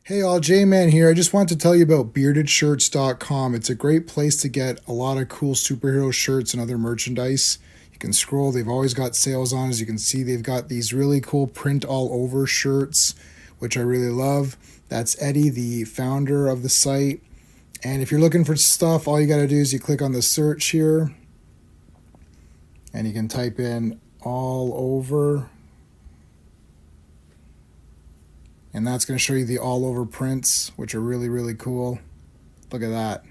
Hey all, J-Man here. I just want to tell you about beardedshirts.com. It's a great place to get a lot of cool superhero shirts and other merchandise. You can scroll, they've always got sales on. As you can see, they've got these really cool print all over shirts, which I really love. That's Eddie, the founder of the site. And if you're looking for stuff, all you got to do is you click on the search here and you can type in all over. And that's going to show you the all over prints, which are really, really cool. Look at that.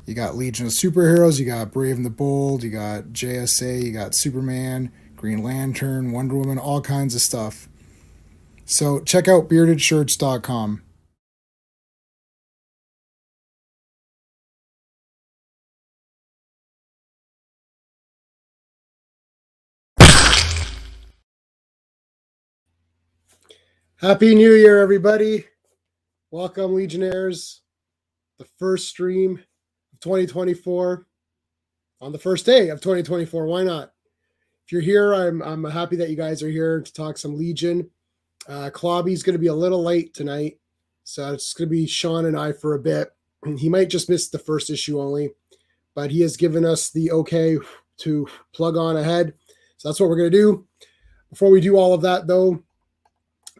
You got Legion of Superheroes, you got Brave and the Bold, you got JSA, you got Superman, Green Lantern, Wonder Woman, all kinds of stuff. So check out beardedshirts.com. Happy New Year, everybody. Welcome, Legionnaires. The first stream of 2024 on the first day of 2024. Why not? If you're here, I'm happy that you guys are here to talk some Legion. Clobby's going to be a little late tonight, so it's going to be Sean and I for a bit. He might just miss the first issue only, but he has given us the okay to plug on ahead. So that's what we're going to do. Before we do all of that, though,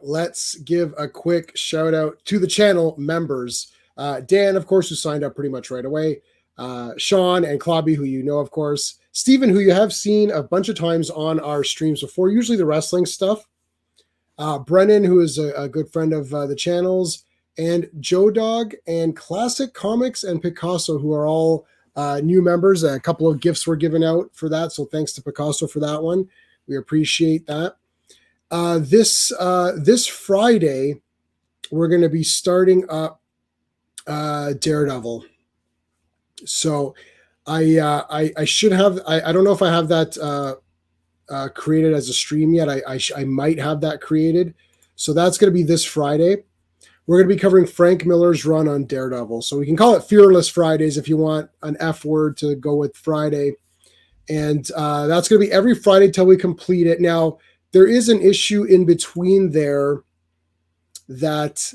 let's give a quick shout out to the channel members. Dan, of course, who signed up pretty much right away. Sean and Clobby, who you know, of course. Stephen, who you have seen a bunch of times on our streams before, usually the wrestling stuff. Brennan, who is a good friend of the channels. And Joe Dog and Classic Comics and Picasso, who are all new members. A couple of gifts were given out for that, so thanks to Picasso for that one. We appreciate that. This Friday, we're going to be starting up Daredevil. So I should have, I don't know if I have that created as a stream yet. I might have that created. So that's going to be this Friday. We're going to be covering Frank Miller's run on Daredevil. So we can call it Fearless Fridays if you want an F word to go with Friday. And that's going to be every Friday till we complete it. Now, there is an issue in between there that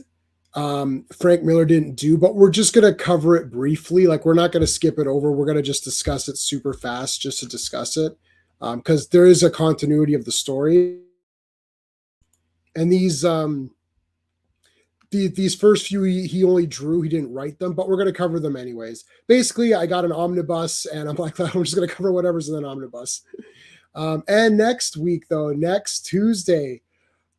Frank Miller didn't do, but we're just going to cover it briefly. Like, we're not going to skip it over. We're going to just discuss it super fast just to discuss it because there is a continuity of the story. And these first few he only drew, he didn't write them, but we're going to cover them anyways. Basically, I got an omnibus and I'm like, I'm just going to cover whatever's in an omnibus. And next week, though, next Tuesday,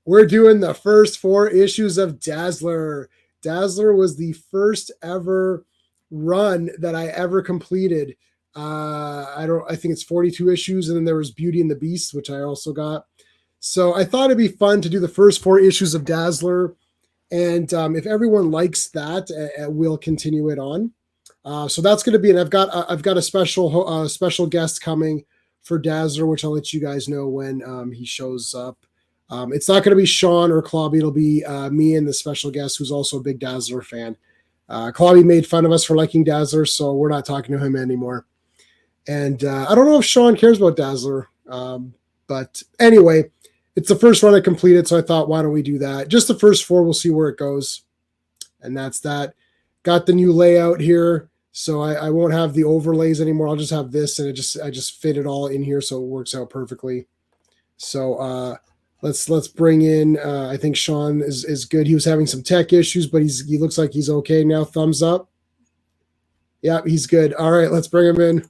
we're doing the first 4 issues of Dazzler. Dazzler was the first ever run that I ever completed. I think it's 42 issues, and then there was Beauty and the Beast, which I also got. So I thought it'd be fun to do the first 4 issues of Dazzler, and if everyone likes that, we'll continue it on. So that's going to be, and I've got a special guest coming for Dazzler, which I'll let you guys know when he shows up. It's not going to be Sean or Clobby. It'll be me and the special guest, who's also a big Dazzler fan. Clobby made fun of us for liking Dazzler, so we're not talking to him anymore. And I don't know if Sean cares about Dazzler. But anyway, it's the first run I completed, so I thought, why don't we do that? Just the first 4, we'll see where it goes. And that's that. Got the new layout here. So I won't have the overlays anymore. I'll just have this, and I just fit it all in here, so it works out perfectly. So let's bring in. I think Sean is good. He was having some tech issues, but he looks like he's okay now. Thumbs up. Yeah, he's good. All right, let's bring him in.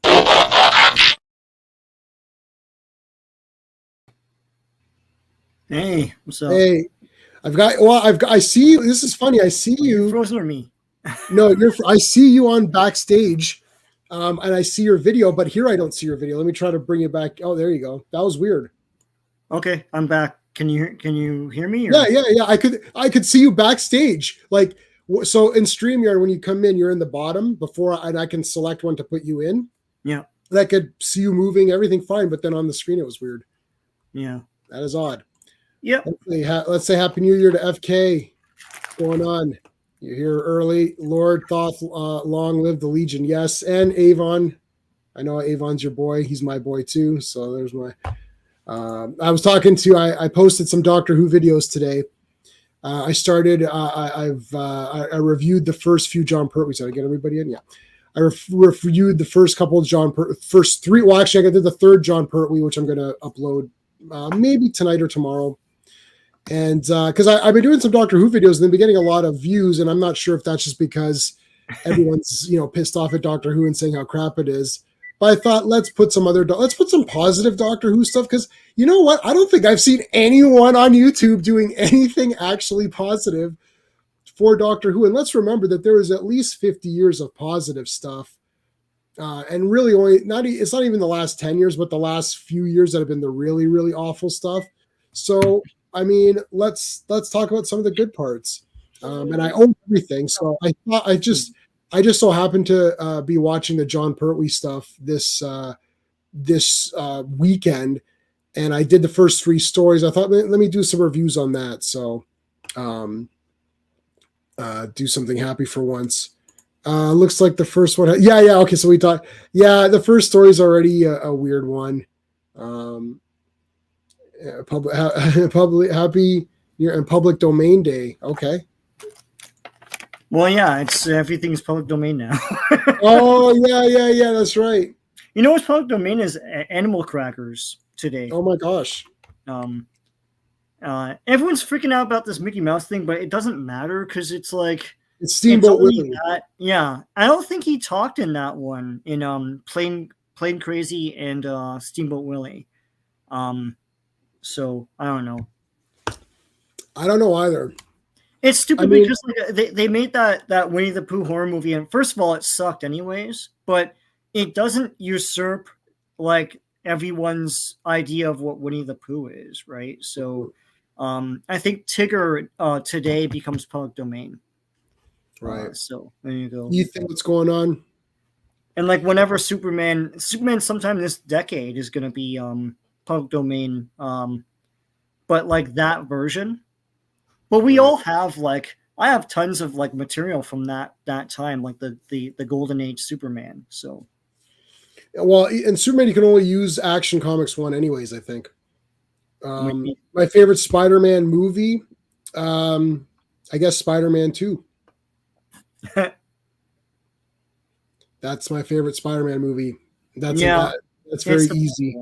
Hey, what's up? Hey, I see you. This is funny. I see you. Frozen or me? No, I see you on backstage, and I see your video, but here I don't see your video. Let me try to bring you back. Oh, there you go. That was weird. Okay, I'm back. Can you hear me? Or? Yeah. I could see you backstage. Like, so in StreamYard, when you come in, you're in the bottom and I can select one to put you in. Yeah. And I could see you moving, everything fine, but then on the screen it was weird. Yeah. That is odd. Yep. Let's say Happy New Year to FK. What's going on? You're here early. Lord Thoth, long live the Legion. Yes. And Avon. I know Avon's your boy. He's my boy too. So there's my, I was talking to, I posted some Doctor Who videos today. I started. I reviewed the first few John Pertwees. Did I get everybody in? Yeah. I reviewed the first couple of first three. Well, actually, I did the third John Pertwee, which I'm going to upload maybe tonight or tomorrow. And because I've been doing some Doctor Who videos and they've been getting a lot of views, and I'm not sure if that's just because everyone's pissed off at Doctor Who and saying how crap it is. But I thought let's put some positive Doctor Who stuff, because you know what? I don't think I've seen anyone on YouTube doing anything actually positive for Doctor Who. And let's remember that there was at least 50 years of positive stuff. And really it's not even the last 10 years, but the last few years that have been the really, really awful stuff. So, I mean, let's talk about some of the good parts. And I own everything. So I thought I just so happened to be watching the John Pertwee stuff this weekend. And I did the first three stories. I thought, let me do some reviews on that. So, do something happy for once. Looks like the first one. Yeah. Okay. So we talked. Yeah. The first story is already a weird one. Public happy year and public domain day. Okay. Well, yeah, it's everything's public domain now. Oh yeah. That's right. You know what's public domain is animal crackers today. Oh my gosh. Everyone's freaking out about this Mickey Mouse thing, but it doesn't matter because it's like it's Steamboat Willie. Yeah, I don't think he talked in that one in Plane Crazy and Steamboat Willie. So I don't know. I don't know either. It's stupid because like, they made that Winnie the Pooh horror movie, and first of all, it sucked anyways. But it doesn't usurp like everyone's idea of what Winnie the Pooh is, right? So I think Tigger today becomes public domain. Right. So there you go. You think what's going on? And like whenever Superman sometime this decade is going to be public domain, but like that version. But we all have like I have tons of like material from that time, like the Golden Age Superman. So. Well, in Superman, you can only use Action Comics 1 anyways, I think. My favorite Spider-Man movie, I guess Spider-Man 2. That's my favorite Spider-Man movie. That's very easy.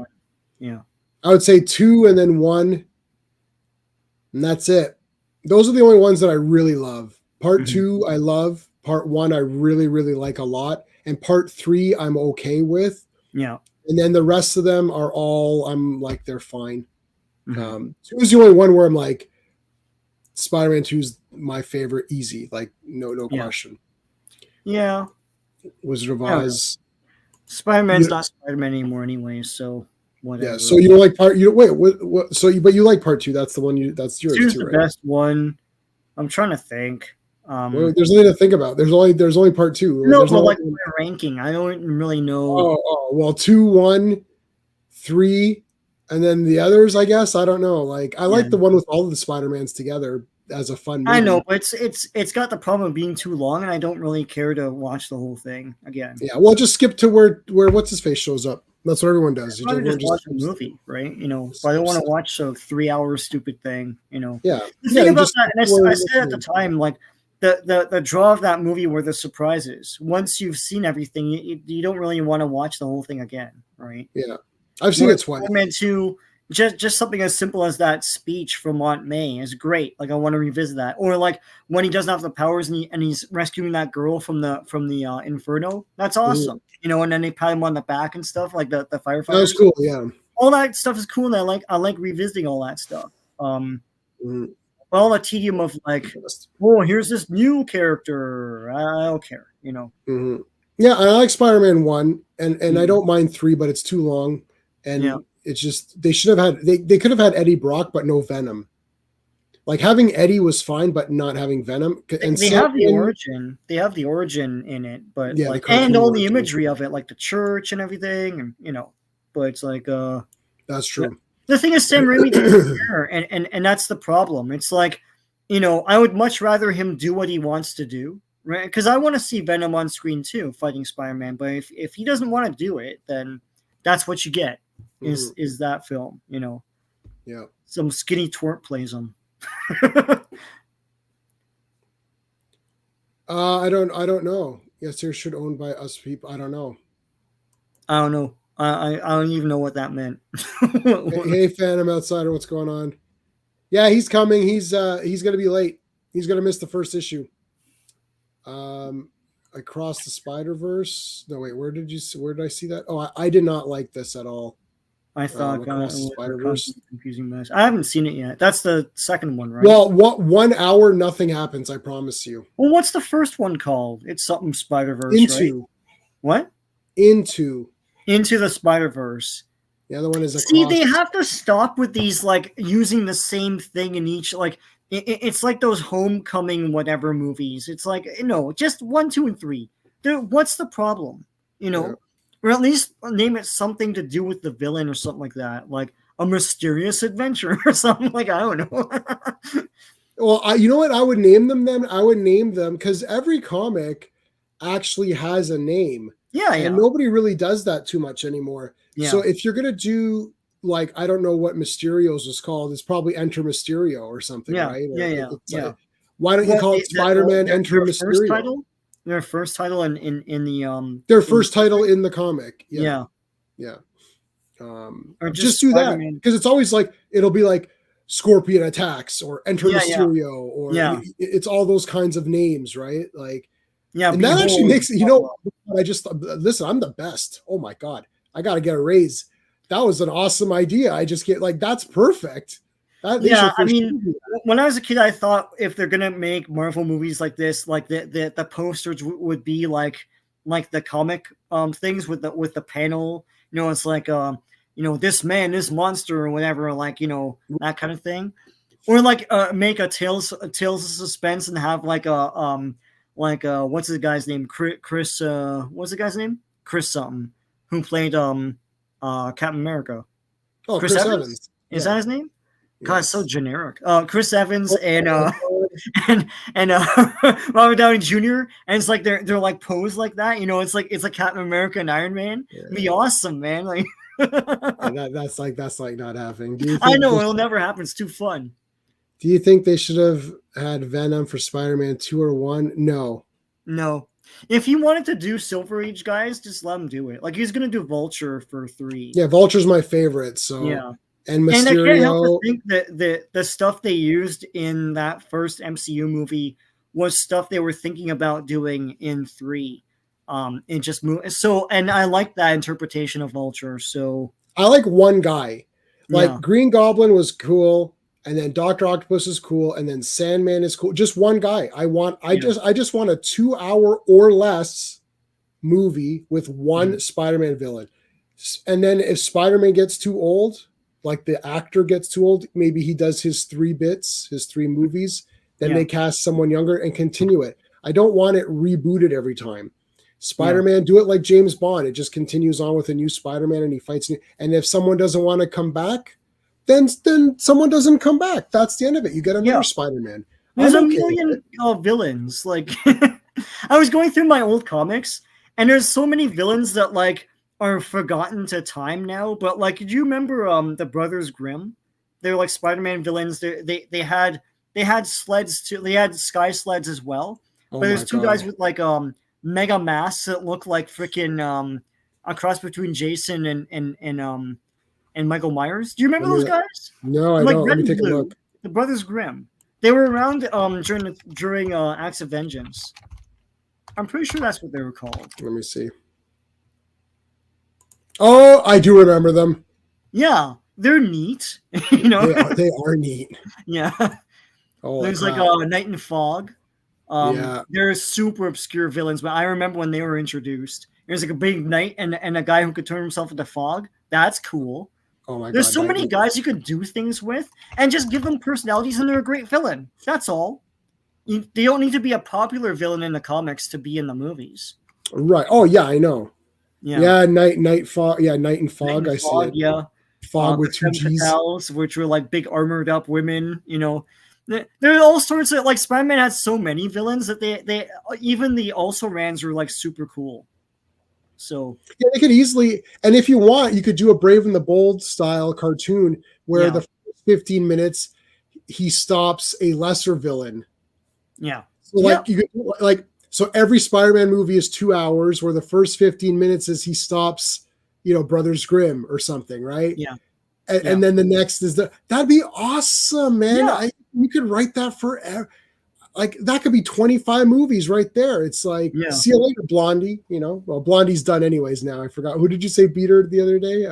Yeah. I would say 2 and then 1. And that's it. Those are the only ones that I really love. Part 2, I love. Part 1, I really, really like a lot. And part 3, I'm okay with. Yeah. And then the rest of them are all, I'm like, they're fine. 2 is the only one where I'm like, Spider-Man 2 is my favorite, easy. Like, no question. Yeah. Wizard of Oz. Spider-Man's not Spider-Man anymore anyway, so whatever. Yeah, so you don't like part, but you like part 2. That's the one that's yours. 2's the best one. I'm trying to think. Well, there's nothing to think about. There's only part 2. No, but like my ranking, I don't really know. Oh, well, 2, 1, 3, and then the others. I guess I don't know. Like I like the one with all of the Spider-Mans together as a fun movie. I know, but it's got the problem of being too long, and I don't really care to watch the whole thing again. Yeah, well, just skip to where what's his face shows up. That's what everyone does. You just watch a movie, right? But I don't want to watch a 3-hour stupid thing. Yeah. The thing about that, and I said at the time, like. The draw of that movie were the surprises. Once you've seen everything, you don't really want to watch the whole thing again, right? Yeah, I've seen it twice. Spider-Man 2, just something as simple as that speech from Aunt May is great. Like I want to revisit that, or like when he doesn't have the powers and he's rescuing that girl from the Inferno. That's awesome, And then they pat him on the back and stuff, like the firefighters. That's cool. Yeah, all that stuff is cool, and I like revisiting all that stuff. All the tedium of like, oh, here's this new character. I don't care, Yeah, I like Spider-Man 1, and I don't mind 3, but it's too long, and it's just they should have had they could have had Eddie Brock, but no Venom. Like having Eddie was fine, but not having Venom. And they have the origin. They have the origin in it, but and all the imagery of it, like the church and everything, and But it's like that's true. The thing is, Sam Raimi didn't care, and that's the problem. It's like, I would much rather him do what he wants to do, right? Because I want to see Venom on screen too, fighting Spider-Man. But if he doesn't want to do it, then that's what you get is that film, Yeah. Some skinny twerp plays him. I don't know. Yes, they should owned by us people. I don't know. I don't know. I don't even know what that meant. Hey, Phantom Outsider, what's going on? Yeah, he's coming. He's gonna be late. He's gonna miss the first issue. Across the Spider Verse. No, wait, where did I see that? Oh, I did not like this at all. I thought Across the it was a Spider Verse. confusing mess. I haven't seen it yet. That's the second one, right? Well, what 1 hour, nothing happens. I promise you. Well, what's the first one called? It's something Spider Verse, right? What? Into the Spider Verse. The other one is See, they have to stop with these like using the same thing in each like. It's like those Homecoming whatever movies. It's like just 1, 2, and 3. What's the problem? Yeah. Or at least name it something to do with the villain or something like that, like a mysterious adventure or something. Like I don't know. Well, you know what? I would name them then. I would name them because every comic actually has a name. Yeah, and nobody really does that too much anymore. Yeah. So if you're gonna do like I don't know what Mysterio's was called, it's probably Enter Mysterio or something, right? Yeah. Like, why don't you call it Spider-Man Enter Mysterio? Their first title in the their first title in the comic. Yeah. Or just do Spider-Man. That because it's always like it'll be like Scorpion Attacks or Enter Mysterio or it's all those kinds of names, right? Like and that actually makes it. I just listen. I'm the best. Oh my god, I got to get a raise. That was an awesome idea. I just get like that's perfect. I mean, when I was a kid, I thought if they're gonna make Marvel movies like this, like the posters would be like the comic things with the panel. It's like this man, this monster, or whatever, like that kind of thing, or like make a Tales of Suspense and have like a what's the guy's name? Chris what's the guy's name? Chris something, who played Captain America. Oh, Chris Evans. Is that his name? God, it's so generic. Chris Evans and Robert Downey Jr. And it's like they're like posed like that. It's like Captain America and Iron Man. Yeah. It'd be awesome, man. Like that's like not happening. I know it'll never happen. It's too fun. Do you think they should have had Venom for Spider-Man 2 or 1? No. If he wanted to do Silver Age, guys, just let him do it. Like he's gonna do Vulture for 3. Yeah, Vulture's my favorite. So yeah. And Mysterio. And I can't help but think that the stuff they used in that first MCU movie was stuff they were thinking about doing in 3. And just move. So, and I like that interpretation of Vulture. So I like one guy. Like Green Goblin was cool, and then Dr. Octopus is cool, and then Sandman is cool. Just one guy. I just want a 2-hour or less movie with one Spider-Man villain. And then if Spider-Man gets too old, like the actor gets too old, maybe he does his 3 movies, then they cast someone younger and continue it. I don't want it rebooted every time. Spider-Man, do it like James Bond. It just continues on with a new Spider-Man and he fights. And if someone doesn't want to come back, then someone doesn't come back. That's the end of it. You get another Spider-Man. There's a million villains. Like I was going through my old comics and there's so many villains that like are forgotten to time now. But like, do you remember the Brothers Grimm? They're like Spider-Man villains. They had sleds too. They had sky sleds as well. But there's 2 guys with like mega masks that look like freaking a cross between Jason and Michael Myers. Do you remember those guys? No, I don't. Let me take a look. The Brothers Grimm. They were around during Acts of Vengeance. I'm pretty sure that's what they were called. Let me see. Oh, I do remember them. Yeah, they're neat. They are neat. Yeah. There's crap. like a Night and Fog. They're super obscure villains, but I remember when they were introduced. There's like a big knight and a guy who could turn himself into fog. That's cool. Oh my God. There's so many guys you could do things with and just give them personalities and they're a great villain. That's all. They don't need to be a popular villain in the comics to be in the movies. Right. Oh yeah, I know. Yeah, Night Fog. Yeah, Night and Fog. Night and Fog, see it. Yeah. Fog with 2 G's. Fatales, which were like big armored up women, There are all sorts of like Spider-Man had so many villains that they even the also rans were like super cool. So yeah, they could easily, and if you want, you could do a Brave and the Bold style cartoon where the first 15 minutes he stops a lesser villain. Yeah. So like you could like So every Spider-Man movie is 2 hours, where the first 15 minutes is he stops, Brothers Grimm or something, right? Yeah. And then the next is that'd be awesome, man. Yeah. You could write that forever. Like that could be 25 movies right there. It's like, see you later, Blondie. Well, Blondie's done anyways now. I forgot. Who did you say beat her the other day?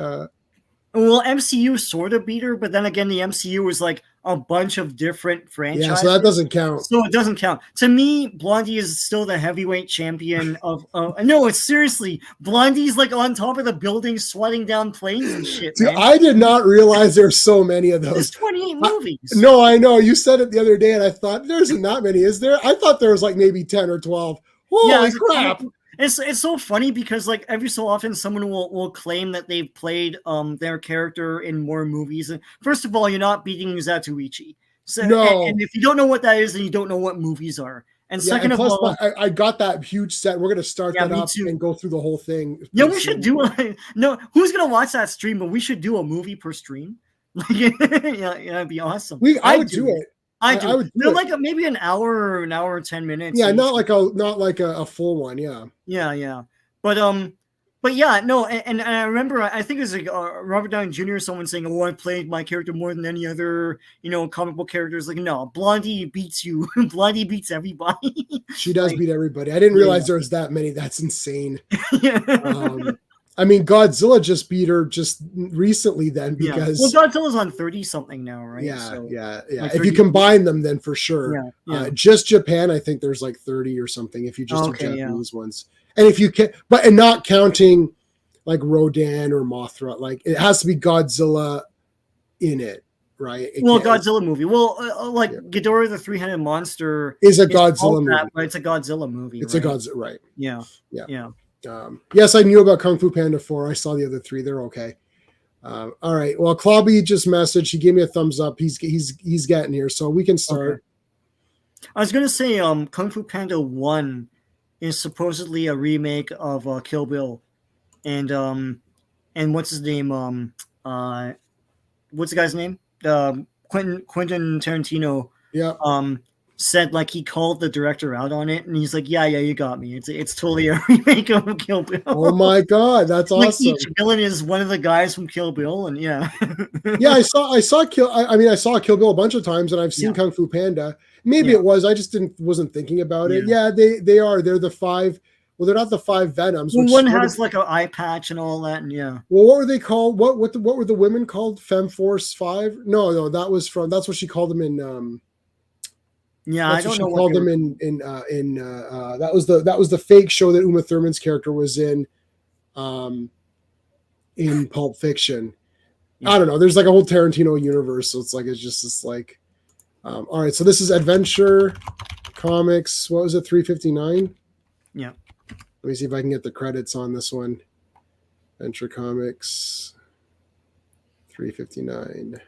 Well, MCU sort of beat her, but then again, the MCU was like a bunch of different franchises. Yeah, so that doesn't count. So it doesn't count. To me, Blondie is still the heavyweight champion of. No, it's seriously. Blondie's like on top of the building, sweating down planes and shit. Dude, man. I did not realize there's so many of those. There's 28 movies. No, I know. You said it the other day, and I thought there isn't that many, is there? I thought there was like maybe 10 or 12. Holy crap! It's so funny because like every so often someone will claim that they've played their character in more movies. And first of all, you're not beating Zatoichi. So, no. And if you don't know what that is, then you don't know what movies are. And second of all, I got that huge set. We're gonna start that up and go through the whole thing. Yeah, we should do no. Who's gonna watch that stream? But we should do a movie per stream. Like, yeah, it'd be awesome. I would do it. I would do it. Like maybe an hour or 10 minutes. Yeah, not like a full one. Yeah. Yeah. But yeah, no, and I remember I think it was like Robert Downey Jr. Someone saying, "Oh, I played my character more than any other comic book characters." Like, no, Blondie beats you. Blondie beats everybody. She does beat everybody. I didn't realize there was that many. That's insane. I mean, Godzilla just beat her just recently then because Godzilla's on 30 something now, right? Yeah, so, yeah. like if you combine them, then for sure. Yeah. Just Japan, I think there's like 30 or something. If you just do Japanese ones, and if you can, and not counting like Rodan or Mothra, like it has to be Godzilla in it, right? Godzilla movie. Like Ghidorah the Three-Headed Monster is a Godzilla movie. But it's a Godzilla movie. It's a Godzilla, right? Yeah. Yes, I knew about Kung Fu Panda 4. I saw the other 3. They're okay. All right. Well, Clobby just messaged. He gave me a thumbs up. He's getting here, so we can start. Okay. I was gonna say, Kung Fu Panda 1 is supposedly a remake of Kill Bill, and what's his name? What's the guy's name? Quentin Tarantino. Yeah. Said like he called the director out on it, and he's like, "Yeah, you got me. It's totally a remake of Kill Bill." Oh my god, that's awesome! Like each villain is one of the guys from Kill Bill, and yeah. I saw Kill Bill a bunch of times, and I've seen Kung Fu Panda. Maybe it was I just wasn't thinking about it. Yeah, they're the 5. Well, they're not the 5 Venoms. Well, one has like an eye patch and all that, and yeah. Well, what were they called? What were the women called? Femforce 5? No, that's what she called them in. Yeah, I don't know what called them in that was the fake show that Uma Thurman's character was in Pulp Fiction. Yeah. I don't know. There's like a whole Tarantino universe, so it's just this like. All right, so this is Adventure Comics. What was it? 359. Yeah. Let me see if I can get the credits on this one. Adventure Comics 359.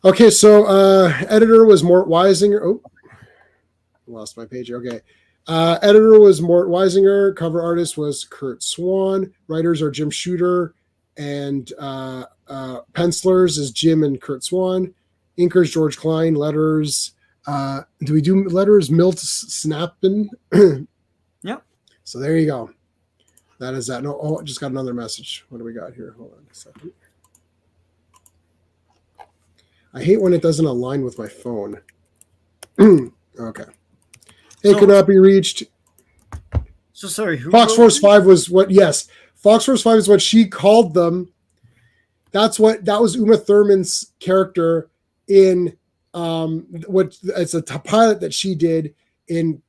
Okay, so editor was Mort Weisinger. Oh, lost my page here. Okay. Editor was Mort Weisinger. Cover artist was Kurt Swan. Writers are Jim Shooter. And pencilers is Jim and Kurt Swan. Inkers, George Klein. Letters. Do we do letters? Milt Snappin. Yep. So there you go. That is that. No, just got another message. What do we got here? Hold on a second. I hate when it doesn't align with my phone. Okay. It could not be reached. So sorry. Fox Force 5 was what? Yes. Fox Force 5 is what she called them. That was Uma Thurman's character in it's a pilot that she did in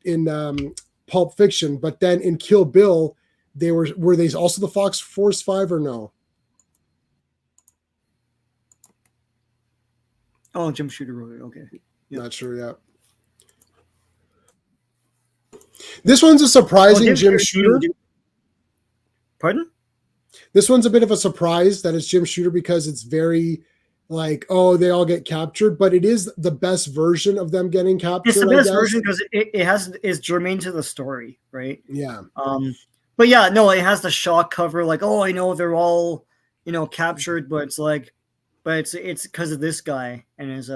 Pulp Fiction, but then in Kill Bill, were they also the Fox Force 5 or no? Oh, Jim Shooter wrote it. Okay. Yep. Not sure yet. This one's a surprising Jim Shooter. Pardon? This one's a bit of a surprise that it's Jim Shooter because it's very like, oh, they all get captured, but it is the best version of them getting captured. It's the best version because it's germane to the story, right? Yeah. But yeah, no, it has the shock cover, like, oh, I know they're all, captured, but it's like, it's because of this guy and his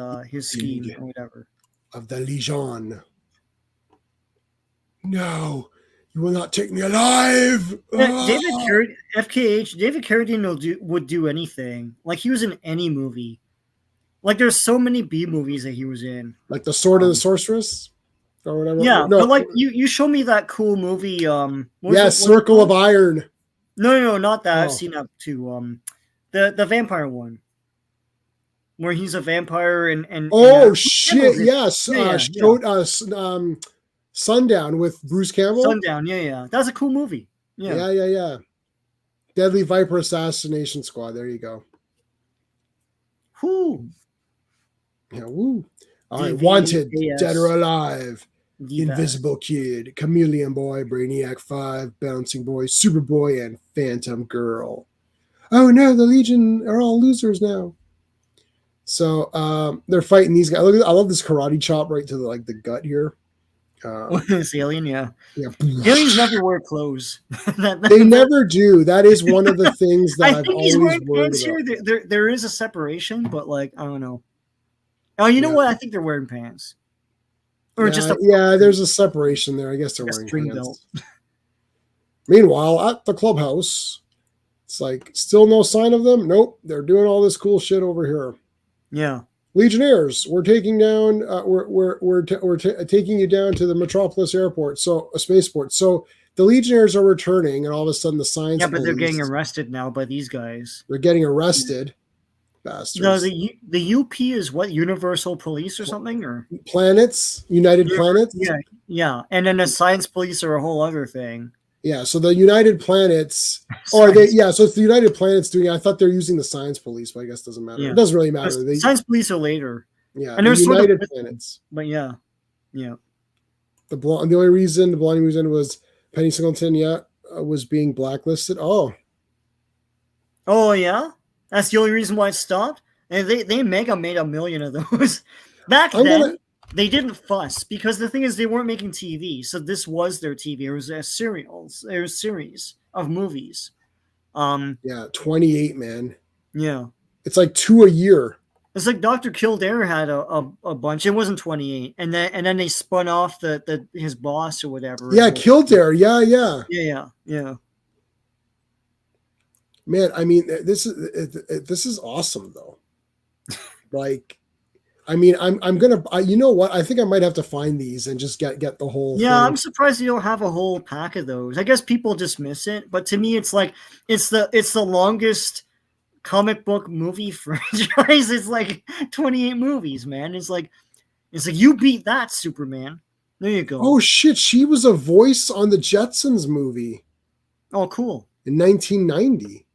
scheme or whatever. Of the Legion. No, you will not take me alive. David Carradine, FKH, David Carradine would do anything. Like, he was in any movie. Like, there's so many B movies that he was in. Like the Sword of the Sorceress or whatever. Yeah, No, but like you show me that cool movie. Circle of Iron. No, not that. I've seen that too. The vampire one, where he's a vampire and shit, yes, Sundown with Bruce Campbell. Sundown, yeah, that's a cool movie. Yeah. Deadly Viper Assassination Squad. There you go. Whoo. Yeah, woo. All right, Wanted, Dead or Alive, Invisible Kid, Chameleon Boy, Brainiac 5, Bouncing Boy, Superboy, and Phantom Girl. Oh no, the Legion are all losers now. So they're fighting these guys. I love this karate chop right to the gut here. This alien, yeah. Aliens never wear clothes. They never do. That is one of the things that I've always worried about. Here. There is a separation, but like I don't know. Oh, you know what? I think they're wearing pants. Or just there's a separation there. I guess they're wearing pants. Belt. Meanwhile, at the clubhouse, it's like still no sign of them. Nope, they're doing all this cool shit over here. Yeah. Legionnaires, we're taking down. We're taking you down to the Metropolis Airport, so a spaceport. So the Legionnaires are returning, and all of a sudden the science. Yeah, but they're getting arrested now by these guys. They're getting arrested, bastards. No, the UP is what, Universal Police or something, or Planets, United Planets. Yeah, and then the Science Police are a whole other thing. Yeah, so the United Planets, so it's the United Planets doing it. I thought they're using the Science Police, but I guess it doesn't matter. Yeah. It doesn't really matter. Science Police are later. Yeah, and there's United Planets. But yeah. The only reason was Penny Singleton, was being blacklisted. Oh, yeah? That's the only reason why it stopped? And they mega made $1 million of those. Back then, they didn't fuss because the thing is they weren't making TV, so this was their TV. It was a series of movies. 28, man. Yeah, it's like 2 a year. It's like Dr. Kildare had a bunch. It wasn't 28, and then they spun off his boss or whatever. Yeah, Kildare. Yeah. Man, I mean, this is awesome though. Like. I mean, I'm gonna. You know what? I think I might have to find these and just get the whole. Yeah, thing. I'm surprised you don't have a whole pack of those. I guess people dismiss it, but to me, it's like it's the longest comic book movie franchise. It's like 28 movies, man. It's like you beat that, Superman. There you go. Oh shit! She was a voice on the Jetsons movie. Oh, cool. In 1990.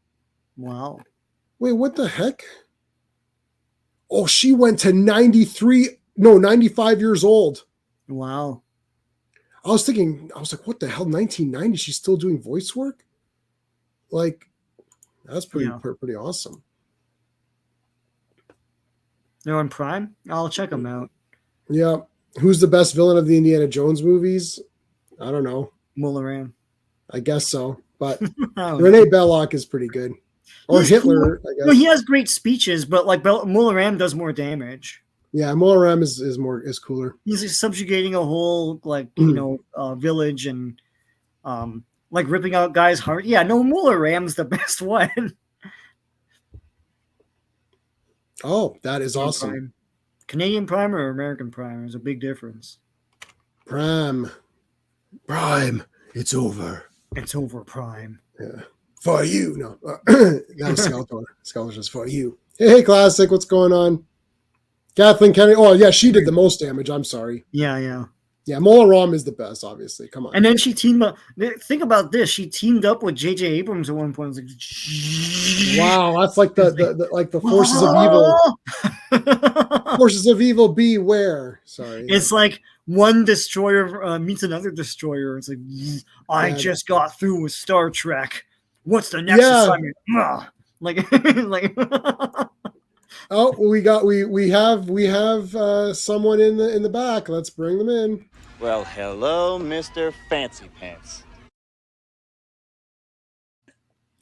Wow. Wait, what the heck? Oh, she went to 95 years old. Wow. I was like, what the hell? 1990? She's still doing voice work? Like, that's pretty awesome. They're on Prime? I'll check them out. Yeah. Who's the best villain of the Indiana Jones movies? I don't know. Mulleran. I guess so. But Renee Belloc is pretty good. Or he's Hitler, cool. I guess. No, he has great speeches, but like Mulleran does more damage. Yeah, Mulleran is cooler. He's subjugating a whole village and like ripping out guys' heart. Yeah, no, Mulleran's the best one. Oh, that is awesome. Prime. Canadian Prime or American Prime? There's a big difference. Prime. It's over. It's over, Prime. Yeah. For you. No. That was Skeletor. Skeletor's for you. Hey, Classic. What's going on? Kathleen Kennedy. Oh, yeah. She did the most damage. I'm sorry. Yeah. Yeah. Mola Ram is the best, obviously. Come on. And then she teamed up. Think about this. She teamed up with J.J. Abrams at one point. Wow. That's like the forces of evil. Forces of evil, beware. Sorry. It's like one destroyer meets another destroyer. It's like, I just got through with Star Trek. What's the next assignment? Like Oh, we have someone in the back. Let's bring them in. Well, hello, Mr. Fancy Pants.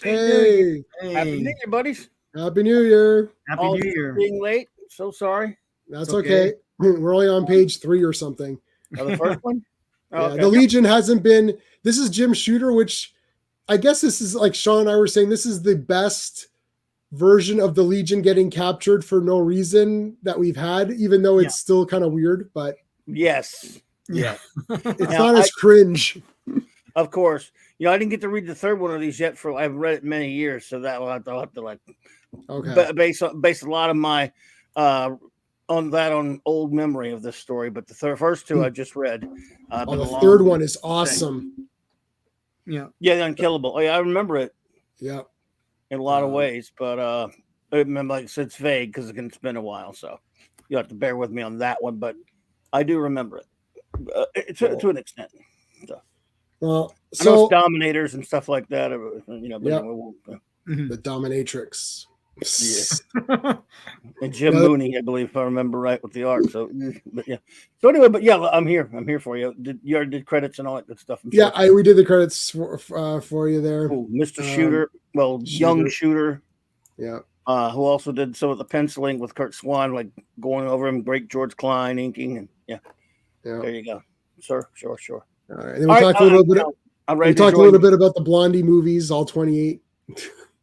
Hey. Happy New Year, buddies. Happy New Year. Happy New Year. Being late. So sorry. That's okay. We're only on page 3 or something. The first one? Oh, okay. The Legion hasn't been. This is Jim Shooter, which I guess this is like Sean and I were saying. This is the best version of the Legion getting captured for no reason that we've had, even though it's still kind of weird. But yes, yeah, it's not as cringe. Of course, I didn't get to read the third one of these yet. I've read it many years, so that I'll have to like base a lot of my on old memory of this story. But the first two I just read. The third one is awesome. Yeah, the Unkillable. Oh yeah, I remember it. Yeah, in a lot of ways, but I remember, like I said, it's vague because it's been a while, so you have to bear with me on that one. But I do remember it to an extent. So. Well, I know it's Dominators and stuff like that. The Dominatrix. Yeah. And Jim Mooney, I believe, if I remember right, with the art. So, but yeah. So anyway, but yeah, I'm here. I'm here for you. You already did credits and all that good stuff. We did the credits for you there. Cool. Mr. Shooter, young Shooter. Yeah. Who also did some of the penciling with Kurt Swan, like going over him, great George Klein inking, and there you go, sir. Sure. All right. And then we talked a little bit. We talked a little bit about the Blondie movies, all 28.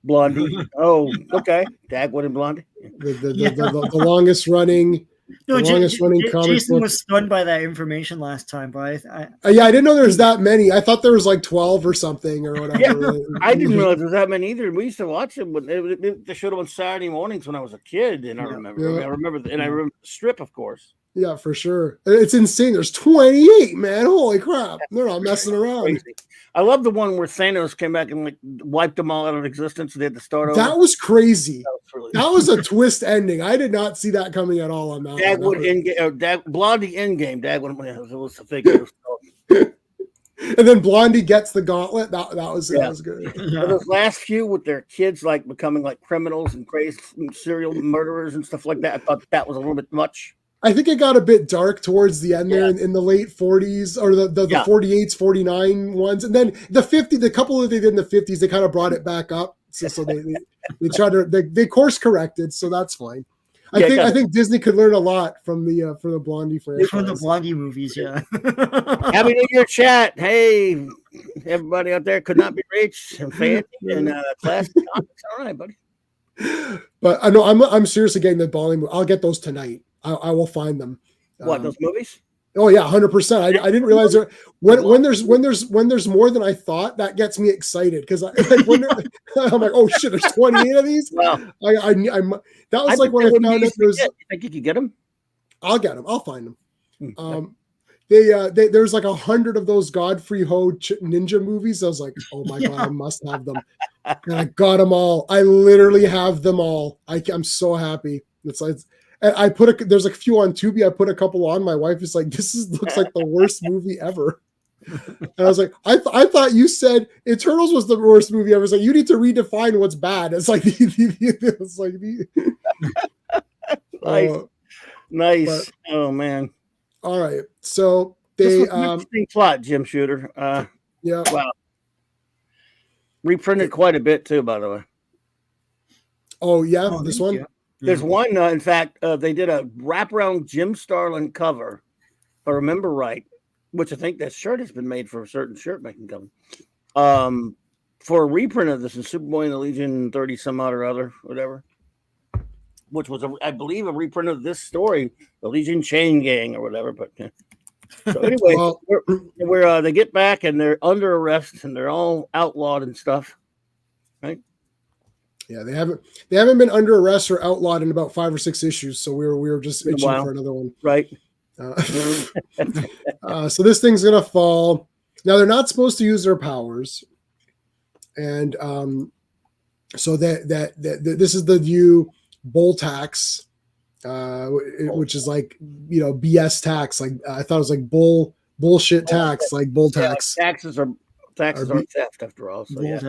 Blondie. Oh, okay. Dagwood and Blondie. The longest running. Comic Jason book. was stunned by that information last time, but I didn't know there was that many. I thought there was like 12 or something or whatever. I didn't realize there was that many either. We used to watch them, but they showed them on Saturday mornings when I was a kid, and I remember. I remember the strip, of course. Yeah, for sure. It's insane. There's 28, man. Holy crap. They're not messing around. Crazy. I love the one where Thanos came back and like wiped them all out of existence. They had to start over. That was crazy. That was a twist ending. I did not see that coming at all on that. Blondie Endgame. Dagwood was a figure. And then Blondie gets the gauntlet. That was good. Yeah. Those last few with their kids like becoming like criminals and crazy serial murderers and stuff like that. I thought that was a little bit much. I think it got a bit dark towards the end there in the late 40s or the 48s, 49 ones. And then the couple that they did in the 50s, they kind of brought it back up. So they tried to, they course corrected. So that's fine. I think Disney could learn a lot from the Blondie franchise. From the Blondie movies, yeah. Happy New Year, chat. Hey, everybody out there could not be reached and fancy and classic comics. All right, buddy. But I know I'm seriously getting the Blondie movie. I'll get those tonight. I will find them. What, those movies? Oh yeah, 100%. I didn't realize when there's more than I thought, that gets me excited because I'm like, oh shit, there's 28 of these. Wow. That was like when I found out there's. You think you could get them? I'll get them. I'll find them. There's like 100 of those Godfrey Ho ninja movies. I was like, oh my god, I must have them. And I got them all. I literally have them all. I'm so happy. It's like. And there's a few on Tubi. I put a couple on. My wife is like, looks like the worst movie ever. And I was like, I thought you said Eternals was the worst movie ever. I was like, you need to redefine what's bad. It's like, nice. But, oh man. All right. So they interesting plot, Jim Shooter. Yeah. Wow. Reprinted quite a bit too, by the way. Oh yeah, this one. Yeah. There's one, in fact, they did a wraparound Jim Starlin cover, if I remember right, which I think that shirt has been made for a certain shirt making company. For a reprint of this in Superboy and the Legion 30 some odd or other, whatever, which was, I believe, a reprint of this story, the Legion Chain Gang or whatever. But so anyway, where they get back and they're under arrest and they're all outlawed and stuff, right? Yeah, they haven't been under arrest or outlawed in about 5 or 6 issues, so we were just itching for another one. Right. So this thing's gonna fall. Now they're not supposed to use their powers, and so that this is the new bull tax, which is like BS tax. Like I thought it was like bullshit tax, like bull tax. Like taxes are theft after all. So he's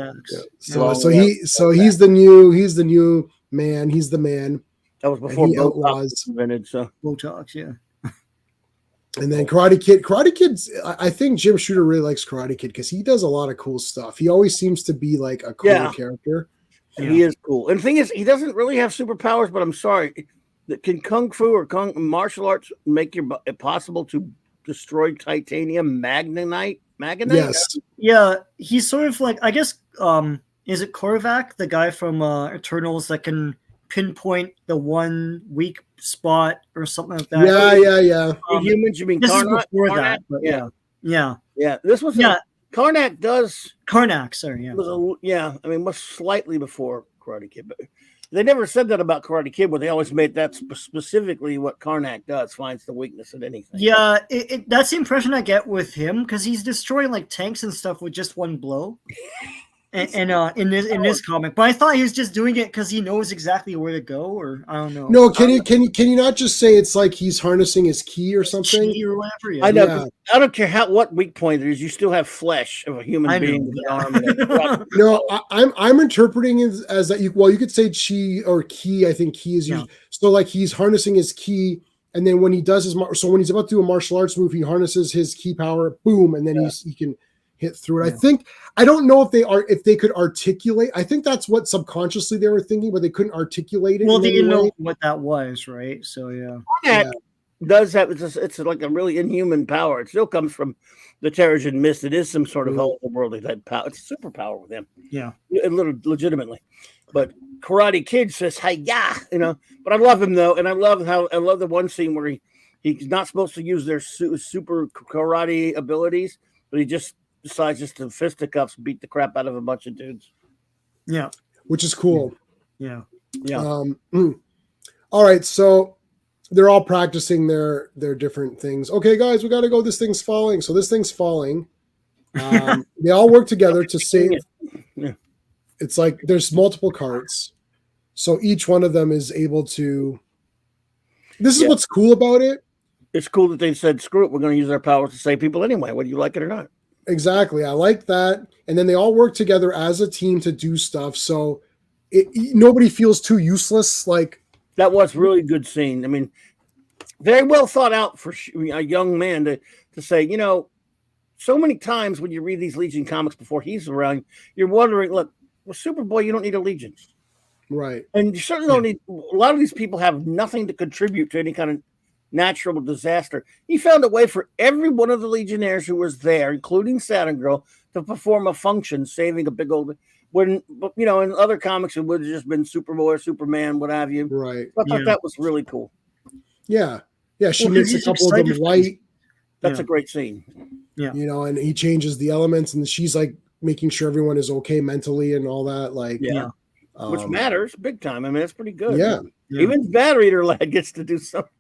the new man. He's the man. That was before Botox was invented. So Botox, yeah. And then Karate Kid's. I think Jim Shooter really likes Karate Kid because he does a lot of cool stuff. He always seems to be like a cool character. Yeah. He is cool. And the thing is, he doesn't really have superpowers. But I'm sorry, can kung fu or martial arts make it possible to destroyed titanium magnetite. Yes. Yeah, he's sort of like, I guess, is it Korvac, the guy from Eternals that can pinpoint the one weak spot or something like that? Yeah. Humans, you mean This is Karnak? before Karnak? that, but yeah. This was Karnak does. Karnak, sorry, yeah. Was slightly before Karate Kid, but they never said that about Karate Kid, where they always made that specifically what Karnak does, finds the weakness in anything. Yeah, that's the impression I get with him, because he's destroying like tanks and stuff with just one blow. And in this comic, but I thought he was just doing it because he knows exactly where to go, or I don't know. No, can you not just say it's like he's harnessing his ki or something? Ki or whatever. Yeah. I know. Yeah. I don't care what weak point it is. You still have flesh of a human being with an arm. And no, I'm interpreting it as that. You could say chi or ki. I think ki is used. So like he's harnessing his ki, and then when he does his when he's about to do a martial arts move, he harnesses his ki power. Boom, and then he can hit through it. Yeah. I don't know if they could articulate. I think that's what subconsciously they were thinking, but they couldn't articulate it. Well, they didn't know what that was, right? So yeah. Does have it's like a really inhuman power. It still comes from the Terrigen Mist. It is some sort of otherworldly type power. It's a superpower with him. Yeah, legitimately. But Karate Kid says, "Hey, yeah," But I love him though, and I love the one scene where he's not supposed to use their super karate abilities, but he just decides just to fisticuffs beat the crap out of a bunch of dudes. Yeah. Which is cool. Yeah. All right. So they're all practicing their different things. Okay, guys, we got to go. This thing's falling. So this thing's falling. They all work together to save. Yeah. It's like there's multiple carts. So each one of them is able to. This is what's cool about it. It's cool that they said, screw it. We're going to use our powers to save people anyway, whether you like it or not. Exactly. I like that. And then they all work together as a team to do stuff. So nobody feels too useless. Like that was really good scene. I mean, very well thought out for a young man to say, so many times when you read these Legion comics before he's around, you're wondering, look, well, Superboy, you don't need allegiance. Right. And you certainly don't need, a lot of these people have nothing to contribute to any kind of natural disaster. He found a way for every one of the Legionnaires who was there, including Saturn Girl, to perform a function, saving a big old. When in other comics it would have just been Superboy or Superman, what have you. Right. I thought that was really cool. Yeah. She makes a couple of them white. That's a great scene. Yeah. And he changes the elements, and she's like making sure everyone is okay mentally and all that. Like, which matters big time. I mean, that's pretty good. Yeah. Even Battery Eater Lad gets to do something.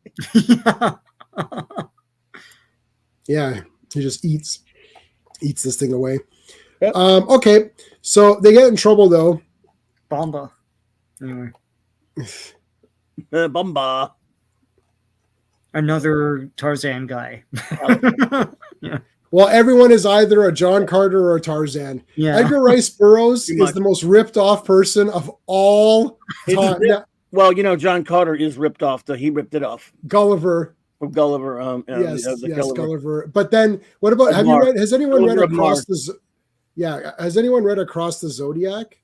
Yeah, he just eats this thing away. Yep. Okay, so they get in trouble though. Bomba. Anyway. Bomba. Another Tarzan guy. Yeah. Well, everyone is either a John Carter or a Tarzan. Yeah. Edgar Rice Burroughs is the most ripped off person of all time. Well, John Carter is ripped off. He ripped it off. Gulliver. From Gulliver. Yes, Gulliver. But then, what about? Has anyone read Across the? Yeah, has anyone read Across the Zodiac?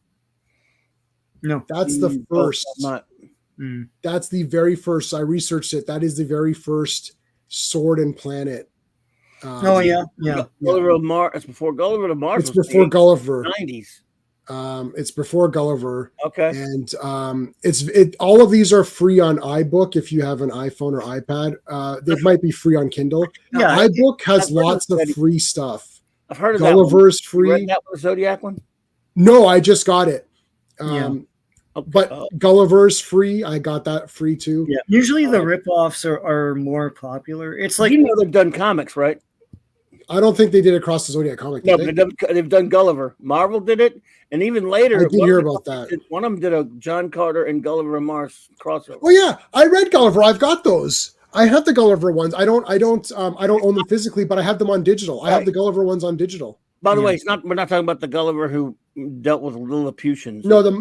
No, that's the first. That's the very first. I researched it. That is the very first Sword and Planet. Gulliver of Mars. It's before Gulliver of Mars. It's before Gulliver. 90s. It's before Gulliver. Okay. And all of these are free on iBook if you have an iPhone or iPad. They might be free on Kindle. Yeah, iBook has lots of free stuff. I've heard of Gulliver's that one. free. You read that one, the Zodiac one? No, I just got it. But Gulliver's free. I got that free too. Yeah. Usually the ripoffs are more popular. It's like they've done comics, right? I don't think they did Across the Zodiac comic. No, they've done Gulliver. Marvel did it, and even later, I did hear about that. One of them did a John Carter and Gulliver of Mars crossover. Oh yeah, I read Gulliver. I've got those. I have the Gulliver ones. I don't own them physically, but I have them on digital. I have the Gulliver ones on digital. By the way, we're not talking about the Gulliver who dealt with Lilliputians. No, the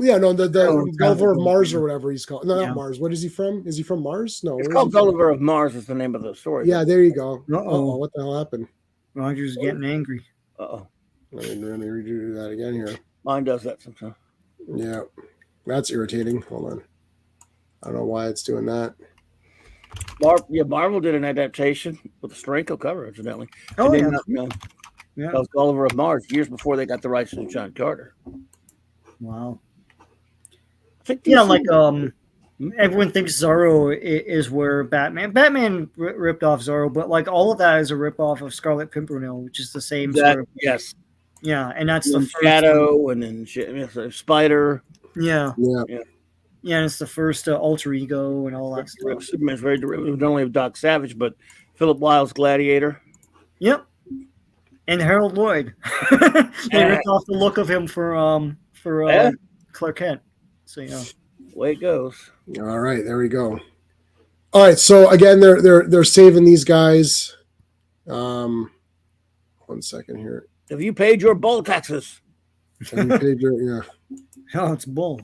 Gulliver of Mars or whatever he's called. No, not Mars. What is he from? Is he from Mars? No, it's called Gulliver of Mars. Is the name of the story. Yeah, there you go. Uh-oh, what the hell happened? Roger's getting angry. Uh-oh. Let me redo that again here. Mine does that sometimes. Yeah, that's irritating. Hold on. I don't know why it's doing that. Marvel did an adaptation with a Steranko cover, incidentally. Oh, and yeah. then, Yeah. of Gulliver of Mars years before they got the rights to John Carter. Wow. I think Yeah, DC like everyone thinks Zorro is where Batman ripped off Zorro, but like all of that is a rip off of Scarlet Pimpernel, which is the same sort of yes, yeah, and that's and the then first Shadow, and then Spider. yeah, Yeah. and it's the first alter ego and all that stuff. Superman's very derivative, not only of Doc Savage, but Philip Wilde's Gladiator. Yep, and Harold Lloyd. They ripped off the look of him for Clark Kent. So yeah, way it goes. All right, there we go. All right, so again, they're saving these guys. 1 second here. Have you paid your bull taxes? Have you paid your, yeah. oh, it's bull.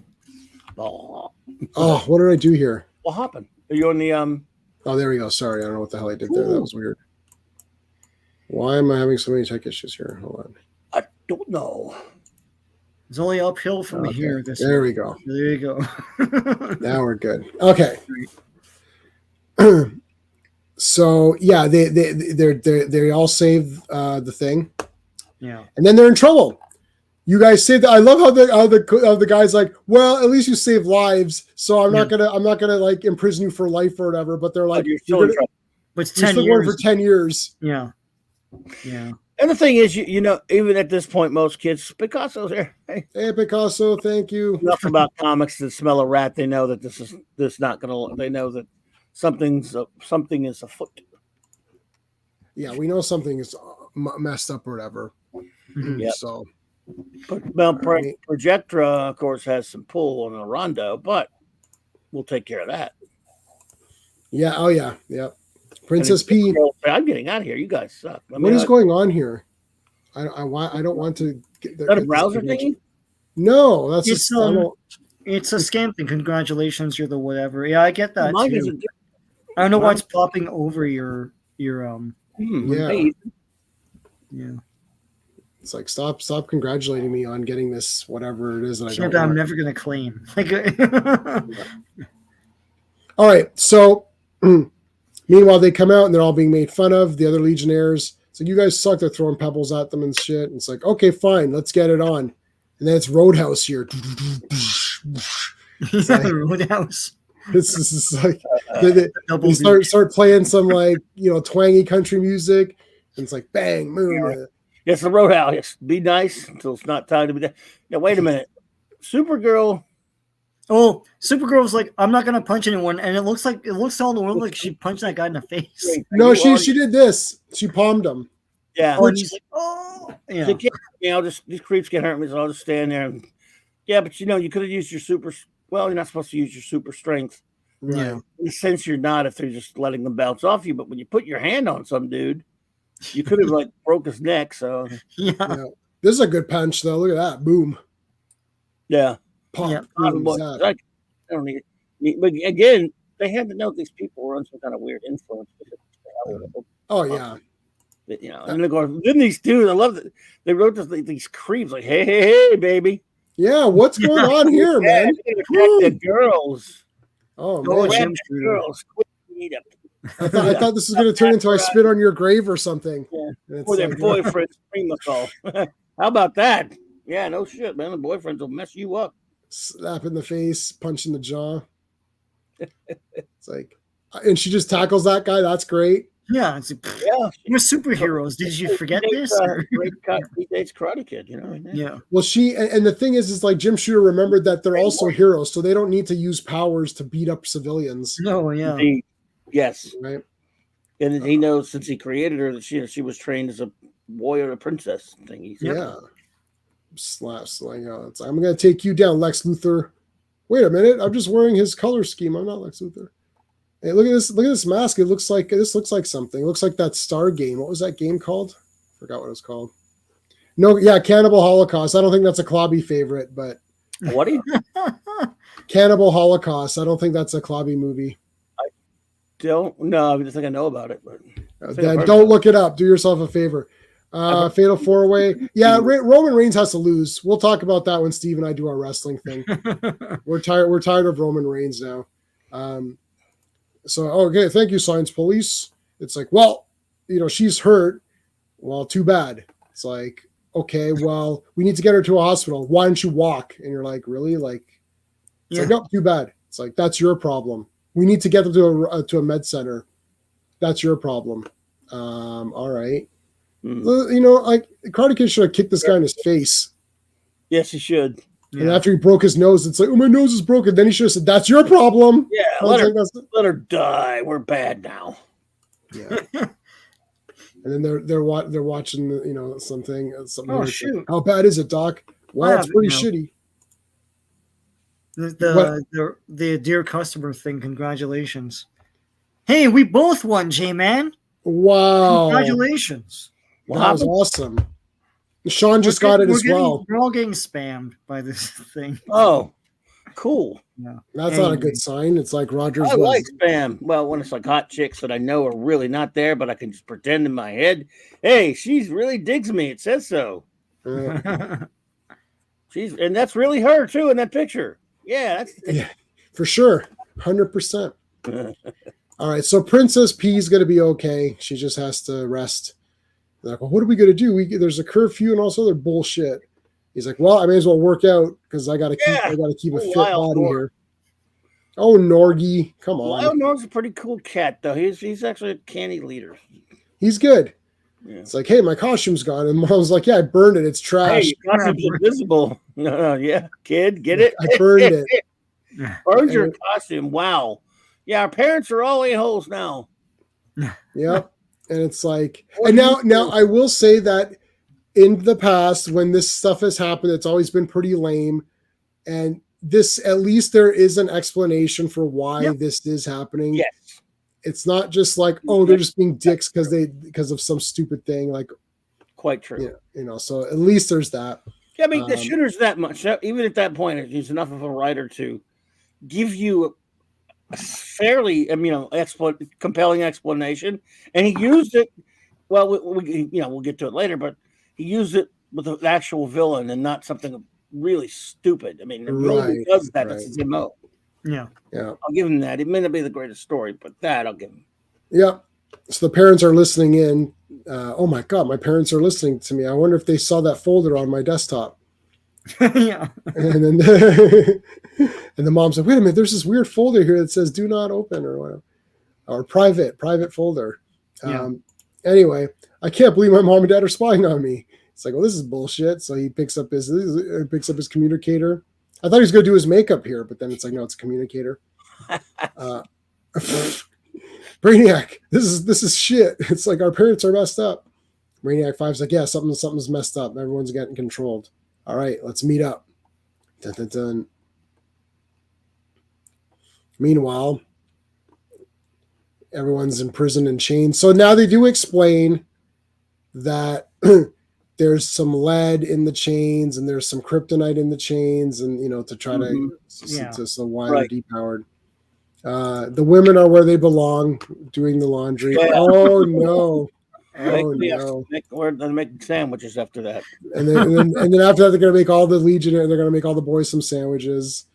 Oh, Oh, what did I do here? what happened? Are you on the Oh, there we go. Sorry, I don't know what the hell I did there. That was weird. Why am I having so many tech issues here? Hold on. I don't know. It's only uphill from here. There we go. There you go. Now we're good. Okay. So yeah, they all save the thing, Yeah. and then they're in trouble. You guys say that. I love how the guy's like, well, at least you save lives, so I'm not gonna like imprison you for life or whatever. But they're like, you're still in trouble. But it's you're 10 still years. going for 10 years. Yeah. Yeah. And the thing is, you know, even at this point, most kids, Picasso's here. Hey, Picasso, thank you. enough about comics to smell a rat. They know that this not gonna. They know that something is afoot. Yeah, we know something is messed up or whatever. Yep. So, Well, Projectra, of course, has some pull on a Rondo, but we'll take care of that. yeah. Oh yeah. Yep. Princess P. I'm getting out of here. You guys suck. What is going on here? I don't want to. Is that a browser thingy? No, that's It's a scam thing. Congratulations, you're the whatever. Yeah, I get that Mine too. isn't. I don't know why it's popping over your Yeah. Yeah. It's like stop congratulating me on getting this whatever it is that I don't that I'm want. never gonna claim. Like All right, so meanwhile they come out and they're all being made fun of, the other Legionnaires. So you guys suck. They're throwing pebbles at them and shit. And it's like, okay, fine, let's get it on. And then it's Roadhouse here. It's like, Roadhouse. this is like they start playing some like twangy country music, and it's like bang, moon. It's the Roadhouse. Yes. Be nice until it's not time to be there. Now, wait a minute. Supergirl. Oh, Supergirl's like, I'm not gonna punch anyone, and it looks all the world like she punched that guy in the face. No, she did this. She palmed him. Yeah. Oh, and he's like, oh, yeah. These creeps can't hurt me, so I'll just stand there. And, yeah, but you could have used your super. Well, you're not supposed to use your super strength. Right. Yeah. In a sense, you're not if they're just letting them bounce off you. But when you put your hand on some dude, you could have like broke his neck. So Yeah. This is a good punch though. Look at that. Boom. Yeah. Pop. Yeah. Boom, I don't need. But again, they had to know these people were on some kind of weird influence. Oh yeah. And they're going. Then these dudes, I love that they wrote these creeps like, hey, baby. Yeah, what's going on here, man? The girls. Oh Oh, man. Girls. I thought this was going to turn into I spit on your grave or something. Yeah. Or their boyfriends scream us all. How about that? Yeah, no shit, man. The boyfriends will mess you up. Slap in the face, punch in the jaw. It's like, and she just tackles that guy. That's great. Yeah. It's like, we're superheroes. Did you forget this? Great cut. He dates Karate Kid, Yeah. Well, and the thing is like Jim Shooter remembered that they're also heroes, so they don't need to use powers to beat up civilians. No, yeah. Yes. Right. And he knows since he created her that she was trained as a warrior, a princess thing. Yeah. Slaps like I'm gonna take you down, Lex Luthor. Wait a minute, I'm just wearing his color scheme. I'm not Lex Luthor. Hey, look at this mask. It looks like something. It looks like that Star game. What was that game called? Forgot what it was called. No, yeah, Cannibal Holocaust. I don't think that's a Clobby favorite, but what are you? Cannibal Holocaust. I don't think that's a Clobby movie. No, I just think I know about it, but then don't look it up. Do yourself a favor. Fatal 4-Way. Yeah, Roman Reigns has to lose. We'll talk about that when Steve and I do our wrestling thing. We're tired of Roman Reigns now. So, okay, thank you, science police. It's like, well, she's hurt. Well, too bad. It's like, okay, well, we need to get her to a hospital. Why don't you walk? And you're like, really? Like, it's like, no, too bad. It's like, that's your problem. We need to get them to a med center. That's your problem. All right. Like Karate Kid should have kicked this guy in his face. Yes, he should. And after he broke his nose, it's like, oh, my nose is broken. Then he should have said, that's your problem. Yeah, let her die. We're bad now. Yeah. And then they're watching, something. Oh, shoot. How bad is it, Doc? Well, it's pretty shitty. The dear customer thing. Congratulations. Hey, we both won, J-Man. Wow. Congratulations. That was awesome. Sean just got it as well. We're all getting spammed by this thing. Oh, cool. Yeah. That's not a good sign. It's like Rogers. I like spam. Well, when it's like hot chicks that I know are really not there, but I can just pretend in my head, hey, she's really digs me. It says so. And that's really her too in that picture. Yeah, for sure. 100%. All right, so Princess P is going to be okay. She just has to rest. They're like, well, what are we going to do? There's a curfew and all this other bullshit. He's like, well, I may as well work out because I got to keep a fit body here. Oh, Norgie, come on. Wild Norg's a pretty cool cat, though. He's actually a candy leader. He's good. Yeah. It's like, hey, my costume's gone, and Mom's like, yeah, I burned it. It's trash. Hey, your costume's invisible. No, yeah, kid, get it? I burned it. Burned your costume. Wow. Yeah, our parents are all a-holes now. Yep. And it's like, and now I will say that in the past, when this stuff has happened, it's always been pretty lame. And this, at least there is an explanation for why this is happening. Yes. It's not just like, oh, they're just being dicks because of some stupid thing. Like, quite true. Yeah, so at least there's that. Yeah, I mean, the shooter's that much. Even at that point, he's enough of a writer to give you a fairly, compelling explanation, and he used it. Well, we'll get to it later, but he used it with an actual villain and not something really stupid. I mean, the villain does that. That's his MO. Yeah. I'll give him that. It may not be the greatest story, but that I'll give him. Yeah. So the parents are listening in. Oh my God, my parents are listening to me. I wonder if they saw that folder on my desktop. Yeah. And then and the mom's like, wait a minute, there's this weird folder here that says do not open or whatever. Or private folder. Yeah. Anyway, I can't believe my mom and dad are spying on me. It's like, well, this is bullshit. So he picks up his communicator. I thought he was going to do his makeup here, but then it's like, no, it's a communicator. Brainiac, this is shit. It's like our parents are messed up. Brainiac 5's like, yeah, something's messed up. Everyone's getting controlled. All right, let's meet up. Dun, dun, dun. Meanwhile, everyone's in prison and chained. So now they do explain that there's some lead in the chains and there's some kryptonite in the chains, and to try to so why they're depowered. The women are where they belong, doing the laundry. Yeah. Oh no! We're making sandwiches after that, and then after that, they're gonna make all the Legionnaires. They're gonna make all the boys some sandwiches.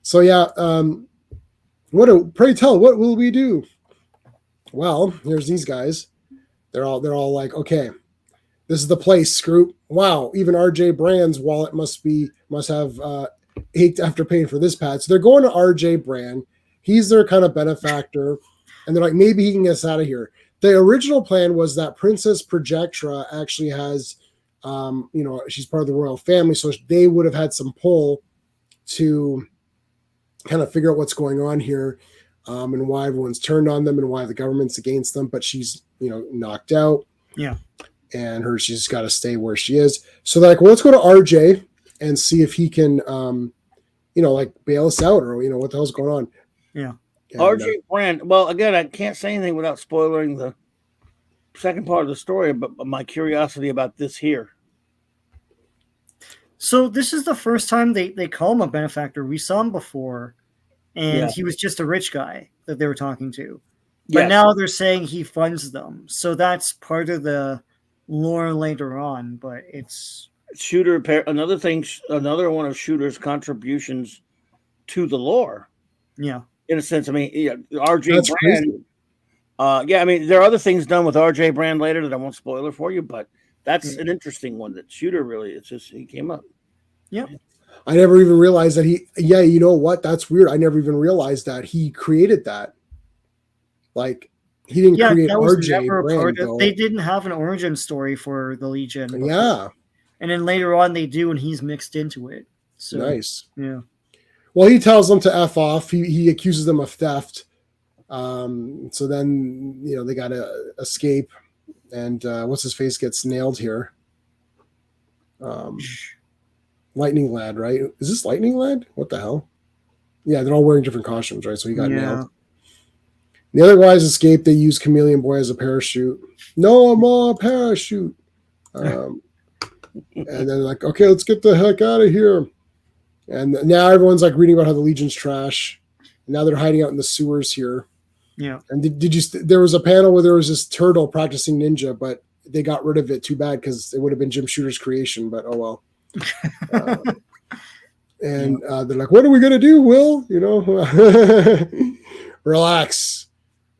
So yeah, pray tell, what will we do? Well, here's these guys. They're all like, okay, this is the place, Scroop. Wow, even RJ Brand's wallet must have ached after paying for this pad. So they're going to RJ Brand. He's their kind of benefactor, and they're like, maybe he can get us out of here. The original plan was that Princess Projectra actually has, she's part of the royal family, so they would have had some pull to kind of figure out what's going on here, and why everyone's turned on them and why the government's against them. But she's, knocked out. Yeah. And she's got to stay where she is. So they're like, well, let's go to RJ and see if he can, bail us out, or, what the hell's going on. Yeah. And, RJ Brand. Well, again, I can't say anything without spoiling the second part of the story, but my curiosity about this here. So this is the first time they call him a benefactor. We saw him before, and he was just a rich guy that they were talking to. But now they're saying he funds them. So that's part of the lore later on, but it's Shooter. Another one of Shooter's contributions to the lore. yeah. In a sense, I mean, R.J. That's Brand. crazy. Yeah, I mean, there are other things done with R.J. Brand later that I won't spoiler for you, but that's an interesting one that Shooter really. It's just he came up. Yeah. I never even realized that he. Yeah, you know what? That's weird. I never even realized that he created that. Like he didn't create that was RJ never a Brand, part of. though. They didn't have an origin story for the Legion. Before. Yeah, and then later on they do, and he's mixed into it. So nice. Yeah. Well, he tells them to F off. He accuses them of theft. So then they got to escape, and what's his face gets nailed here. Lightning Lad, right? Is this Lightning Lad? What the hell? Yeah, they're all wearing different costumes, right? So he got nailed. The other guys escape. They use Chameleon Boy as a parachute. No more parachute. And then like, okay, let's get the heck out of here. And now everyone's like reading about how the Legion's trash. And now they're hiding out in the sewers here. Yeah. And did you? There was a panel where there was this turtle practicing ninja, but they got rid of it. Too bad, because it would have been Jim Shooter's creation. But oh well. They're like, "What are we gonna do, Will? Relax.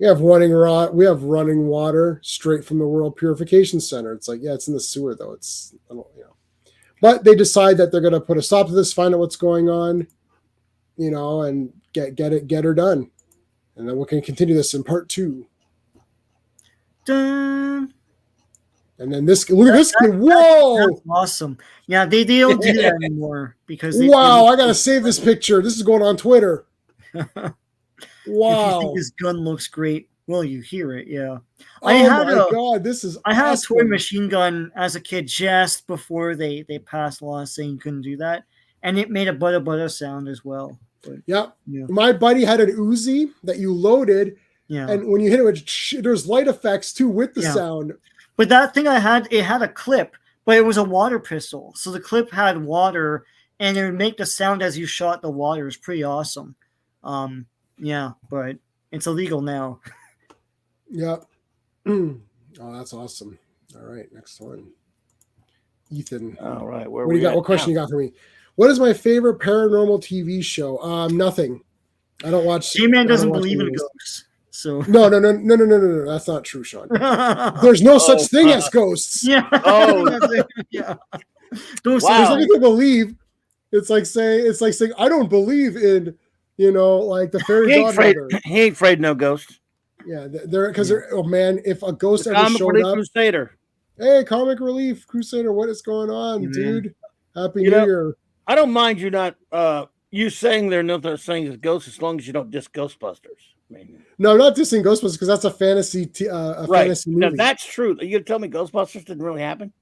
We have running water straight from the World Purification Center." It's like, yeah, it's in the sewer though. It's But they decide that they're gonna put a stop to this, find out what's going on, and get her done. And then we can continue this in part 2. Dun. And then look at this kid. Whoa! That's awesome. Yeah, they don't do that anymore because wow, I gotta save this picture. This is going on Twitter. Wow. If you think his gun looks great, well, you hear it, yeah. God, this is I had awesome. a toy machine gun as a kid just before they passed laws saying you couldn't do that. And it made a butter sound as well. But, yeah. My buddy had an Uzi that you loaded, and when you hit it, there's light effects too with the sound. But that thing I had, it had a clip, but it was a water pistol. So the clip had water, and it would make the sound as you shot the water. It was pretty awesome. Yeah, but it's illegal now. Yeah. Oh, that's awesome. All right, next one. Ethan. All right. What do you got? What question you got for me? What is my favorite paranormal TV show? Nothing. I don't watch. G-Man doesn't believe in ghosts. So no. That's not true, Sean. There's no such thing as ghosts. Yeah. Yeah. There's nothing to believe. It's like saying I don't believe in like the fairy godmother. He ain't afraid no ghosts. Yeah, oh man, if a ghost ever showed up. Crusader. Hey, Comic Relief Crusader, what is going on, dude? Happy New Year. I don't mind you not you saying they're not saying as ghosts as long as you don't diss Ghostbusters. No, I'm not dissing Ghostbusters because that's a fantasy fantasy movie. Now, that's true. Are you gonna tell me Ghostbusters didn't really happen?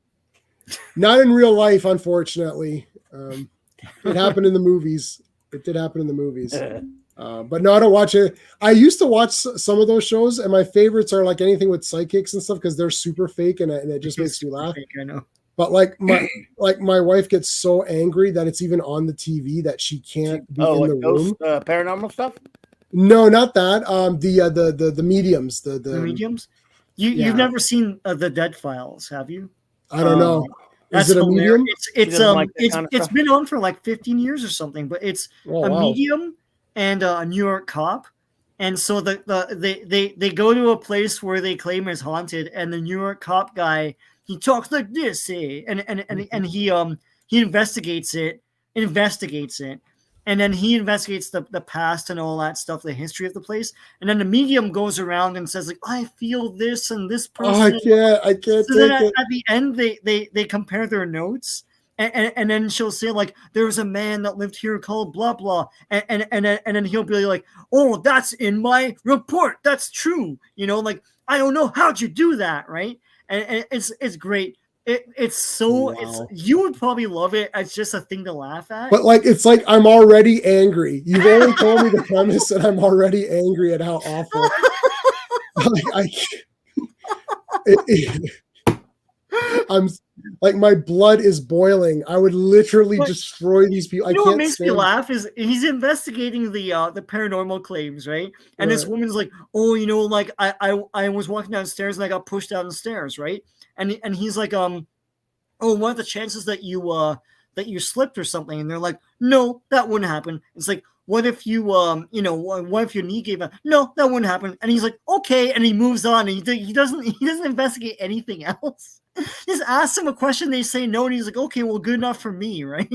Not in real life, unfortunately. It happened in the movies. It did happen in the movies. But no, I don't watch it. I used to watch some of those shows, and my favorites are like anything with psychics and stuff because they're super fake and it just makes me laugh. Fake, I know. But like my wife gets so angry that it's even on the TV that she can't be in the room. Paranormal stuff? No, not that. The mediums. The mediums. You've never seen the Dead Files, have you? I don't know. Is it a medium? It's been on for like 15 years or something, but it's medium and a New York cop. And so they go to a place where they claim is haunted, and the New York cop guy, he talks like this, and he investigates it, and then he investigates the past and all that stuff, the history of the place, and then the medium goes around and says like, I feel this and this person. I can't. So then at the end they compare their notes. And then she'll say like, there was a man that lived here called blah blah, and then he'll be like, oh, that's in my report, that's true, like, I don't know, how'd you do that, right? And it's great. It's so you would probably love it. It's just a thing to laugh at. But like, it's like I'm already angry. You've only told me the premise, and I'm already angry at how awful. I'm like, my blood is boiling. I would literally destroy these people. What makes me laugh is he's investigating the paranormal claims, right? And this woman's like, oh, like I was walking downstairs and I got pushed down the stairs, right? and he's like, oh, what are the chances that you slipped or something? And they're like, no, that wouldn't happen. It's like, what if you what if your knee gave out? No, that wouldn't happen. And he's like, okay, and he moves on, and he doesn't investigate anything else. Just ask him a question, they say no, and he's like, okay, well, good enough for me, right?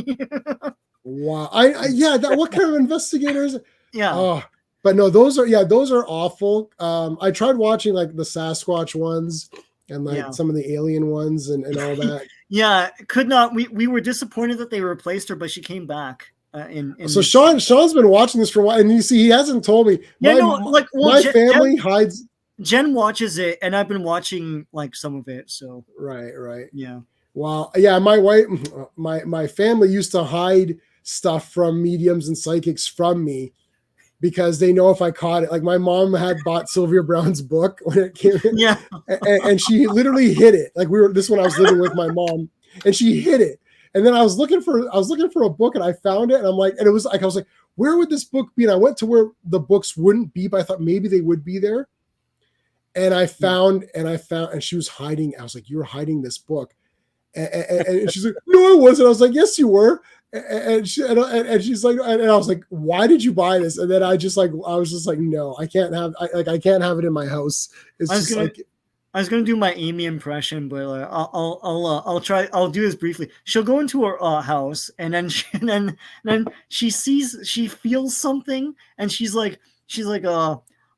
Wow. What kind of investigators? Yeah. Oh, but no, those are awful. I tried watching like the Sasquatch ones and like some of the alien ones and all that. Yeah, could not. We were disappointed that they replaced her, but she came back. So Sean's been watching this for a while, and you see, he hasn't told me. My family hides. Jen watches it, and I've been watching like some of it. So right, yeah. Well, yeah, my wife, my family used to hide stuff from mediums and psychics from me because they know if I caught it. Like my mom had bought Sylvia Brown's book when it came in, and she literally hid it. Like this when I was living with my mom, and she hid it. And then I was looking for a book, and I found it, and I'm like, and it was like I was like, where would this book be? And I went to where the books wouldn't be, but I thought maybe they would be there. And I found, and she was hiding. I was like, you're hiding this book. And she's like, no, I wasn't. I was like, yes, you were. And she's like, and I was like, why did you buy this? And then I was just like, no, I can't have it in my house. I was gonna do my Amy impression, but I'll try. I'll do this briefly. She'll go into her house, and then she feels something, and she's like,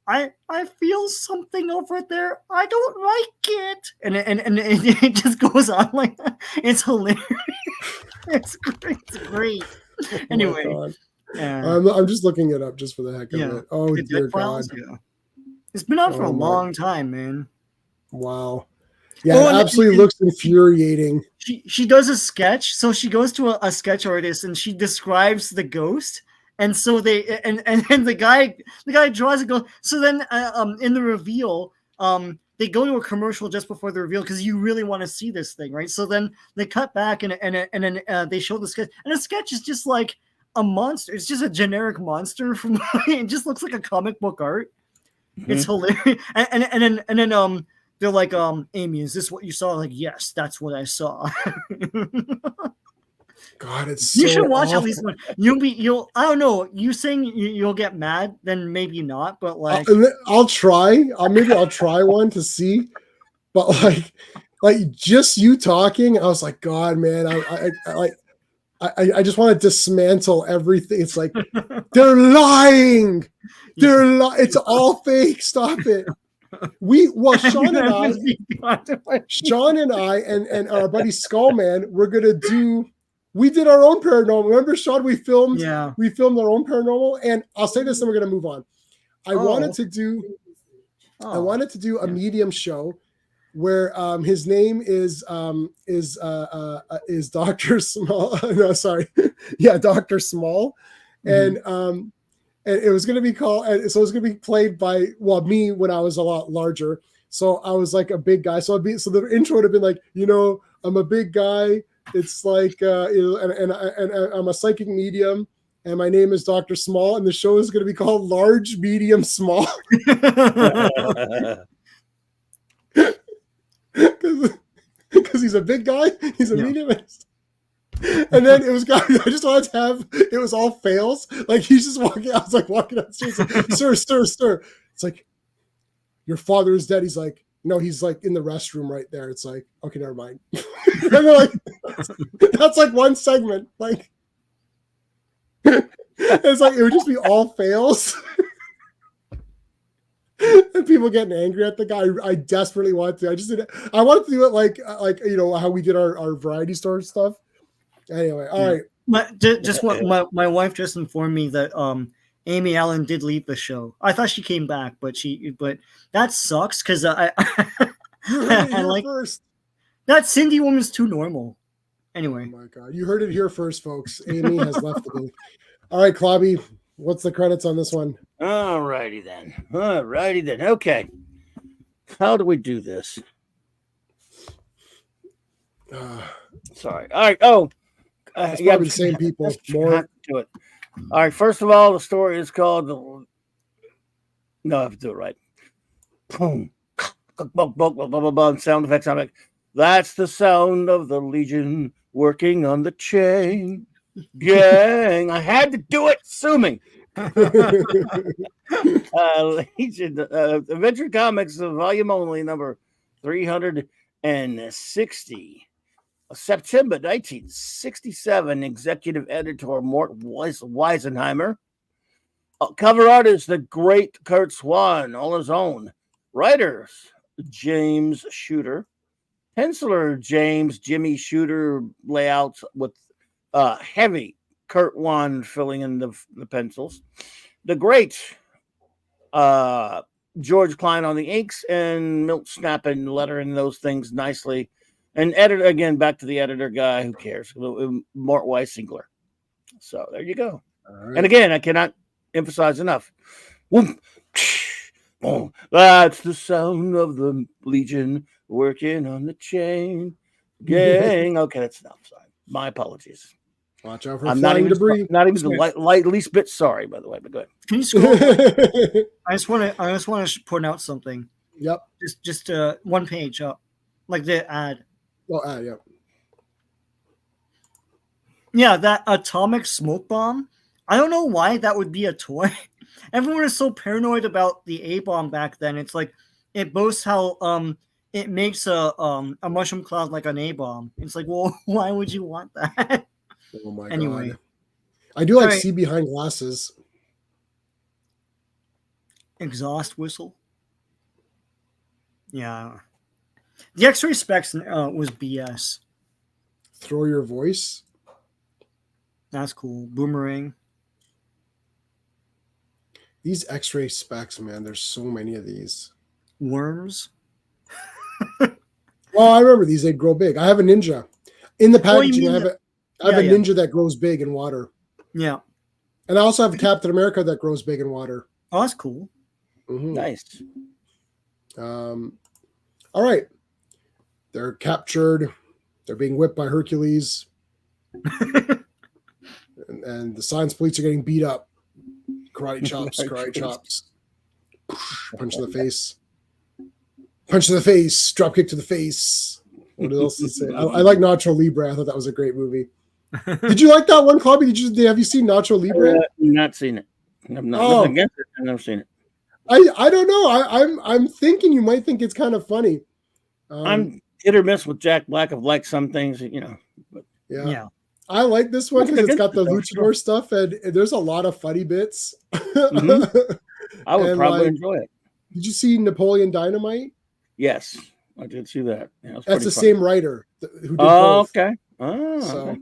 I feel something over there. I don't like it, and it just goes on like that. It's hilarious. It's great. Anyway, I'm just looking it up just for the heck of it. Oh dear God, it's been out for a long time, man. Wow. Yeah, it absolutely looks infuriating. She does a sketch, so she goes to a sketch artist and she describes the ghost. And so they and the guy draws a ghost. So then in the reveal, they go to a commercial just before the reveal because you really want to see this thing, right? So then they cut back and then they show the sketch, and the sketch is just like a monster. It's just a generic monster from it just looks like a comic book art. Mm-hmm. It's hilarious. And then they're like, Amy, is this what you saw? Like, yes, that's what I saw. God, it's you so should watch awful. at least one. I don't know. You saying you'll get mad, then maybe not. But like, I'll try. I'll try one to see. But like just you talking, I was like, God, man, I just want to dismantle everything. It's like they're lying. It's all fake. Stop it. Sean and I and our buddy Skullman, we did our own paranormal. Remember, Sean, we filmed our own paranormal, and I'll say this and we're gonna move on. I wanted to do a medium show where his name is Dr. Small. No, sorry. Yeah, Dr. Small. Mm-hmm. And it was going to be called, so it was going to be played by, me when I was a lot larger. So I was like a big guy. So the intro would have been like, I'm a big guy. It's like, and I'm a psychic medium, and my name is Dr. Small, and the show is going to be called Large, Medium, Small. Because he's a big guy. He's a mediumist. And then I just wanted to have, it was all fails. Like he's just walking, I was like walking up the street, like, sir. It's like, your father is dead. He's like, no, he's like in the restroom right there. It's like, okay, never mind. And they're like, that's like one segment. Like, it's like, it would just be all fails. And people getting angry at the guy. I desperately wanted to. I wanted to do it like how we did our variety store stuff. Anyway, all right. My wife just informed me that Amy Allen did leave the show. I thought she came back, but that sucks because I like first. That Cindy woman's too normal. Anyway, oh my God, you heard it here first, folks. Amy has left the booth. All right, Clobby, what's the credits on this one? All righty then. Okay, how do we do this? Sorry. All right. It's probably the same people. More to it. All right. First of all, the story is called No, I have to do it right. Boom. Sound effects. I'm like, That's the sound of the Legion working on the chain. Gang, I had to do it. Sue me. Legion, Adventure Comics, volume only, number 360. September 1967, executive editor Mort Weisenheimer. Cover artist, the great Kurt Swan, all his own. Writers, James Shooter. Penciler, Jimmy Shooter, layouts with heavy Kurt Swan filling in the pencils. The great George Klein on the inks, and Milt snapping lettering those things nicely. And editor, again, back to the editor guy, who cares? Mort Weisinger. So there you go. Right. And again, I cannot emphasize enough. That's the sound of the Legion working on the chain. Gang. Okay, that's enough. Sorry. My apologies. Watch out for flying debris. Not even the least bit sorry, by the way, but go ahead. Can you scroll? I just want to point out something. Yep. Just one page up, like the ad. Well, yeah. Yeah, that atomic smoke bomb. I don't know why that would be a toy. Everyone is so paranoid about the A-bomb back then. It's like it boasts how it makes a mushroom cloud like an A-bomb. It's like, well, why would you want that? Oh my anyway. God. I do like see behind glasses. Exhaust whistle. Yeah. The X-ray specs was BS. Throw your voice. That's cool. Boomerang. These X-ray specs, man. There's so many of these. Worms. Well, I remember these. They grow big. I have a ninja. In the packaging, I have a ninja that grows big in water. Yeah. And I also have a Captain America that grows big in water. Oh, that's cool. Mm-hmm. Nice. All right. They're captured. They're being whipped by Hercules. and the science police are getting beat up. Karate chops, karate chops. Punch in the face. Punch in the face. Drop kick to the face. What else to say? I like Nacho Libre. I thought that was a great movie. Did you like that one, Clobby? Have you seen Nacho Libre? Not seen it. I'm not against it. I've never seen it. I don't know. I'm thinking you might think it's kind of funny. I'm hit or miss with Jack Black. Of like some things, But yeah. I like this one because it's got the luchador stuff, and there's a lot of funny bits. Mm-hmm. I would probably enjoy it. Did you see Napoleon Dynamite? Yes, I did see that. Yeah, that's the same writer who did both. Okay. So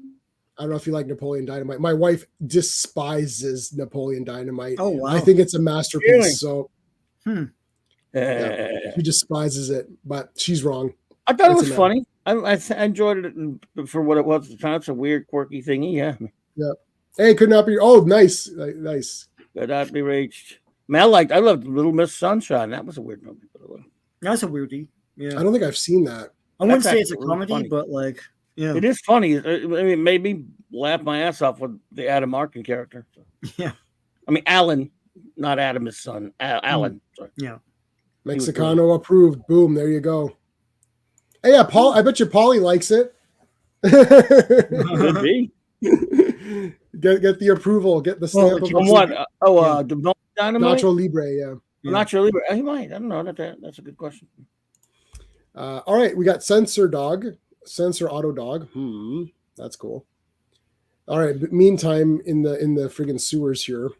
I don't know if you like Napoleon Dynamite. My wife despises Napoleon Dynamite. Oh wow! I think it's a masterpiece. Really? So she despises it, but she's wrong. I thought it was funny. I enjoyed it for what it was at the time. It's a weird, quirky thingy. Yeah. Hey, could not be. Oh, nice. Could not be reached. I loved Little Miss Sunshine. That was a weird movie. That's a weirdie. Yeah. I don't think I've seen that. I wouldn't say it's a comedy, funny. But yeah. It is funny. I mean, it made me laugh my ass off with the Adam Arkin character. Yeah. I mean, Alan, not Adam, his son. Alan. Sorry. Yeah. Mexicano approved. Boom. There you go. Hey, yeah, Paul. I bet you Paulie likes it. Could be. Get the approval. Get the stamp. From what? Dynamite? Nacho Libre. Yeah. Nacho Libre. He might. I don't know. That's a good question. All right, we got Sensor Auto Dog. That's cool. All right. But meantime, in the friggin' sewers here,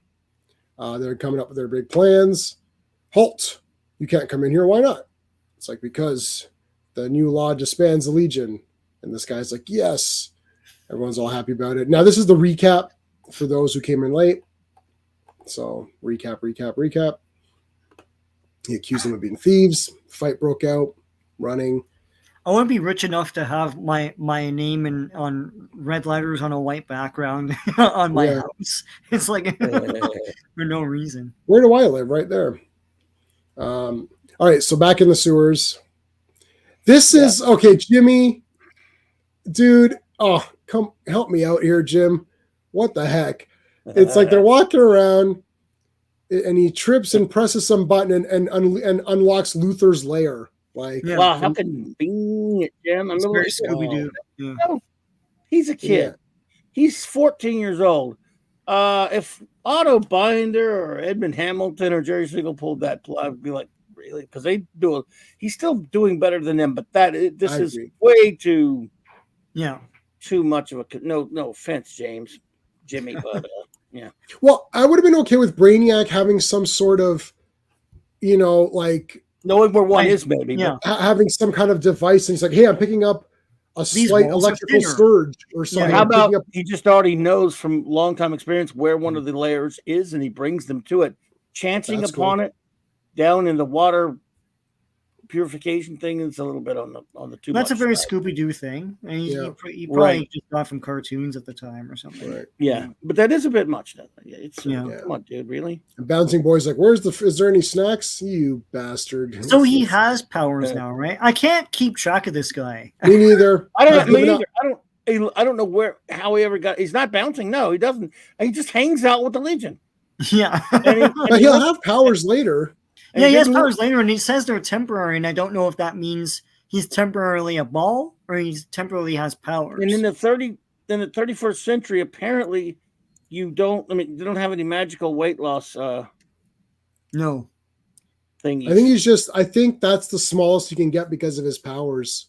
they're coming up with their big plans. Halt! You can't come in here. Why not? It's like, because the new law disbands the Legion. And this guy's like, yes. Everyone's all happy about it. Now, this is the recap for those who came in late. So, recap. He accused them of being thieves. Fight broke out. Running. I want to be rich enough to have my name on red letters on a white background on my house. It's like for no reason. Where do I live? Right there. All right, so back in the sewers. This is okay, Jimmy. Dude, come help me out here, Jim. What the heck? It's like they're walking around, and he trips and presses some button and unlocks Luther's lair. Like, wow, how can bing? explaining it, Jim. It's very Scooby-Doo. Yeah. No, he's a kid. He's 14 years old. If Otto Binder or Edmund Hamilton or Jerry Siegel pulled that plug, I'd be like, really? Because he's still doing better than them. But this is way too much of a no offense, Jimmy, but yeah. Well, I would have been okay with Brainiac having some sort of, like knowing where one is, maybe, having some kind of device, and he's like, "Hey, I'm picking up a slight electrical surge or something." How about he just already knows from long time experience where one of the layers is, and he brings them to it, chancing upon it down in the water purification thing is a little bit on the too much. That's a very Scooby-Doo thing, and he probably just got from cartoons at the time or something. Right. Yeah, but that is a bit much. Come on, dude, really? And Bouncing Boy's like, is there any snacks? You bastard. So he has powers now, right? I can't keep track of this guy. Me neither. I don't know how he ever got. He's not bouncing. No, he doesn't. He just hangs out with the Legion. Yeah, but he'll have powers later. Yeah, he has powers later, and he says they're temporary, and I don't know if that means he's temporarily a ball or he's temporarily has powers. And in the 31st century, apparently, they don't have any magical weight loss. No. Thingies. I think that's the smallest he can get because of his powers.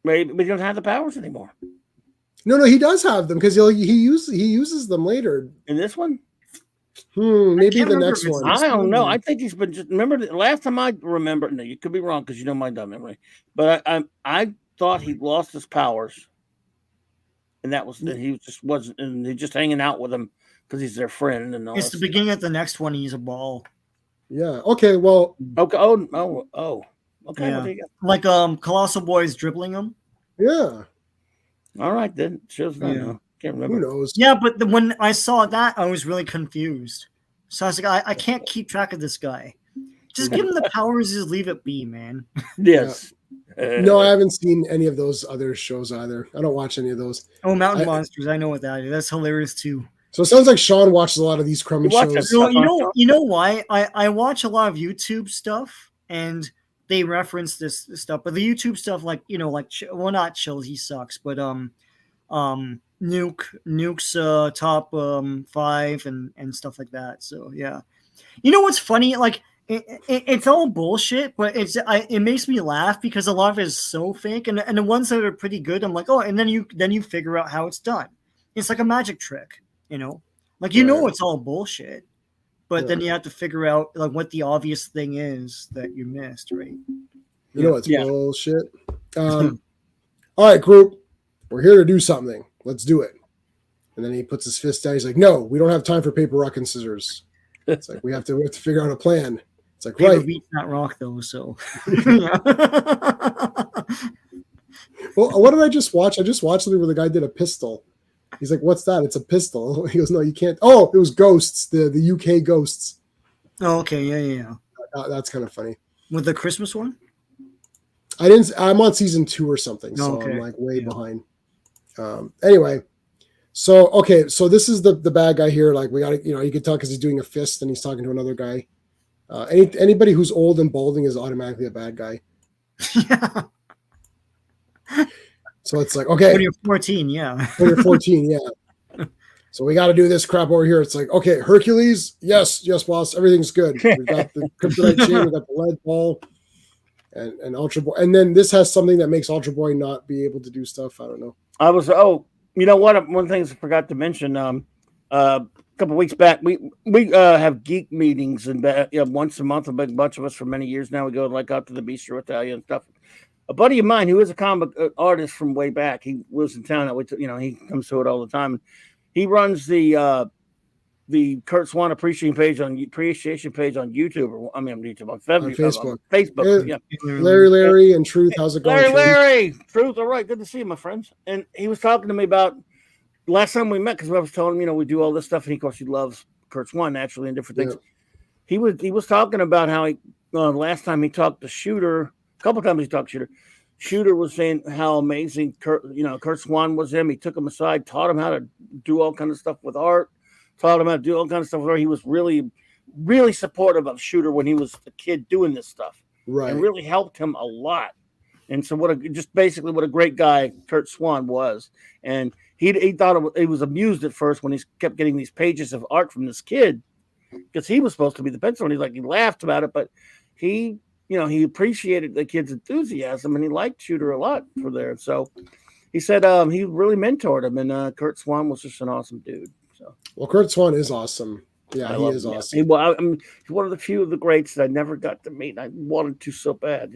Right, but he don't have the powers anymore. No, he does have them because he uses them later. In this one? Maybe the next one. I don't know. I think he's been just remember the last time I remember. No, you could be wrong because you know my dumb memory. But I thought he lost his powers, and that was that he just wasn't, and he's just hanging out with them because he's their friend. And all it's the beginning of the next one. He's a ball. Yeah. Okay. Well. Okay. Oh. Okay. Yeah. Well, like Colossal Boy's dribbling him. Yeah. All right then. Shows no. Can't remember. Who knows? Yeah, but when I saw that, I was really confused. So I was like, I can't keep track of this guy. Just give him the powers, just leave it be, man. Yes. No, I haven't seen any of those other shows either. I don't watch any of those. Oh, Mountain Monsters. I know what that is. That's hilarious too. So it sounds like Sean watches a lot of these crummy shows. You know why? I watch a lot of YouTube stuff, and they reference this stuff. But the YouTube stuff, not Chills, he sucks, but Nuke's top 5 and stuff like that. So yeah, you know what's funny? Like it's all bullshit, but it makes me laugh because a lot of it is so fake, and the ones that are pretty good, I'm like, oh, and then you figure out how it's done. It's like a magic trick, like it's all bullshit, but then you have to figure out like what the obvious thing is that you missed, right? You know it's bullshit. All right, group, we're here to do something. Let's do it. And then he puts his fist down. He's like, no, we don't have time for paper, rock, and scissors. It's like, we have to figure out a plan. It's like, paper right. beats not rock, though, so. Well, what did I just watch? I just watched something where the guy did a pistol. He's like, what's that? It's a pistol. He goes, no, you can't. Oh, it was Ghosts, the UK Ghosts. Oh, okay. Yeah. That's kind of funny. With the Christmas one? I'm on season 2 or something, so I'm like way behind. Anyway, so this is the bad guy here. Like we got to, you can tell because he's doing a fist and he's talking to another guy. Anybody who's old and balding is automatically a bad guy. Yeah. So it's like, okay, when you're 14, yeah. When you're 14, yeah. So we got to do this crap over here. It's like, okay, Hercules, yes, boss, everything's good. We got the kryptonite chain, we got the lead ball, and Ultra Boy, and then this has something that makes Ultra Boy not be able to do stuff. I don't know. You know what? One thing I forgot to mention. A couple of weeks back, we have geek meetings, and once a month, a big bunch of us for many years now. We go out to the Bistro Italia and stuff. A buddy of mine who is a comic artist from way back, he lives in town. He comes to it all the time. He runs the Kurt Swan appreciation page on YouTube, on Facebook. Facebook, yeah. Larry and Truth, how's it going? Larry, Truth, all right, good to see you, my friends. And he was talking to me about last time we met because I was telling him, we do all this stuff, and of course he loves Kurt Swan naturally and different things. Yeah. He was talking about how he last time he talked to Shooter. A couple times he talked to Shooter. Shooter was saying how amazing Kurt Swan was him. He took him aside, taught him how to do all kind of stuff with art, taught him how to do all kind of stuff with art. He was really, really supportive of Shooter when he was a kid doing this stuff. Right. And really helped him a lot. And so just basically what a great guy Kurt Swan was. And he thought he was amused at first when he kept getting these pages of art from this kid, because he was supposed to be the pencil. And he laughed about it, but he appreciated the kid's enthusiasm, and he liked Shooter a lot for there. So he said he really mentored him, and Kurt Swan was just an awesome dude. So, well, Kurt Swan is awesome. Yeah, he is awesome. He's one of the few of the greats that I never got to meet. I wanted to so bad,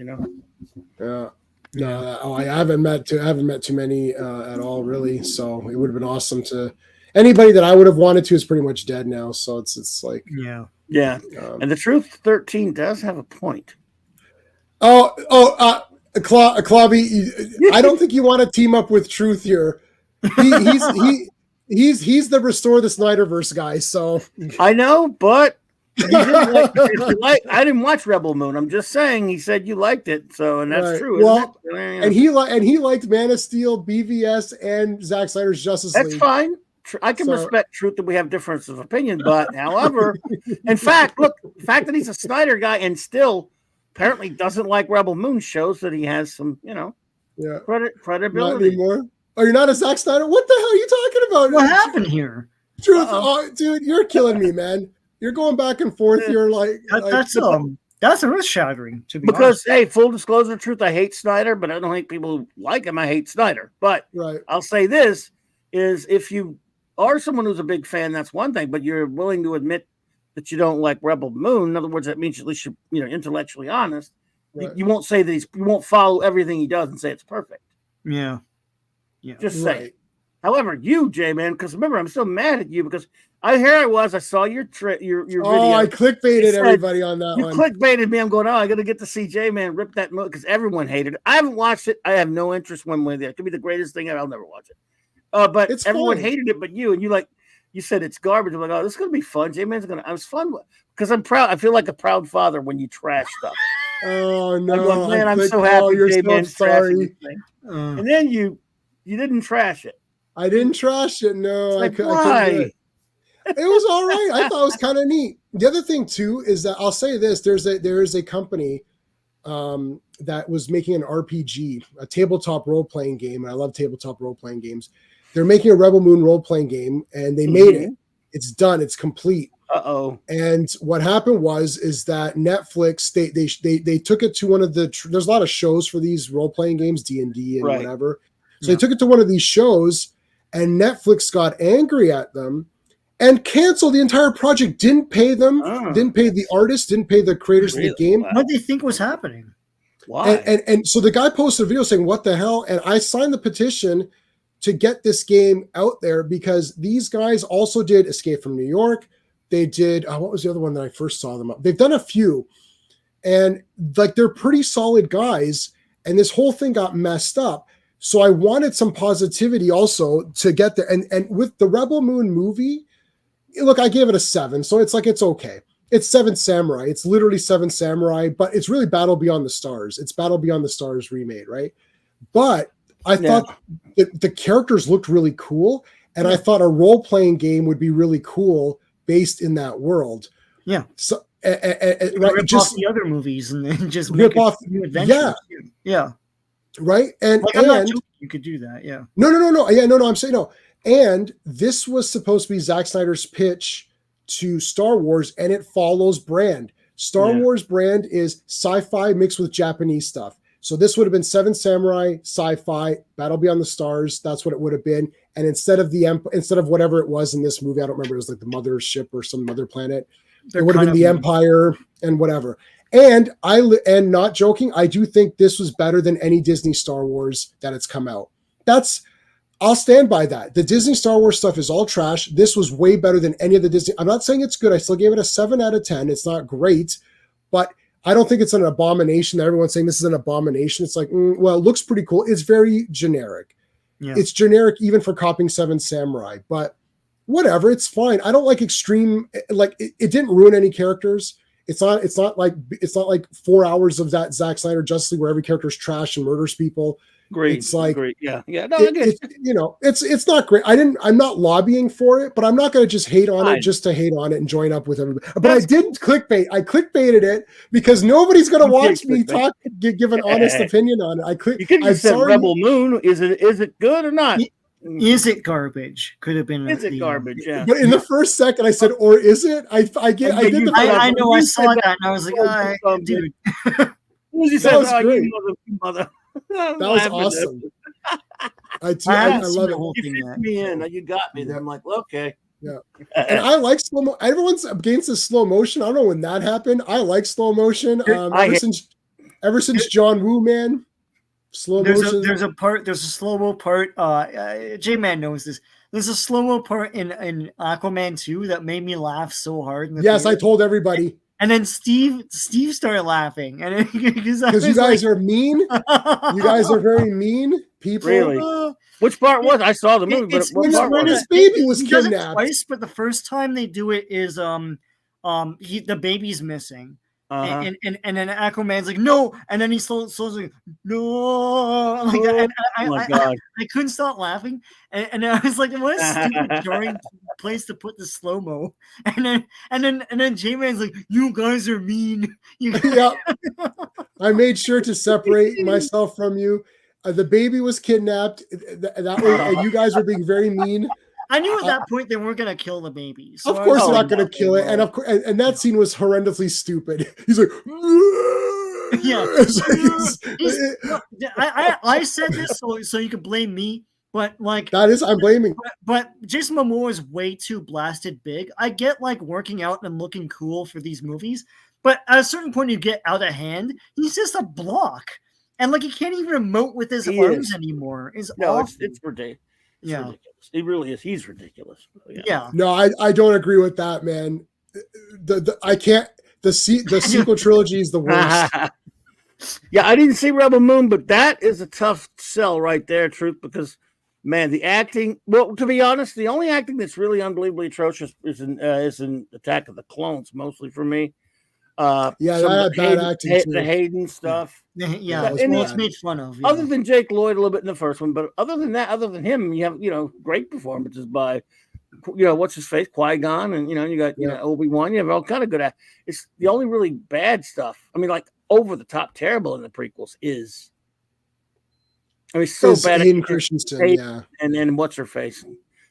Yeah. No, I haven't met too many at all, really. So it would have been awesome to. Anybody that I would have wanted to is pretty much dead now. So it's like yeah. And the Truth 13 does have a point. Clobby, I don't think you want to team up with Truth here. He's the Restore the Snyderverse guy. So I know, but I didn't watch Rebel Moon. I'm just saying. He said you liked it, so and that's right. true. Well, and he liked Man of Steel, BVS, and Zack Snyder's Justice League. That's fine. I can respect Truth that we have differences of opinion, but however, in fact, look, the fact that he's a Snyder guy and still apparently doesn't like Rebel Moon shows that he has some, credibility. Not anymore. Oh, you're not a Zack Snyder? What the hell are you talking about? What happened here? Truth, dude, you're killing me, man. You're going back and forth. You're like that's earth shattering to be because honest. Hey, full disclosure, Truth, I hate Snyder, but I don't hate people who like him. I hate Snyder, but I'll say this is if you are someone who's a big fan, that's one thing, but you're willing to admit that you don't like Rebel Moon. In other words, that means at least you're intellectually honest. Right. You won't say that you won't follow everything he does and say it's perfect. Yeah. Just say. Right. However, you, J-Man, because remember, I'm still mad at you because I saw your video. Oh, I clickbaited everybody on that one. You clickbaited me. I'm going, I got to get to see J-Man rip that movie because everyone hated it. I haven't watched it. I have no interest one way or the other. It could be the greatest thing ever. I'll never watch it. But it's everyone hated it, but you, and you said it's garbage. I'm like, this is gonna be fun. J-Man's I was fun because I'm proud. I feel like a proud father when you trash stuff. Oh no, man, I'm so happy. J-Man's so sorry. And then you didn't trash it. I didn't trash it. No, like, why? It was all right. I thought it was kind of neat. The other thing too is that I'll say this: there is a company that was making an RPG, a tabletop role playing game, and I love tabletop role playing games. They're making a Rebel Moon role-playing game, and they made it. It's done. It's complete. And what happened is that Netflix they took it to one of the. There's a lot of shows for these role-playing games, D&D and whatever. So they took it to one of these shows, and Netflix got angry at them and canceled the entire project. Didn't pay them. Didn't pay the artists. Didn't pay the creators of the game. What do you think was happening? Why? And so the guy posted a video saying, "What the hell?" And I signed the petition to get this game out there because these guys also did Escape from New York. They did, what was the other one that I first saw them up? They've done a few, and they're pretty solid guys, and this whole thing got messed up. So I wanted some positivity also to get there. And with the Rebel Moon movie, look, I gave it a 7. So it's okay. It's 7 Samurai. It's literally 7 Samurai, but it's really Battle Beyond the Stars. It's Battle Beyond the Stars remade, right? But I thought the characters looked really cool, and I thought a role-playing game would be really cool based in that world. Yeah. So rip off the other movies and then just make off new adventures. Yeah. Right. And you could do that. Yeah. No. Yeah. No. I'm saying no. And this was supposed to be Zack Snyder's pitch to Star Wars, and it follows brand. Star Wars brand is sci-fi mixed with Japanese stuff. So this would have been 7 Samurai, sci-fi, Battle Beyond the Stars. That's what it would have been. And instead of whatever it was in this movie, I don't remember. It was like the mothership or some mother planet. It would have been the Empire and whatever. And not joking, I do think this was better than any Disney Star Wars that it's come out. I'll stand by that. The Disney Star Wars stuff is all trash. This was way better than any of the Disney. I'm not saying it's good. I still gave it a 7 out of 10. It's not great, but I don't think it's an abomination that everyone's saying this is an abomination. It's like, well, it looks pretty cool. It's very generic. Yeah. It's generic even for copying 7 Samurai, but whatever. It's fine. I don't like extreme, it didn't ruin any characters. It's not like 4 hours of that Zack Snyder Justice League where every character is trash and murders people. Agreed. It's like, yeah. No, again, it's not great. I'm not lobbying for it, but I'm not going to just hate on it Fine. just to hate on it and join up with everybody. But I did clickbait. I clickbaited it because nobody's going to watch me talk, give an honest opinion on it. You could have said Rebel Moon. Is it good or not? Is it garbage? Could have been. Is it garbage? Yeah. But in the first second, I said, or is it? I know. I saw that, and I was like, dude. That was great. Mother. That was awesome. I love it. You fit me in. You got me there. I'm like, well, okay. Yeah. And I like slow motion. Everyone's against the slow motion. I don't know when that happened. I like slow motion. Ever since John Woo, man. Slow motion. There's a slow-mo part. J-Man knows this. There's a slow-mo part in Aquaman 2 that made me laugh so hard. Yes, I told everybody. And then Steve started laughing, and because you guys are mean. You guys are very mean people. Really? Which part was? I saw the movie, but when his baby was kidnapped. Twice, but the first time they do it is the baby's missing. And then Aquaman's like, no, and then he slowly like, no, like, oh my God. I couldn't stop laughing, and I was like, what a stupid jarring place to put the slow mo, and then J-Man's like, you guys are mean. Yeah, I made sure to separate myself from you. The baby was kidnapped. That way, you guys were being very mean. I knew at that point they weren't going to kill the baby. So of course, they're not going to kill it, and of course, and that scene was horrendously stupid. He's like, yeah. I said this so you could blame me, but like I'm blaming. But Jason Momoa is way too blasted big. I get like working out and looking cool for these movies, but at a certain point you get out of hand. He's just a block, and like he can't even emote with his arms anymore. It's ridiculous. Yeah, ridiculous. It really is. He's ridiculous. Yeah. No, I don't agree with that, man. I can't. The sequel trilogy is the worst. Yeah, I didn't see Rebel Moon, but that is a tough sell right there, Truth, because man, the acting. Well, to be honest, the only acting that's really unbelievably atrocious is in Attack of the Clones, mostly for me. That had bad acting too. The Hayden stuff. Yeah, it's made fun of. Yeah. Other than Jake Lloyd a little bit in the first one, but other than him, you have great performances by what's his face, Qui-Gon, and you got Obi-Wan. You have all kind of good. It's the only really bad stuff. I mean, like over the top terrible in the prequels is. I mean, so bad. Hayden Christensen, and then what's her face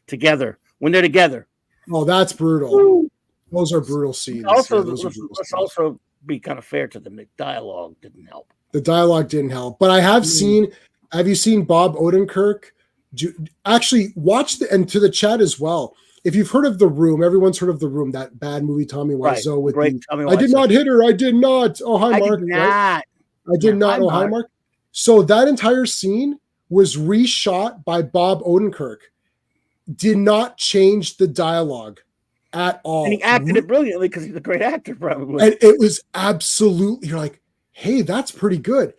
together when they're together. Oh, that's brutal. Ooh. Those are brutal scenes. Also, let's also be kind of fair to them. The dialogue didn't help. The dialogue didn't help. But I have seen. Have you seen Bob Odenkirk? Actually, watch and to the chat as well. If you've heard of The Room, everyone's heard of The Room, that bad movie Tommy Wiseau with I did not hit her. I did not. Oh, hi, Mark. I did not. Oh, hi, Mark. So that entire scene was reshot by Bob Odenkirk. Did not change the dialogue at all. And he acted it brilliantly because he's a great actor, probably. And it was absolutely, you're like, hey, that's pretty good.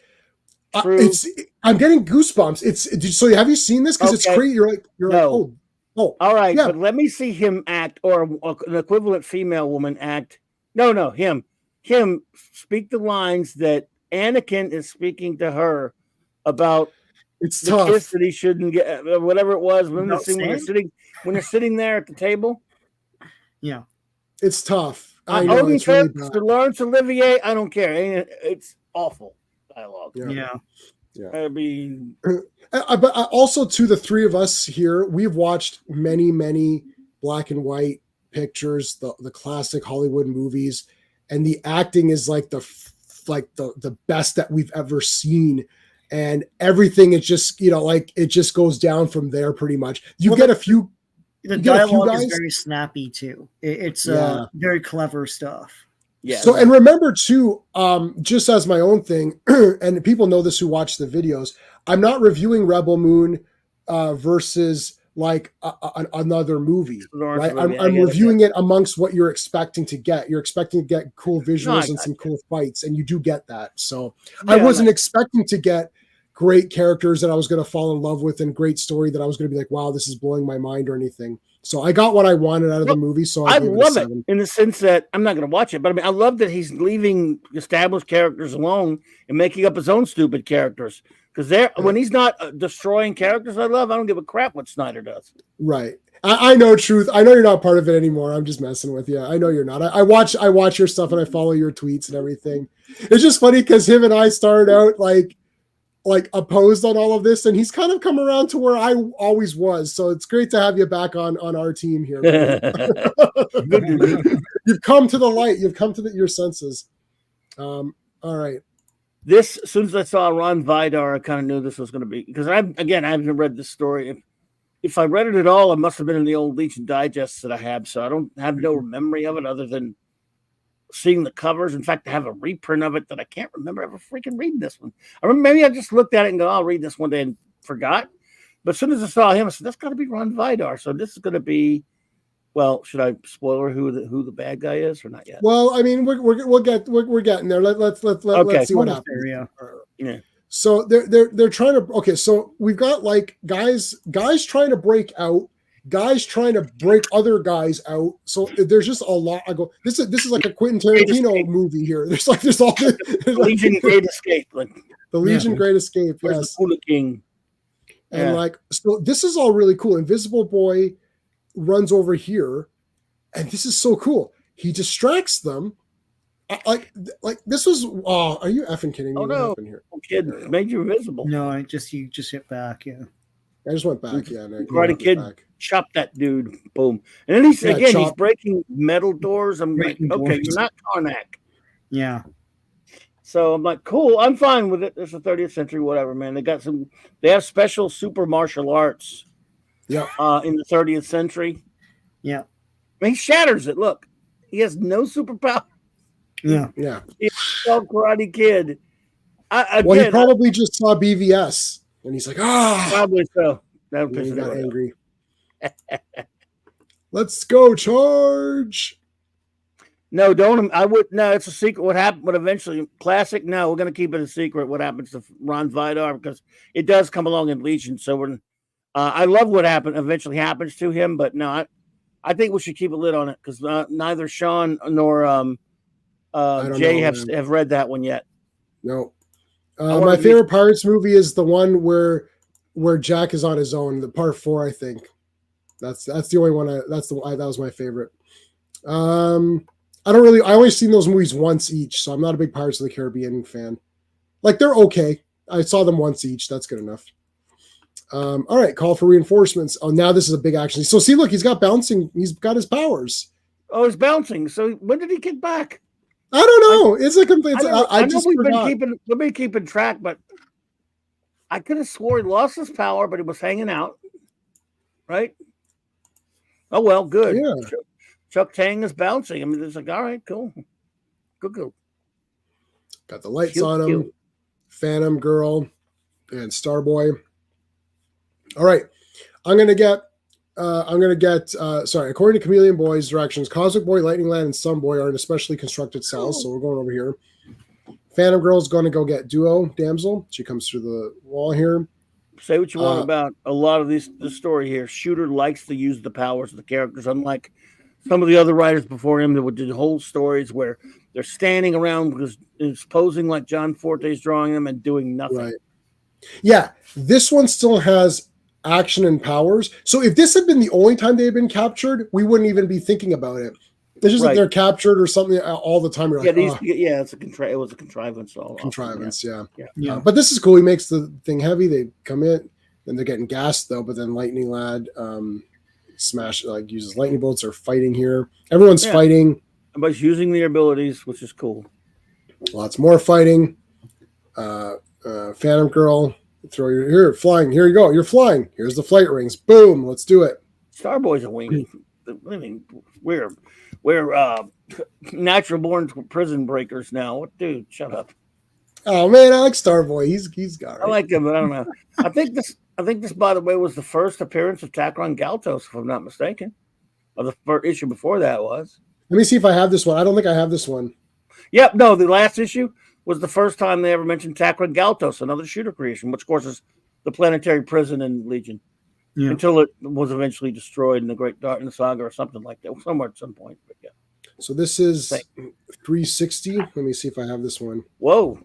I'm getting goosebumps. So have you seen this? Because it's crazy. You're like, oh. All right, but let me see him act, or an equivalent female woman act. No, him speak the lines that Anakin is speaking to her about. It's the tough. Kiss that he shouldn't get, whatever it was. When they're sitting there at the table. Yeah, it's tough. I know it's really bad. To Laurence Olivier, I don't care. It's awful dialogue. Yeah. I mean, but also to the three of us here, we've watched many black and white pictures, the classic Hollywood movies, and the acting is like the best that we've ever seen. And everything is just, it just goes down from there pretty much. The dialogue is very snappy too. It's very clever stuff. Yeah. So, and remember too, just as my own thing, and people know this who watch the videos, I'm not reviewing Rebel Moon versus like another movie, right? I'm reviewing it amongst what you're expecting to get. You're expecting to get cool visuals and some cool fights, and you do get that. So I wasn't expecting to get great characters that I was going to fall in love with and great story that I was going to be like, wow, this is blowing my mind or anything. So I got what I wanted out of the movie. So I gave love it a it 7. in the sense that I'm not going to watch it, but I mean, I love that he's leaving established characters alone and making up his own stupid characters. Because when he's not destroying characters I love, I don't give a crap what Snyder does. Right. I know, Truth. I know you're not part of it anymore. I'm just messing with you. I know you're not. I watch your stuff and I follow your tweets and everything. It's just funny because him and I started out like opposed on all of this, and he's kind of come around to where I always was. So it's great to have you back on our team here. Good. You've come to the light. You've come to your senses. All right. This, as soon as I saw Ron Vidar, I kind of knew this was going to be, because I haven't read this story. If I read it at all, it must have been in the old Legion digests that I have. So I don't have no memory of it other than seeing the covers. In fact, I have a reprint of it that I can't remember ever freaking reading this one. I remember maybe I just looked at it and go, I'll read this one day and forgot. But as soon as I saw him, I said, that's got to be Ron Vidar. So this is going to be, well, should I spoiler who the bad guy is or not yet? Well, I mean, we're getting there. Let's see what happens. There, yeah. So they're trying to. Okay, so we've got like guys trying to break out, guys trying to break other guys out. So there's just a lot. I go, this is like a Quentin Tarantino movie here. There's all the Legion Great Escape. The Legion Great Escape. Yes. The King. And so this is all really cool. Invisible Boy runs over here, and this is so cool. He distracts them. Like this was. Oh, are you effing kidding me? Oh no, here? I'm kidding. Made you invisible. No, you just hit back. Yeah, I just went back. Yeah, Karate Kid chopped that dude. Boom. And then he's breaking metal doors. I'm like, okay, you're not Karnak. Yeah. So I'm like, cool. I'm fine with it. It's the 30th century, whatever, man. They have special super martial arts. Yeah. In the 30th century. Yeah. I mean, he shatters it. Look, he has no superpower. Yeah. Yeah. He's so Karate Kid. He probably just saw BVS and he's like, Probably so. That would he got angry. Let's go, charge. No, don't. I would. No, it's a secret. What happened? What eventually classic? No, we're going to keep it a secret. What happens to Ron Vidar because it does come along in Legion. So we're. I love what eventually happens to him, but no, I think we should keep a lid on it because neither Sean nor Jay have read that one yet. No. My favorite Pirates movie is the one where Jack is on his own. The part 4, I think. That's the only one. That was my favorite. I only seen those movies once each, so I'm not a big Pirates of the Caribbean fan. Like they're okay. I saw them once each. That's good enough. All right, call for reinforcements. Oh, now this is a big action. So see, look, he's got bouncing. He's got his powers. Oh, he's bouncing. So when did he get back? I don't know. It's a complete. I just we've been keeping track, but I could have swore he lost his power, but he was hanging out. Right? Oh well, good. Yeah. Chuck Tang is bouncing. I mean, it's like, all right, cool. Good. Got the lights on him. Phantom Girl and Starboy. All right. I'm gonna get according to Chameleon Boy's directions, Cosmic Boy, Lightning Lad, and Sun Boy are in especially constructed cells, so we're going over here. Phantom Girl's going to go get Duo Damsel. She comes through the wall here. Say what you want about a lot of this story here. Shooter likes to use the powers of the characters, unlike some of the other writers before him that would do whole stories where they're standing around because it's posing like John Forte's drawing them and doing nothing. Right. Yeah, this one still has action and powers. So if this had been the only time they had been captured, we wouldn't even be thinking about it. It's just that they're captured or something all the time. You're like, it was a contrivance. Contrivance, yeah. But this is cool. He makes the thing heavy. They come in, and they're getting gassed though. But then Lightning Lad uses lightning bolts. They're fighting here. Everyone's fighting. Everybody's using their abilities, which is cool. Lots more fighting. Phantom Girl. Throw your flying. Here you go. You're flying. Here's the flight rings. Boom. Let's do it. Starboy's a weenie. I mean, we're natural born prison breakers now. Dude, shut up. Oh man, I like Starboy. He's got it. I like him, but I don't know. I think this, by the way, was the first appearance of Takron Galtos, if I'm not mistaken. Or the first issue before that was. Let me see if I have this one. I don't think I have this one. Yep, no, the last issue. was the first time they ever mentioned Takra Galtos, another shooter creation, which of course is the planetary prison in Legion, until it was eventually destroyed in the Great Darkness Saga or something like that, somewhere at some point. But yeah. So this is 360. Let me see if I have this one. Whoa.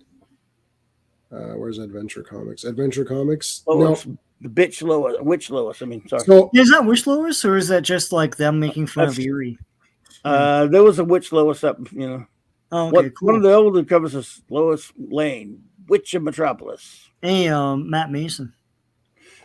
Where's Adventure Comics? Adventure Comics. Oh, no, the bitch Lois, witch Lois. I mean, sorry. So Is that Witch Lois, or is that just like them making fun of Erie? There was a witch Lois up, you know. Oh, okay, cool. One of the older covers is Lois Lane, Witch of Metropolis. Hey, Matt Mason.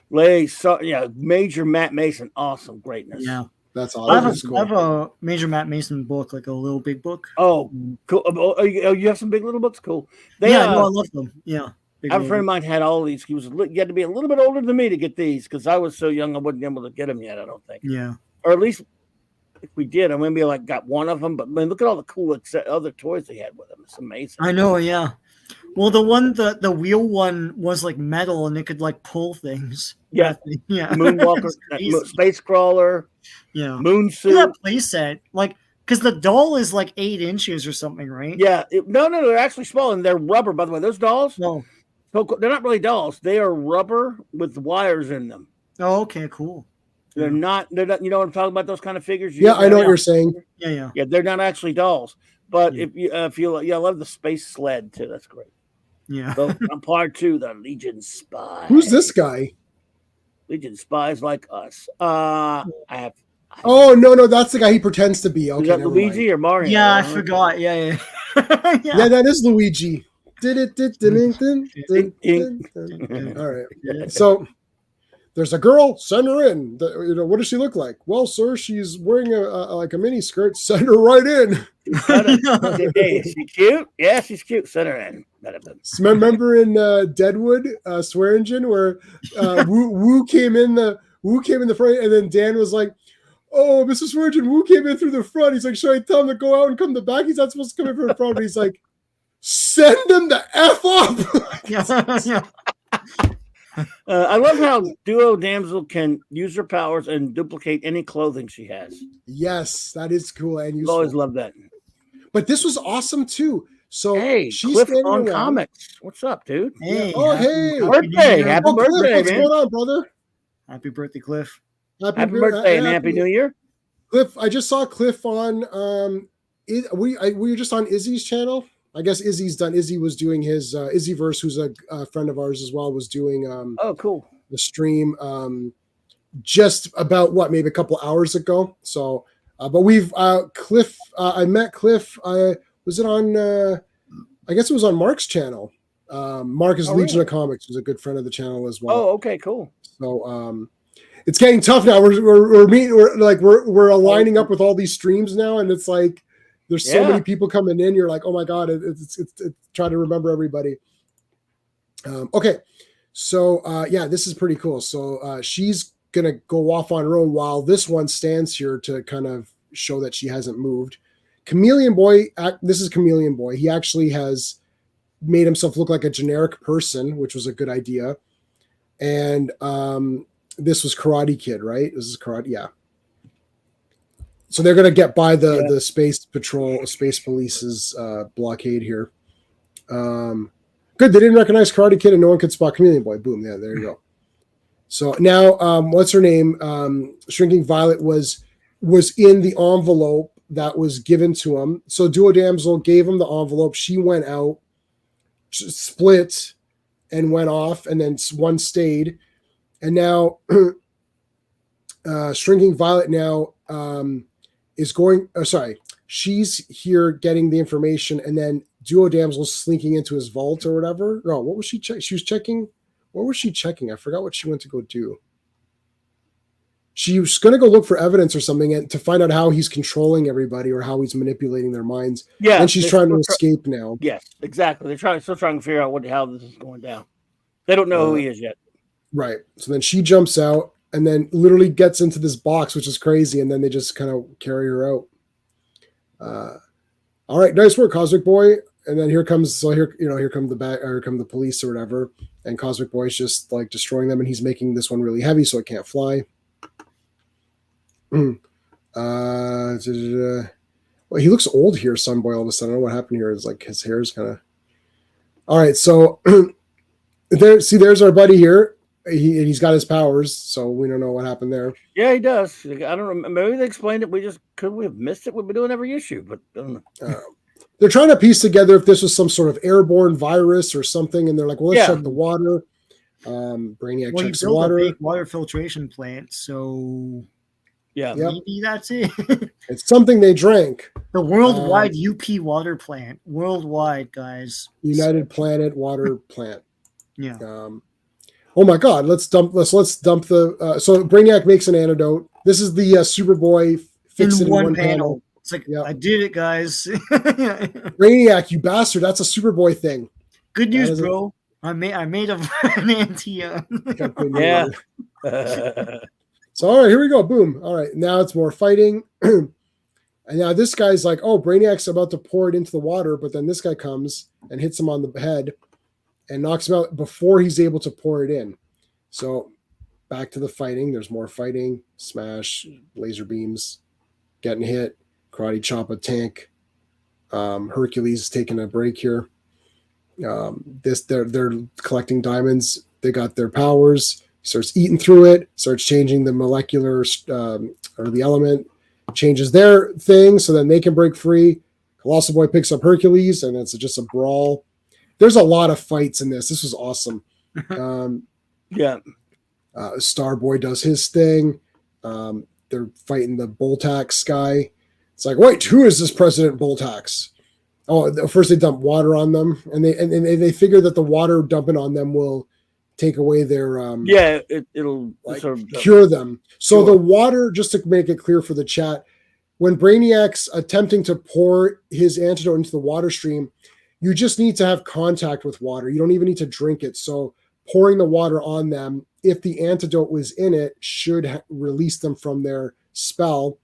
Major Matt Mason, awesome greatness. Yeah, that's awesome. I have a major Matt Mason book, like a little big book. Oh, cool. Oh, you have some big little books? Cool. I love them. Yeah. I have a friend of mine had all these. You had to be a little bit older than me to get these because I was so young I wasn't able to get them yet, I don't think. Yeah. Or at least if we did, I maybe like got one of them. But man, look at all the cool other toys they had with them. It's amazing. I know, yeah. Well, the wheel one was like metal and it could like pull things. Yeah. Yeah. Moonwalker, space crawler. Yeah. Moon suit. That playset, like, because the doll is like 8 inches or something, right? Yeah. No, they're actually small and they're rubber. By the way, those dolls. No. They're not really dolls. They are rubber with wires in them. Oh, okay, cool. They're not. You know what I'm talking about? Those kind of figures. I know what you're saying. Yeah. They're not actually dolls. But if you I love the space sled too. That's great. Yeah. So on part 2, the Legion Spy. Who's this guy? Legion Spies like us. I have. Oh no, that's the guy he pretends to be. Okay, is that Luigi or Mario? Yeah, I forgot. Yeah. Yeah, that is Luigi. All right. So there's a girl. Send her in. What does she look like? Well, sir, she's wearing a mini skirt. Send her right in. Is she cute? Yeah, she's cute. Send her in. Remember in Deadwood, Swearingen, where Wu came in the front, and then Dan was like, "Oh, Mr. Swearingen, Wu came in through the front." He's like, "Should I tell him to go out and come to the back? He's not supposed to come in from the front." But he's like, "Send him the F up." Yeah. I love how Duo Damsel can use her powers and duplicate any clothing she has. Yes, that is cool and useful. I've always loved that. But this was awesome too. So she's Cliff on Comics. What's up, dude? Hey, hey, birthday! Happy birthday, Cliff, what's man! going on, brother? Happy birthday, Cliff! Happy birthday and happy New Year, Cliff. I just saw Cliff on. We were just on Izzy's channel. I guess Izzy's done. Izzy was doing his Izzyverse, who's a friend of ours as well, was doing oh, cool, the stream just about maybe a couple hours ago. So, but we've Cliff. I met Cliff. Was it on? I guess it was on Mark's channel. Mark is Legion of Comics, who's a good friend of the channel as well. Oh, okay, cool. So it's getting tough now. We're meeting. We're aligning up with all these streams now, and it's like there's so many people coming in. You're like, oh my god, it's trying to remember everybody. Okay, so this is pretty cool. So she's gonna go off on her own while this one stands here to kind of show that she hasn't moved. Chameleon Boy, this is Chameleon Boy. He actually has made himself look like a generic person, which was a good idea. And this was Karate Kid, right? This is Karate, yeah. So they're going to get by the Space Patrol, Space Police's blockade here. Good, they didn't recognize Karate Kid and no one could spot Chameleon Boy. Boom, yeah, there you go. So now, what's her name? Shrinking Violet was in the envelope that was given to him. So Duo Damsel gave him the envelope. She went out, split, and went off, and then one stayed. And now Shrinking Violet now is going. She's here getting the information, and then Duo Damsel's slinking into his vault or whatever. No, what was she checking? She was checking. What was she checking? I forgot what she went to go do. She was going to go look for evidence or something and to find out how he's controlling everybody or how he's manipulating their minds. Yeah, and she's trying to escape now. Yes, exactly. They're still trying to figure out how this is going down. They don't know who he is yet. Right. So then she jumps out and then literally gets into this box, which is crazy, and then they just kind of carry her out. All right, nice work, Cosmic Boy. And then here come the police or whatever, and Cosmic Boy's just like destroying them, and he's making this one really heavy so it can't fly. Well, he looks old here, Sunboy. All of a sudden, I don't know what happened here. It's like his hair is kind of. All right, so there's our buddy here. He's got his powers, so we don't know what happened there. Yeah, he does. I don't remember. Maybe they explained it. Could we have missed it? We've been doing every issue, but I don't know. They're trying to piece together if this was some sort of airborne virus or something, and they're like, well, let's check the water. Brainiac checks the water. A big water filtration plant, so maybe that's it. It's something they drank. The worldwide UP water plant, worldwide, guys. United Planet Water Plant. Yeah. Oh my God! Let's dump the. So Brainiac makes an antidote. This is the Superboy fix it in one panel. It's like I did it, guys. Brainiac, you bastard! That's a Superboy thing. Good news, bro. I made an anti. Yeah. So all right, here we go. Boom. All right, now it's more fighting. And now this guy's like, oh, Brainiac's about to pour it into the water, but then this guy comes and hits him on the head and knocks him out before he's able to pour it in. So back to the fighting. There's more fighting. Smash, laser beams, getting hit, karate chop a tank. Hercules is taking a break here. They're collecting diamonds. They got their powers. He starts eating through it. Starts changing the molecular or the element. Changes their thing so then they can break free. Colossal Boy picks up Hercules, and it's just a brawl. There's a lot of fights in this. This was awesome. Starboy does his thing. They're fighting the Boltax guy. It's like, wait, who is this President Boltax? Oh, first they dump water on them, and they figure that the water dumping on them will take away their it'll like cure them. So the water, just to make it clear for the chat, when Brainiac's attempting to pour his antidote into the water stream, you just need to have contact with water. You don't even need to drink it. So pouring the water on them, if the antidote was in it, should release them from their spell.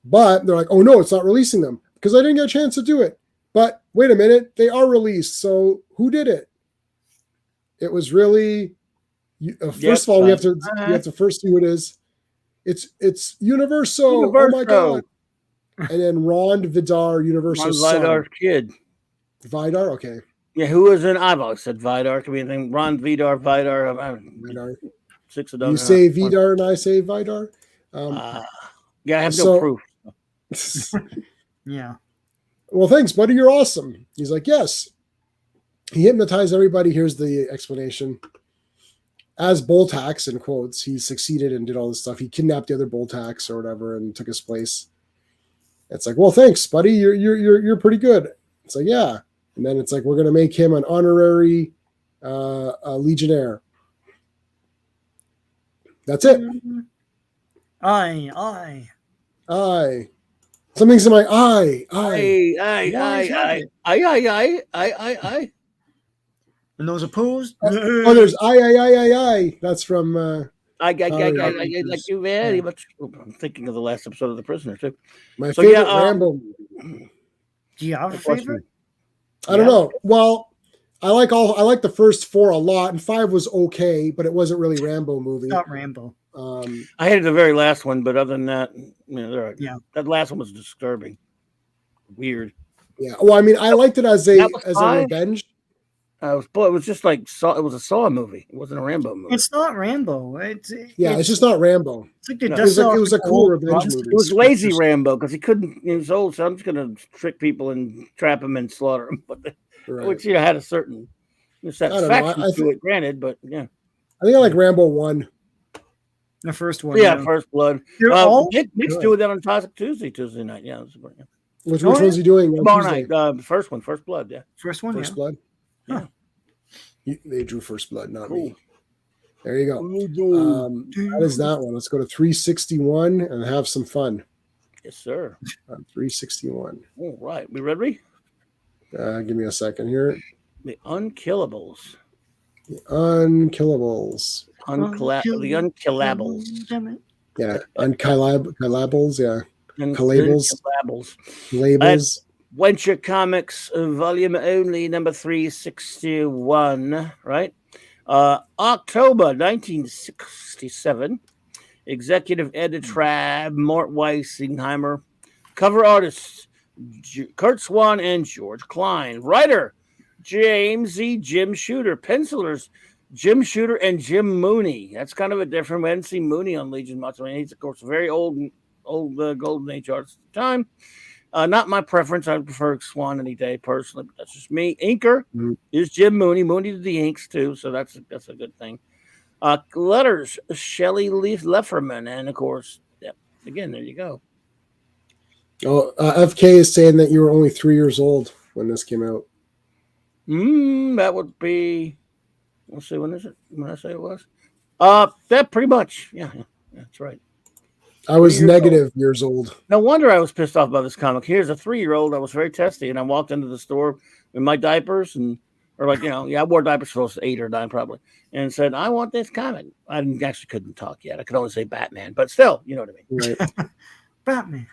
But they're like, oh no, it's not releasing them because I didn't get a chance to do it. But wait a minute, they are released. So who did it? It was really. First of all, we have to first see who it is. It's Universo. Oh my God! And then Ron Vidar, Universo. Vidar's kid. Vidar, okay. Yeah, who is in? I've always said Vidar. Could be anything. Ron Vidar. Vidar. Six of them. You say Vidar and I say Vidar. I have no proof. Yeah. Well, thanks, buddy. You're awesome. He's like, yes. He hypnotized everybody. Here's the explanation. As Boltax, in quotes, he succeeded and did all this stuff. He kidnapped the other Boltax or whatever and took his place. It's like, well, thanks, buddy. You're pretty good. It's like, yeah. And then it's like, we're gonna make him an honorary Legionnaire. That's it. Aye. Something's in my eye. Aye. And those opposed? Oh, there's I. That's from. I like you very much. I'm thinking of the last episode of The Prisoner too. My favorite Rambo. Do you have a favorite? I don't know. Well, I like the first 4 a lot, and 5 was okay, but it wasn't really Rambo movie. Not Rambo. I hated the very last one, but other than that, that last one was disturbing, weird. Yeah. Well, I mean, I liked it as a revenge. It was just like it was a Saw movie. It wasn't a Rambo movie. It's not Rambo. It's just not Rambo. It's like it was a cool revenge movie. It was lazy Rambo because he couldn't. He was old, so I'm just gonna trick people and trap them and slaughter them. But which had a certain satisfaction to it, granted. But yeah, I think I like Rambo 1. The first one. Yeah, First Blood. Nick's doing that on Toxic Tuesday night. Yeah. Which one's he doing? Tomorrow night. First one, First Blood. Yeah. First one. First Blood. Yeah. They drew First Blood, not me. There you go. That is that one. Let's go to 361 and have some fun. Yes, sir. 361. All right. We ready? Give me a second here. The Unkillables. The Unkillables. The Unkillables. Yeah. Unkillables. Yeah. Unkillables. Labels. Venture Comics volume only number 361, right? October 1967. Executive editor Mort Weissingheimer. Cover artists Kurt Swan and George Klein. Writer James Z. Jim Shooter. Pencilers, Jim Shooter and Jim Mooney. That's kind of a different. We hadn't seen Mooney on Legion much. I mean, he's, of course, a very old Golden Age artist at the time. Not my preference. I prefer Swan any day, personally, but that's just me. Inker is Jim Mooney. Mooney did the inks, too, so that's a good thing. Letters, Shelley Lefferman, and, of course, again, there you go. Oh, FK is saying that you were only 3 years old when this came out. That would be. Let's see, when is it? When I say it was, that pretty much. Yeah, that's right. I was negative years old. No wonder I was pissed off by this comic. Here's a 3-year-old. I was very testy, and I walked into the store in my diapers I wore diapers for 8 or 9 probably, and said, "I want this comic." I couldn't talk yet. I could only say Batman, but still, you know what I mean. Right. Batman.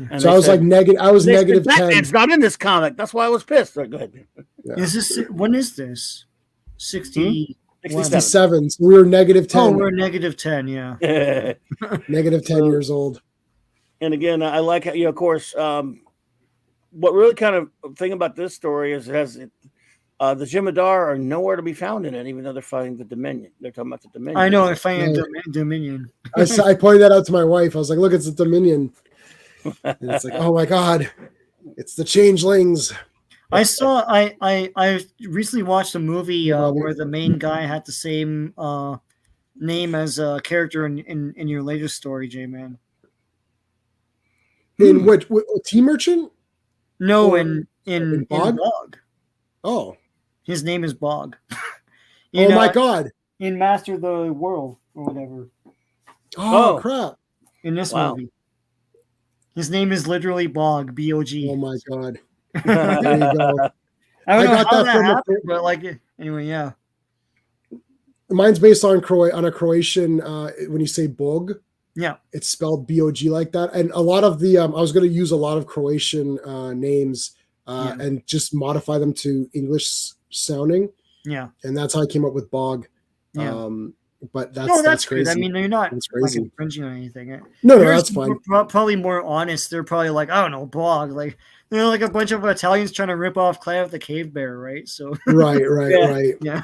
And so I was negative. I was negative 10. Batman's not in this comic. That's why I was pissed. Right, go ahead. Yeah. When is this? 67. So we were negative 10. Oh, we're negative 10. Yeah. Negative 10 years old. And again, I like how, of course, what really kind of thing about this story is it has the Jem'Hadar are nowhere to be found in it, even though they're fighting the Dominion. They're talking about the Dominion. I know, they're fighting Dominion. I pointed that out to my wife. I was like, look, it's the Dominion. And it's like, oh my God, it's the Changelings. I recently watched a movie where the main guy had the same name as a character in your latest story, J-Man. In what Team Merchant? No, in Bog. Oh. His name is Bog. My God. In Master of the World or whatever. Oh. Crap. In this movie. His name is literally Bog, B-O-G. Oh my God. There you go. I don't know how that happened, but anyway, yeah. Mine's based on a Croatian, when you say Bog. Yeah. It's spelled B-O-G like that. And a lot of the, I was going to use a lot of Croatian names and just modify them to English sounding. Yeah. And that's how I came up with Bog. Yeah. But that's crazy. I mean, you're not crazy. infringing on anything. No, that's fine. Probably more honest. They're probably like, I don't know, Bog. Like, they're like a bunch of Italians trying to rip off Cloud the Cave Bear, right? So right. Yeah.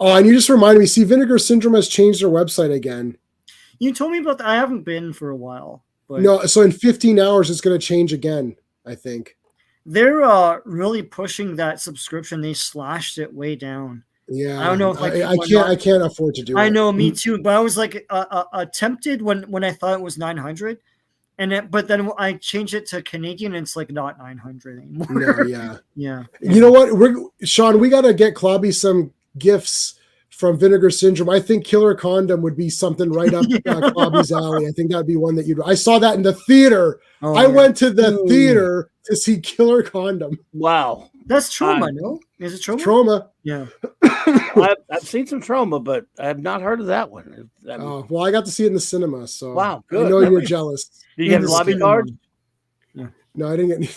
Oh, and you just reminded me. See, Vinegar Syndrome has changed their website again. You told me about that. I haven't been for a while. But no, so in 15 hours, it's going to change again, I think. They're really pushing that subscription. They slashed it way down. Yeah, I don't know if I can't afford to do it. I know, me too. But I was like tempted when I thought it was 900, but then I changed it to Canadian, and it's like not 900 anymore. No, yeah. Yeah. You know what, Sean? We got to get Clobby some gifts from Vinegar Syndrome. I think Killer Condom would be something right up Clobby's alley. I think that'd be one that you'd. I saw that in the theater. Oh, I went to the theater to see Killer Condom. Wow. That's Trauma, no? Is it Trauma? Trauma. Yeah. I've seen some Trauma, but I have not heard of that one. Well, I got to see it in the cinema, so wow, good. I know you were jealous. Did you get lobby cards? Yeah. No, I didn't get any.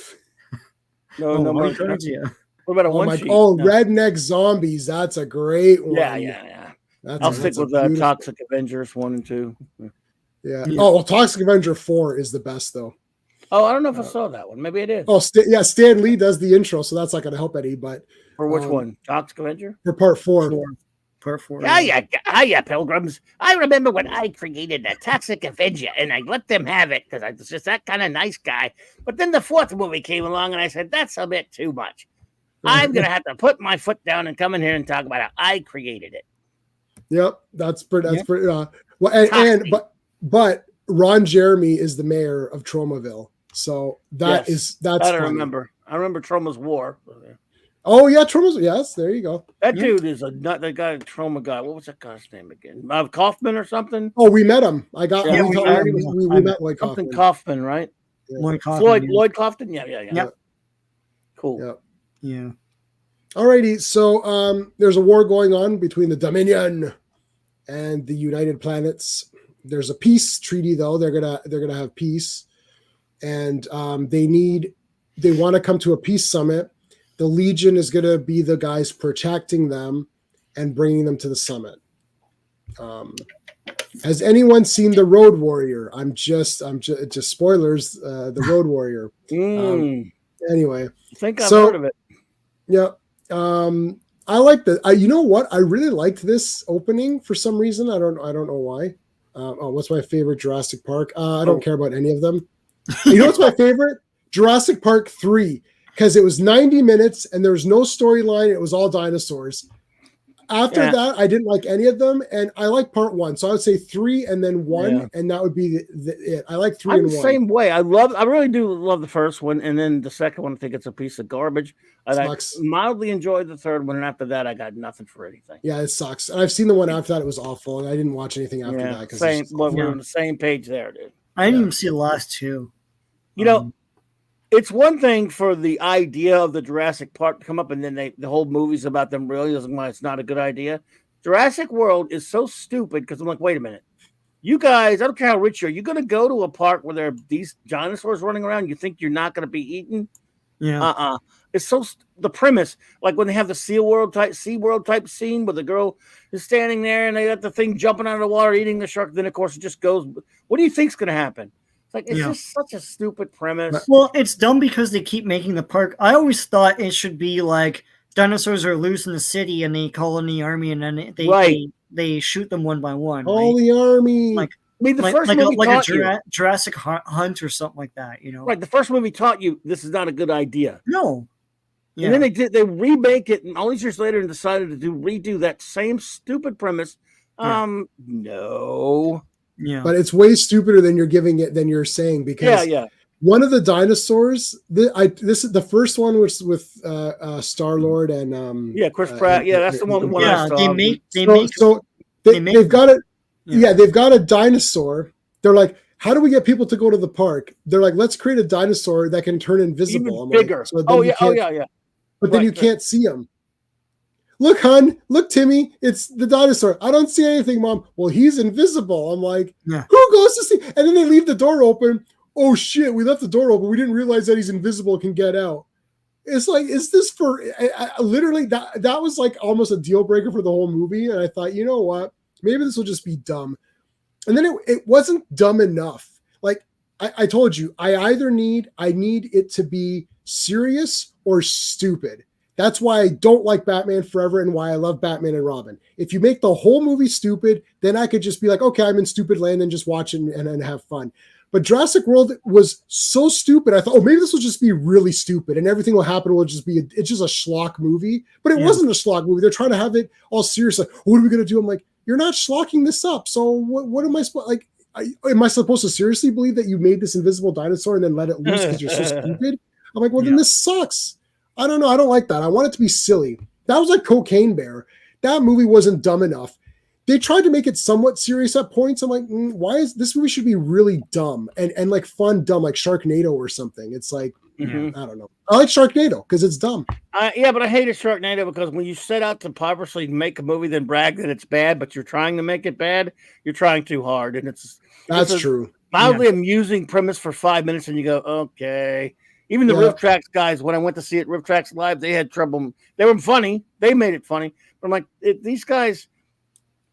No more cards. Yeah. What about a one sheet? Oh, Redneck Zombies. That's a great one. Yeah. I'll stick with Toxic Avengers 1 and 2. Yeah. Oh, well, Toxic Avenger 4 is the best, though. Oh, I don't know if I saw that one. Maybe I did. Oh, Stan Lee does the intro, so that's not going to help any. But for which one? Toxic Avenger? For part 4. Part 4. Hiya, pilgrims. I remember when I created the Toxic Avenger, and I let them have it because I was just that kind of nice guy. But then the 4th movie came along, and I said, that's a bit too much. I'm going to have to put my foot down and come in here and talk about how I created it. Yep, that's pretty. But Ron Jeremy is the mayor of Tromaville, so that's. I remember. I remember Troma's War. Oh yeah, Troma's. Yes, there you go. That dude is that guy, Troma guy. What was that guy's name again? Kaufman or something? Oh, we met him. We met Lloyd Kaufman. Kaufman. Kaufman, right? Yeah. Lloyd Kaufman. Yeah. Cool. Yep. Yeah. Alrighty, so there's a war going on between the Dominion and the United Planets. There's a peace treaty, though. They're gonna have peace, and they want to come to a peace summit. The Legion is gonna be the guys protecting them and bringing them to the summit. Has anyone seen the Road Warrior? I'm just spoilers. The Road Warrior. Anyway, Anyway, I think I've heard of it. Yeah. I like the. You know what? I really liked this opening for some reason. I don't know why. What's my favorite Jurassic Park? I don't care about any of them. You know what's my favorite? Jurassic Park 3, because it was 90 minutes and there was no storyline. It was all dinosaurs. After that, I didn't like any of them, and I like part 1. So I would say 3 and then 1, and that would be it. I like 3 I'm and the 1. same way. I really do love the first one, and then the second one, I think it's a piece of garbage. And I mildly enjoyed the third one, and after that, I got nothing for anything. Yeah, it sucks. And I've seen the one after that; it was awful, and I didn't watch anything after that. Same. Well, we're on the same page there, dude. I didn't even see the last 2. You know, it's one thing for the idea of the Jurassic Park to come up, and then the whole movie's about them realizing why it's not a good idea. Jurassic World is so stupid because I'm like, wait a minute. You guys, I don't care how rich you are, you're going to go to a park where there are these dinosaurs running around. You think you're not going to be eaten? Yeah. It's so the premise, like when they have the SeaWorld type scene where the girl is standing there and they got the thing jumping out of the water, eating the shark. Then, of course, it just goes. What do you think's going to happen? It's like it's just such a stupid premise. Well, it's dumb because they keep making the park. I always thought it should be like dinosaurs are loose in the city and they call in the army and then they shoot them one by one. Call the army. Like, I mean, the first movie taught you Jurassic Hunt or something like that, you know? Right. The first movie taught you this is not a good idea. No. Yeah. And then they remake it, and all these years later, and decided to redo that same stupid premise. No. Yeah. But it's way stupider than you're saying, because one of the dinosaurs, this is the first one was with Star-Lord and Chris Pratt. That's the one. They've got it. Yeah, they've got a dinosaur. They're like, how do we get people to go to the park? They're like, let's create a dinosaur that can turn invisible. Even bigger. Like, so but then you can't see them. Look, hon. Look, Timmy. It's the dinosaur. I don't see anything, Mom. Well, he's invisible. I'm like, who goes to see? And then they leave the door open. Oh, shit. We left the door open. We didn't realize that he's invisible, can get out. It's like, is this for literally that was like almost a deal breaker for the whole movie. And I thought, you know what? Maybe this will just be dumb. And then it wasn't dumb enough. Like I told you, I need it to be serious or stupid. That's why I don't like Batman Forever and why I love Batman and Robin. If you make the whole movie stupid, then I could just be like, okay, I'm in stupid land and just watch it and have fun. But Jurassic World was so stupid. I thought, oh, maybe this will just be really stupid and everything will happen. Will just be it's just a schlock movie. But it wasn't a schlock movie. They're trying to have it all serious. Like, what are we going to do? I'm like, you're not schlocking this up. So what am I supposed like? Am I supposed to seriously believe that you made this invisible dinosaur and then let it loose because you're so stupid? I'm like, well, then this sucks. I don't know. I don't like that. I want it to be silly. That was like Cocaine Bear. That movie wasn't dumb enough. They tried to make it somewhat serious at points. I'm like, why is this movie should be really dumb and like fun dumb, like Sharknado or something. It's like, I don't know. I like Sharknado because it's dumb. But I hated Sharknado because when you set out to purposely make a movie, then brag that it's bad, but you're trying to make it bad, you're trying too hard. And that's true. Mildly amusing premise for 5 minutes, and you go, okay. Even the Riff Tracks guys, when I went to see it, Riff Tracks Live, they had trouble. They were funny. They made it funny. But I'm like, these guys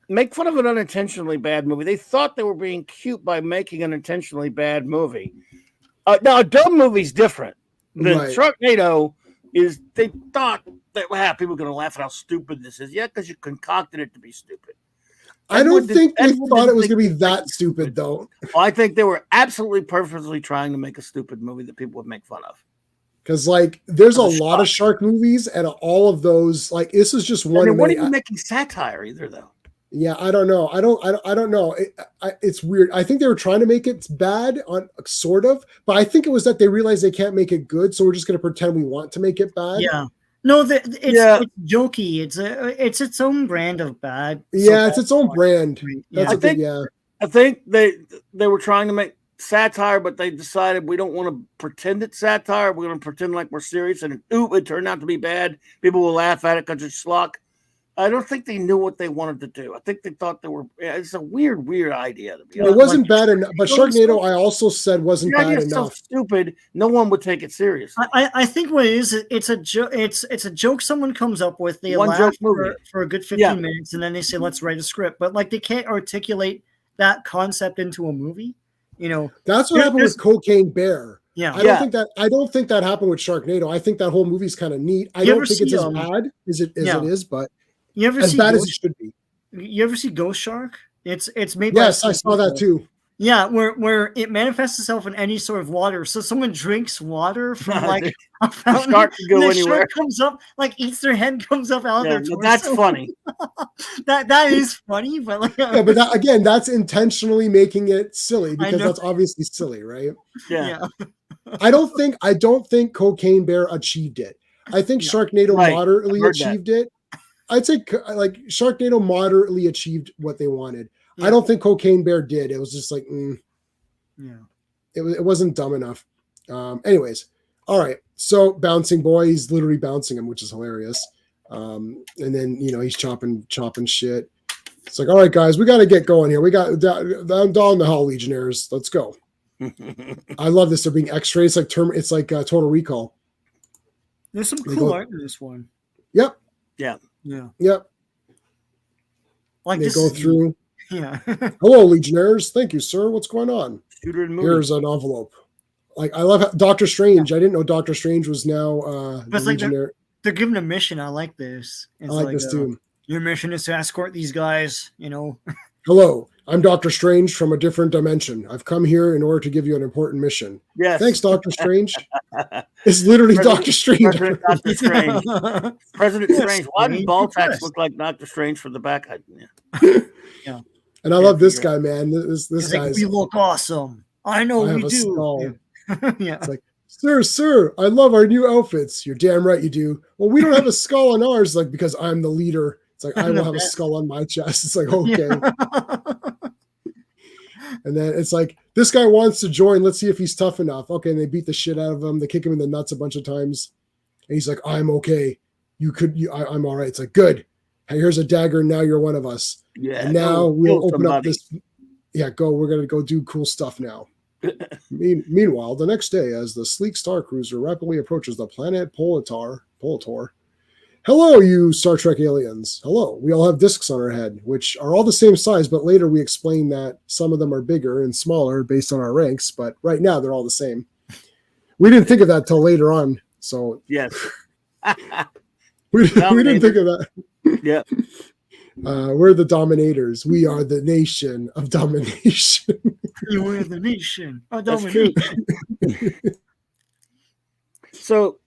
make fun of an unintentionally bad movie. They thought they were being cute by making an intentionally bad movie. Now, a dumb movie's different. The Sharknado is, they thought that people were going to laugh at how stupid this is. Yeah, because you concocted it to be stupid. I don't think they thought it was going to be that stupid, though. Well, I think they were absolutely purposely trying to make a stupid movie that people would make fun of. Because, like, there's a lot of shark movies, and all of those, like, this is just one. And they weren't even making satire either, though. Yeah, I don't know. I don't know. It's weird. I think they were trying to make it bad, on sort of, but I think it was that they realized they can't make it good, so we're just going to pretend we want to make it bad. Yeah. No, it's jokey. It's its own brand of bad. Yeah, it's its own brand. I think they were trying to make satire, but they decided we don't want to pretend it's satire. We're going to pretend like we're serious, and it turned out to be bad. People will laugh at it because it's schlock. I don't think they knew what they wanted to do. I think they thought they were. It's a weird idea. To be honest. It wasn't bad enough, but Sharknado, I also said, wasn't bad enough. So stupid, no one would take it seriously. I think what it is, it's a joke. It's a joke someone comes up with. They laugh for a good 15 minutes, and then they say, "Let's write a script." But like, they can't articulate that concept into a movie. That's what happened with Cocaine Bear. Yeah. I don't think that happened with Sharknado. I think that whole movie's kind of neat. I don't think it's as bad as it is, but you ever as bad as it should be. You ever see Ghost Shark? It's made. Yes, I saw that too. Yeah, where it manifests itself in any sort of water. So someone drinks water from like a fountain, the shark can go anywhere. Shark comes up, like eats their head, comes up out of their torso. That's funny. that is funny, but like but that's intentionally making it silly because that's obviously silly, right? Yeah. I don't think Cocaine Bear achieved it. I think Sharknado moderately achieved it. I'd say like Sharknado moderately achieved what they wanted. I don't think Cocaine Bear did. It was just like, it wasn't dumb enough. Anyways, all right. So bouncing boy, he's literally bouncing him, which is hilarious. And then he's chopping shit. It's like, all right, guys, we got to get going here. We got down the hall, Legionnaires. Let's go. I love this. They're being X-rays. It's like Total Recall. There's some cool art in this one. Yep. Yeah. Yep. Like they go through. Yeah. Hello, Legionnaires. Thank you, sir. What's going on? Shooter and movie. Here's an envelope. Like, I love Doctor Strange. I didn't know Doctor Strange was now the Legionnaire. They're given a mission. I like this. It's I like this too. Your mission is to escort these guys, Hello, I'm Doctor Strange from a different dimension. I've come here in order to give you an important mission. Yes. Thanks, Doctor Strange. It's literally Doctor Strange. Dr. Strange. President Strange. Why did Baltax look like Doctor Strange for the back? Yeah. And I love this guy, man. This guy's. We look awesome. I know we do. Skull. Yeah. It's like, sir, I love our new outfits. You're damn right you do. Well, we don't have a skull on ours, like, because I'm the leader. It's like, I will have a skull on my chest. It's like, okay. And then it's like, this guy wants to join. Let's see if he's tough enough. Okay, and they beat the shit out of him. They kick him in the nuts a bunch of times. And he's like, I'm okay. I'm all right. It's like, good. Hey, here's a dagger. Now you're one of us. Yeah. And now we'll open up this. Yeah, we're going to go do cool stuff now. Meanwhile, the next day, as the sleek Star Cruiser rapidly approaches the planet Polator. Hello, you Star Trek aliens. Hello. We all have discs on our head, which are all the same size, but later we explain that some of them are bigger and smaller based on our ranks, but right now they're all the same. We didn't think of that till later on. So yes. we didn't think of that. Yeah. We're the dominators. We are the nation of domination. We're the nation of domination. So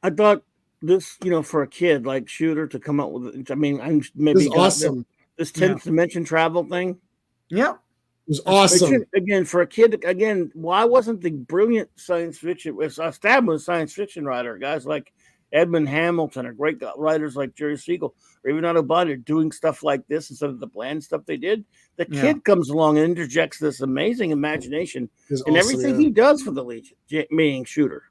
I thought this, for a kid like Shooter to come up with, I mean, I'm maybe this awesome. This 10th dimension travel thing. Yep. It was awesome. Again, for a kid, why wasn't the brilliant science fiction, established science fiction writer, guys like Edmund Hamilton or great writers like Jerry Siegel or even Otto Body doing stuff like this instead of the bland stuff they did? The kid comes along and interjects this amazing imagination in everything he does for the Legion, meaning Shooter.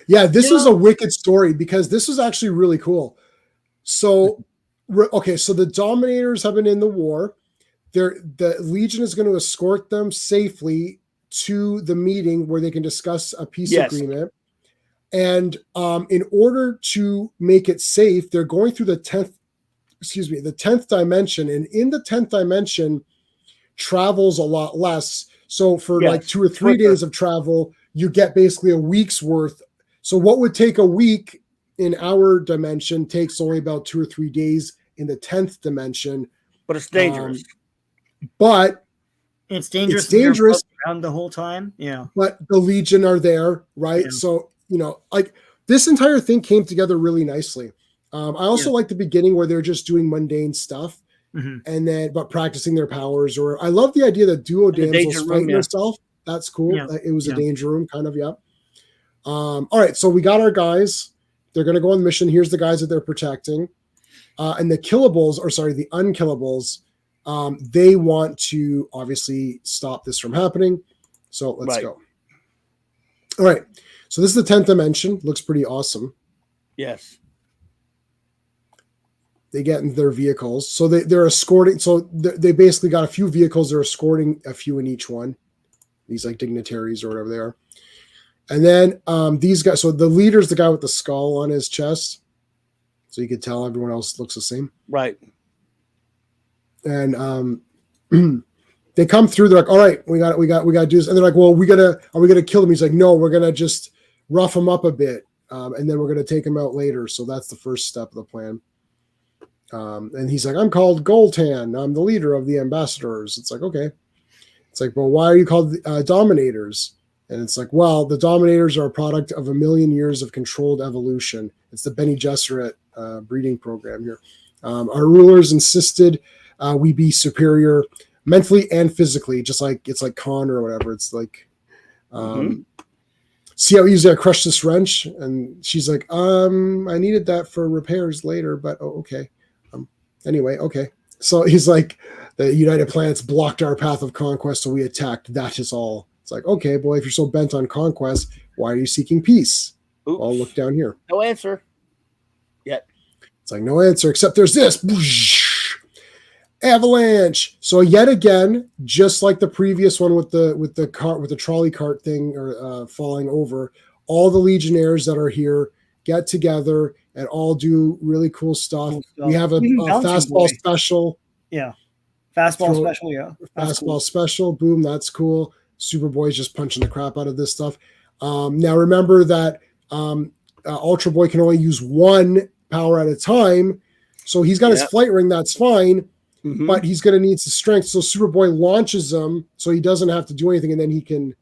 Yeah, this is a wicked story because this is actually really cool. So, so the Dominators have been in the war. The Legion is going to escort them safely to the meeting where they can discuss a peace agreement. And in order to make it safe, they're going through the 10th dimension. And in the 10th dimension, travel's a lot less. So for like 2 or 3 days of travel, you get basically a week's worth. So what would take a week in our dimension takes only about 2 or 3 days in the 10th dimension. But it's dangerous. But it's dangerous. It's dangerous around the whole time. Yeah. But the Legion are there, right? Yeah. So, like this entire thing came together really nicely. I also like the beginning where they're just doing mundane stuff and but practicing their powers. Or I love the idea that Duo Damsel's fighting herself. That's cool. Yeah. It was a danger room kind of. Yeah. All right. So we got our guys. They're going to go on the mission. Here's the guys that they're protecting. And the the unkillables, they want to obviously stop this from happening. So let's go. All right. So this is the 10th dimension. Looks pretty awesome. Yes. They get in their vehicles. So they're escorting. So they basically got a few vehicles. They're escorting a few in each one. These like dignitaries or whatever they are. And then these guys. So the leader's the guy with the skull on his chest. So you could tell everyone else looks the same. Right. And then they come through. They're like, all right, we got to do this. And they're like, well, are we gonna kill him? He's like, no, we're gonna just rough him up a bit, and then we're gonna take him out later. So that's the first step of the plan. And he's like, I'm called Goltan. I'm the leader of the ambassadors. It's like, okay. It's like, well, why are you called Dominators? And it's like, well, the Dominators are a product of 1,000,000 years of controlled evolution. It's the Bene Gesserit breeding program here. Our rulers insisted we be superior mentally and physically, just like it's like Khan or whatever. It's like, see how easy I crushed this wrench? And she's like, I needed that for repairs later, but okay. Anyway, okay. So he's like, the United Planets blocked our path of conquest, so we attacked. That is all. It's like, okay, boy, if you're so bent on conquest, why are you seeking peace? Oops. I'll look down here. No answer yet. It's like, no answer, except there's this. Avalanche. So yet again, just like the previous one with the trolley cart thing or falling over, all the Legionnaires that are here get together and all do really cool stuff. We have a fastball special. Yeah. Fastball special, yeah. Fastball special. Boom, that's cool. Superboy's just punching the crap out of this stuff. Now remember that Ultra Boy can only use one power at a time. So he's got his flight ring, that's fine. But he's going to need some strength. So Superboy launches him so he doesn't have to do anything, and then he can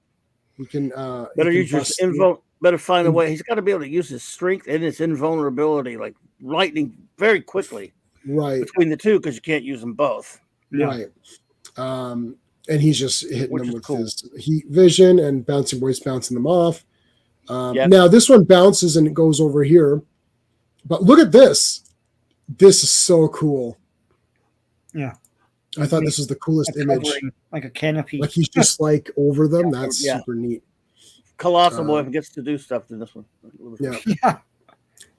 better use your better find a way. He's got to be able to use his strength and his invulnerability like lightning very quickly. Right. Between the two, because you can't use them both. Right. And he's just hitting them with his heat vision, and Bouncing Boy's bouncing them off. Now this one bounces and it goes over here. But look at this. This is so cool. Yeah. I thought this was the coolest image. Like a canopy. Like he's just like over them. That's super neat. Colossal Boy gets to do stuff in this one. Yeah.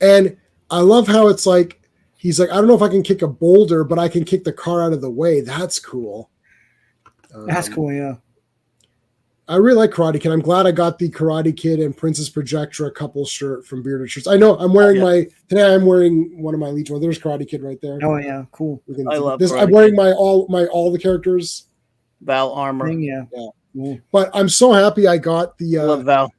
And I love how it's like, he's like, I don't know if I can kick a boulder, but I can kick the car out of the way. That's cool. That's cool, yeah. I really like Karate Kid. I'm glad I got the Karate Kid and Princess Projectra couple shirt from Bearded Shirts. I know I'm wearing today I'm wearing one of my Legion. There's Karate Kid right there. Oh yeah, cool. I love this. I'm wearing my all the characters. Val armor. Yeah. But I'm so happy I got the love Val.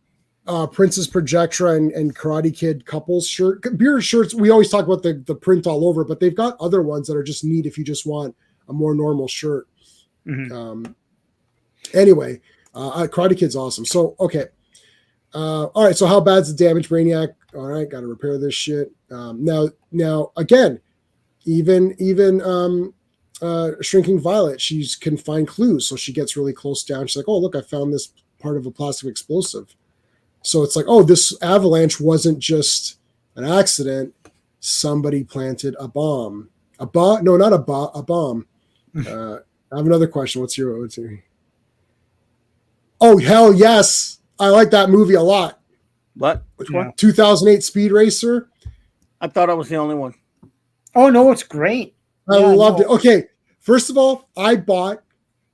Princess Projectra and Karate Kid couples shirt. Bearded Shirts, we always talk about the print all over, but they've got other ones that are just neat if you just want a more normal shirt. Anyway, Karate Kid's awesome. So, okay. All right, so how bad's the damage, Brainiac? All right, got to repair this shit. Now, again, even Shrinking Violet, she can find clues, so she gets really close down. She's like, oh, look, I found this part of a plastic explosive. So it's like, oh, this avalanche wasn't just an accident. Somebody planted a bomb. A bomb. I have another question. What's your? Oh, hell yes. I like that movie a lot. What? Which one? 2008 Speed Racer. I thought I was the only one. Oh, no, it's great. I loved it. Okay, first of all, I bought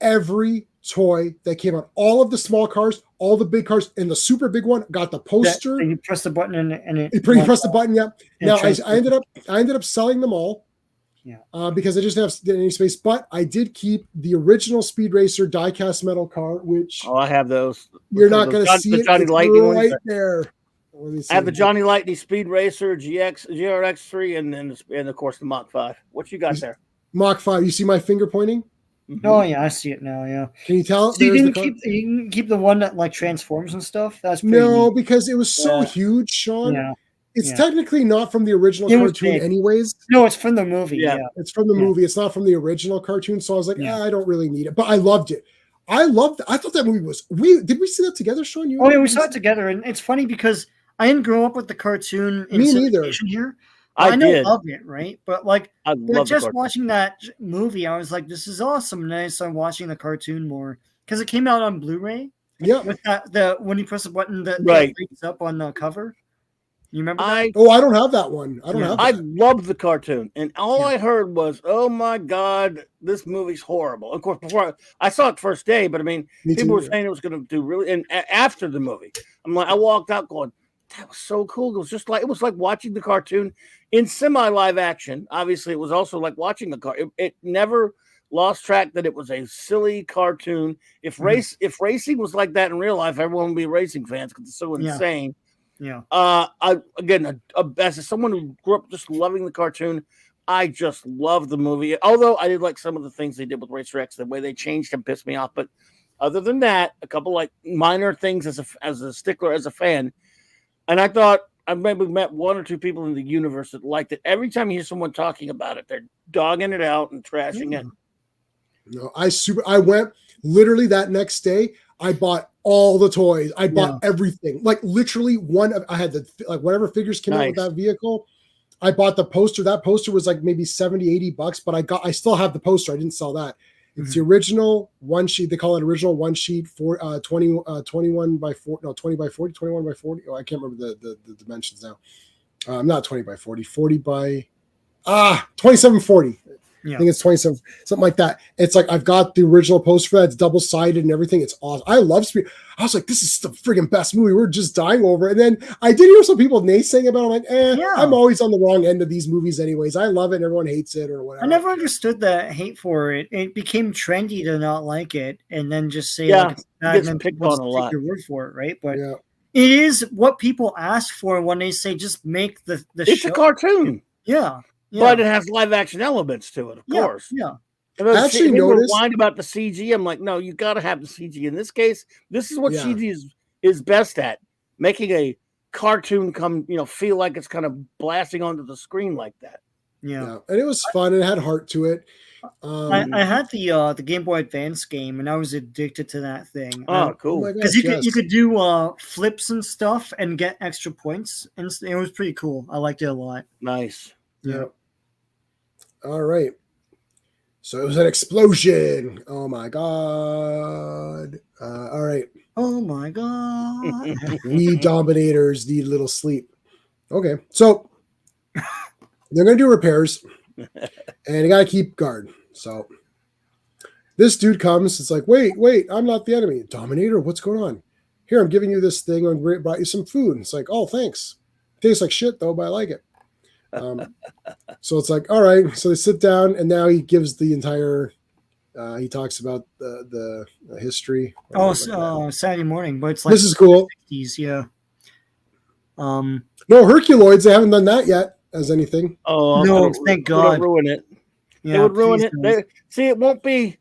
every toy that came out. All of the small cars, all the big cars, and the super big one got the poster. You press the button and it. You press the button, yeah. Now I ended up selling them all. Yeah. Because I just didn't have any space, but I did keep the original Speed Racer die-cast metal car, which I have those. You're not going to see it. Johnny it's Lightning right ones. There. I have the Johnny Lightning Speed Racer GRX3, and of course the Mach 5. What you got there? Mach 5. You see my finger pointing? Oh yeah, I see it now. Yeah. Can you tell? So you didn't keep the one that like transforms and stuff. That's neat. Because it was so huge, Sean. Yeah. It's technically not from the original cartoon anyways. No, it's from the movie. Yeah. It's from the movie. It's not from the original cartoon. So I was like, I don't really need it. But I loved it. I thought that movie was... Did we see that together, Sean? We saw it together. And it's funny because I didn't grow up with the cartoon in syndication here. I love it, right? But like, just watching that movie, I was like, this is awesome. And then I started watching the cartoon more. Because it came out on Blu-ray. Yeah. With when you press the button that lights up on the cover. You remember that? I don't have that one. I loved the cartoon, and all I heard was, "Oh my god, this movie's horrible." Of course, before I saw it first day, but I mean, people were saying it was going to do really. And after the movie, I walked out going, "That was so cool." It was like watching the cartoon in semi live action. Obviously, it was also like watching the car. It never lost track that it was a silly cartoon. If racing was like that in real life, everyone would be racing fans because it's so insane. Yeah. As someone who grew up just loving the cartoon, I just love the movie. Although I did like some of the things they did with Racer X, the way they changed him pissed me off. But other than that, a couple like minor things as a stickler, as a fan. And I thought I maybe met one or two people in the universe that liked it. Every time you hear someone talking about it, they're dogging it out and trashing it. No, I went literally that next day. I bought all the toys. I bought everything. Like literally I had whatever figures came out with that vehicle. I bought the poster. That poster was like maybe $70-$80, but I still have the poster. I didn't sell that. It's the original one sheet. They call it original one sheet for 21 by 4, no, 20 by 40, 21 by 40. Oh, I can't remember the dimensions now. Not 20 by 40, 40 by 2740. I think it's 27, something like that. It's like I've got the original poster for that. It's double-sided and everything. It's awesome. I love Speed. I was like, this is the friggin' best movie. We're just dying over it. And then I did hear some people naysaying about it. I'm like, I'm always on the wrong end of these movies anyways. I love it and everyone hates it or whatever. I never understood the hate for it. It became trendy to not like it and then just say like it's bad and then picked on a lot. Your word for it, right? But it is what people ask for when they say just make the it's show. A cartoon. Yeah. But it has live action elements to it, of course. Yeah. I actually noticed whine about the CG. I'm like, no, you got to have the CG. In this case, this is what CG is best at, making a cartoon feel like it's kind of blasting onto the screen like that. Yeah. And it was fun and it had heart to it. I had the Game Boy Advance game and I was addicted to that thing. Oh, cool! Because you could do flips and stuff and get extra points, and it was pretty cool. I liked it a lot. Nice. Yeah. All right. So it was an explosion. Oh my god. All right. Oh my god. We Dominators need a little sleep. Okay. So they're going to do repairs and you got to keep guard. So this dude comes. It's like, wait, I'm not the enemy. Dominator, what's going on? Here, I'm giving you this thing. I brought you some food. It's like, oh, thanks. Tastes like shit though, but I like it. So it's like, all right. So they sit down, and now he gives the entire. He talks about the history. Saturday morning, but it's like this is cool. 60s, yeah. No Herculoids. They haven't done that yet as anything. Oh no! Thank God. Ruin it. Yeah, it would ruin it. See, it won't be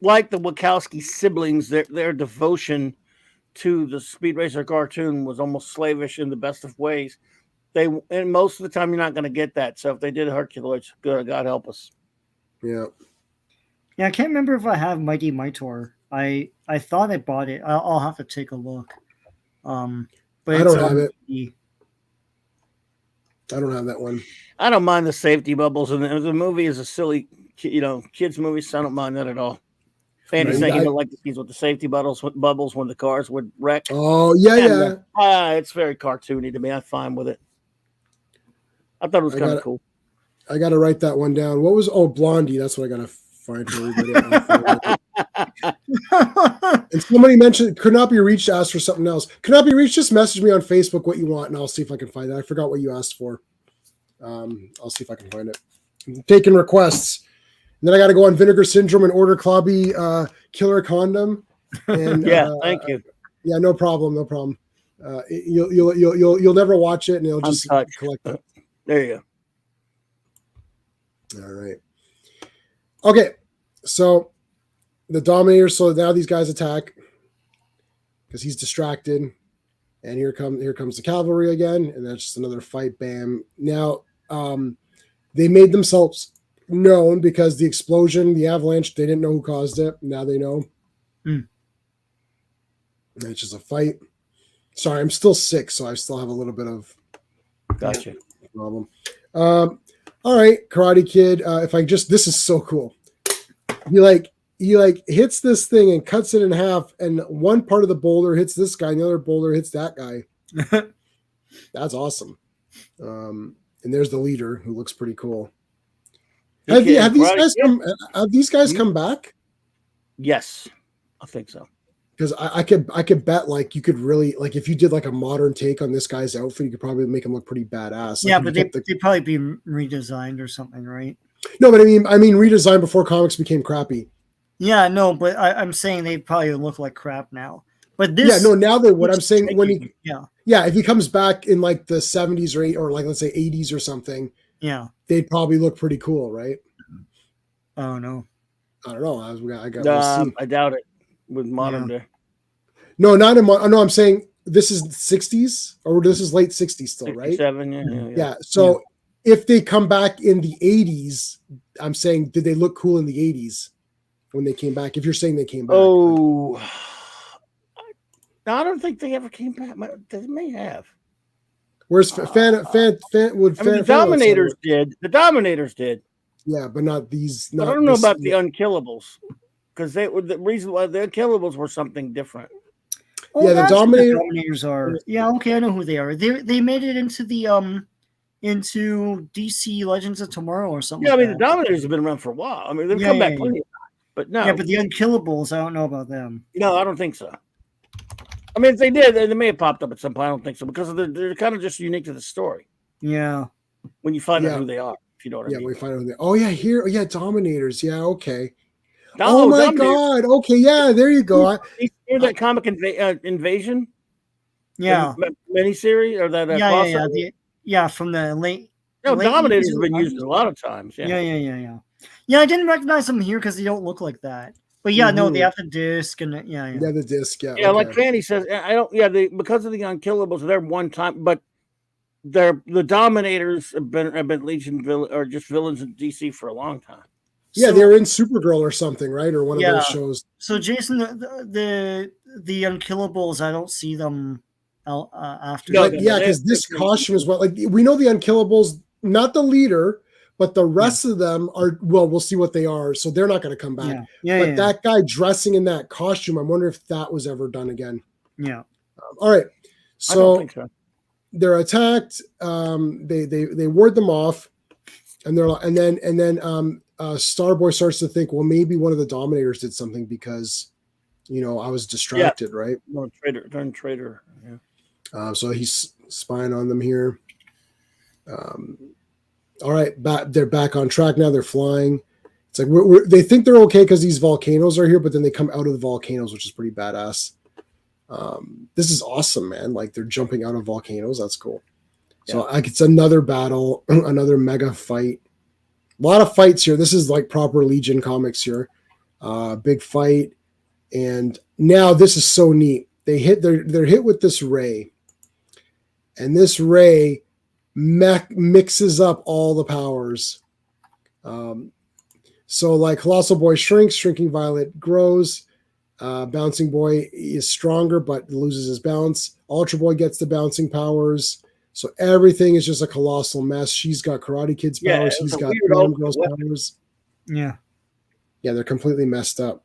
like the Wachowski siblings. Their devotion to the Speed Racer cartoon was almost slavish in the best of ways. And most of the time you're not going to get that. So if they did Herculoids, good, God help us. Yeah. Yeah, I can't remember if I have Mighty Mightor. I thought I bought it. I'll have to take a look. But I don't have it. I don't have that one. I don't mind the safety bubbles, and the movie is a silly, kids movie, so I don't mind that at all. Fanny's saying he don't like the scenes with the safety bubbles when the cars would wreck. Oh yeah. It's very cartoony to me. I'm fine with it. I thought it was kind of cool. I got to write that one down. What was Blondie? That's what I got to find for everybody. And somebody mentioned could not be reached to ask for something else. Could not be reached. Just message me on Facebook what you want, and I'll see if I can find that. I forgot what you asked for. I'll see if I can find it. I'm taking requests. And then I got to go on Vinegar Syndrome and order Clobby Killer Condom. And thank you. Yeah, no problem. You'll never watch it, and it'll just collect it. There you go. All right. Okay, so the Dominator. So now these guys attack because he's distracted, and here comes the cavalry again, and that's just another fight. Bam! Now, they made themselves known because the explosion, the avalanche, they didn't know who caused it. Now they know. And it's just a fight. Sorry, I'm still sick, so I still have a little bit of gotcha problem. All right, Karate Kid. This is so cool. He hits this thing and cuts it in half, and one part of the boulder hits this guy, and the other boulder hits that guy. That's awesome. And there's the leader who looks pretty cool. Have these guys come back? Yes, I think so. Because I could bet you could really if you did a modern take on this guy's outfit, you could probably make him look pretty badass. Yeah, but they'd probably be redesigned or something, right? No, but I mean redesign before comics became crappy. Yeah, no, but I'm saying they probably look like crap now. But this, Yeah, no. Now that what I'm saying when he, yeah, if he comes back in like the 70s or like let's say 80s or something, yeah, they'd probably look pretty cool, right? oh no, I don't know. We'll see. I doubt it with modern day. No, not in no. I'm saying this is 60s or this is late 60s still, right? 67, Yeah. So if they come back in the 80s, I'm saying, did they look cool in the 80s when they came back? If you're saying they came back. Oh, no, I don't think they ever came back. They may have. Where's the Dominators did. The Dominators did. Yeah, but not these. I don't know about the Unkillables because they were the reason why the Unkillables were something different. Oh, yeah, the Dominators are. Yeah, okay, I know who they are. They made it into the into DC Legends of Tomorrow or something. Yeah, I mean the Dominators have been around for a while. I mean they've come back plenty of times, but no. Yeah, but the Unkillables, I don't know about them. No, I don't think so. I mean, if they did, they may have popped up at some point. I don't think so because they're kind of just unique to the story. Yeah. When you find out who they are, if you know what I mean. Yeah, we find out who they are. Oh, yeah, Dominators. Yeah, okay. Oh my God. Okay, yeah, there you go. You hear that comic Invasion? Yeah. Miniseries or that from the late. No, Dominators have been used a lot of times. Yeah. Yeah, I didn't recognize them here because they don't look like that. But yeah, no, they have the disc and yeah. Yeah, the disc, yeah. Yeah, like Fanny says, I don't. Yeah, because of the Unkillables, they're one time, but the Dominators have been Legion or just villains in DC for a long time. Yeah, they were in Supergirl or something, right? Or one of those shows. So Jason, the Unkillables, I don't see them after. Yeah, because this costume is what, like, we know the Unkillables, not the leader. But the rest of them are, well, we'll see what they are. So they're not going to come back. But that guy dressing in that costume, I wonder if that was ever done again. Yeah. All right. So, I don't think so. They're attacked. They ward them off, and then Starboy starts to think, well, maybe one of the Dominators did something because, I was distracted, right? No, traitor. Yeah. So he's spying on them here. All right, they're back on track now. They're flying. It's like they think they're okay because these volcanoes are here, but then they come out of the volcanoes, which is pretty badass. This is awesome, man. Like they're jumping out of volcanoes. That's cool. So it's another battle, another mega fight. A lot of fights here. This is like proper Legion comics here. Big fight, and now this is so neat. They're hit with this ray, and this ray mixes up all the powers. So like Colossal Boy shrinks, Shrinking Violet grows, Bouncing Boy is stronger but loses his bounce. Ultra Boy gets the bouncing powers. So everything is just a colossal mess. She's got Karate Kid's powers. He's got Random Girl's powers. Yeah, they're completely messed up.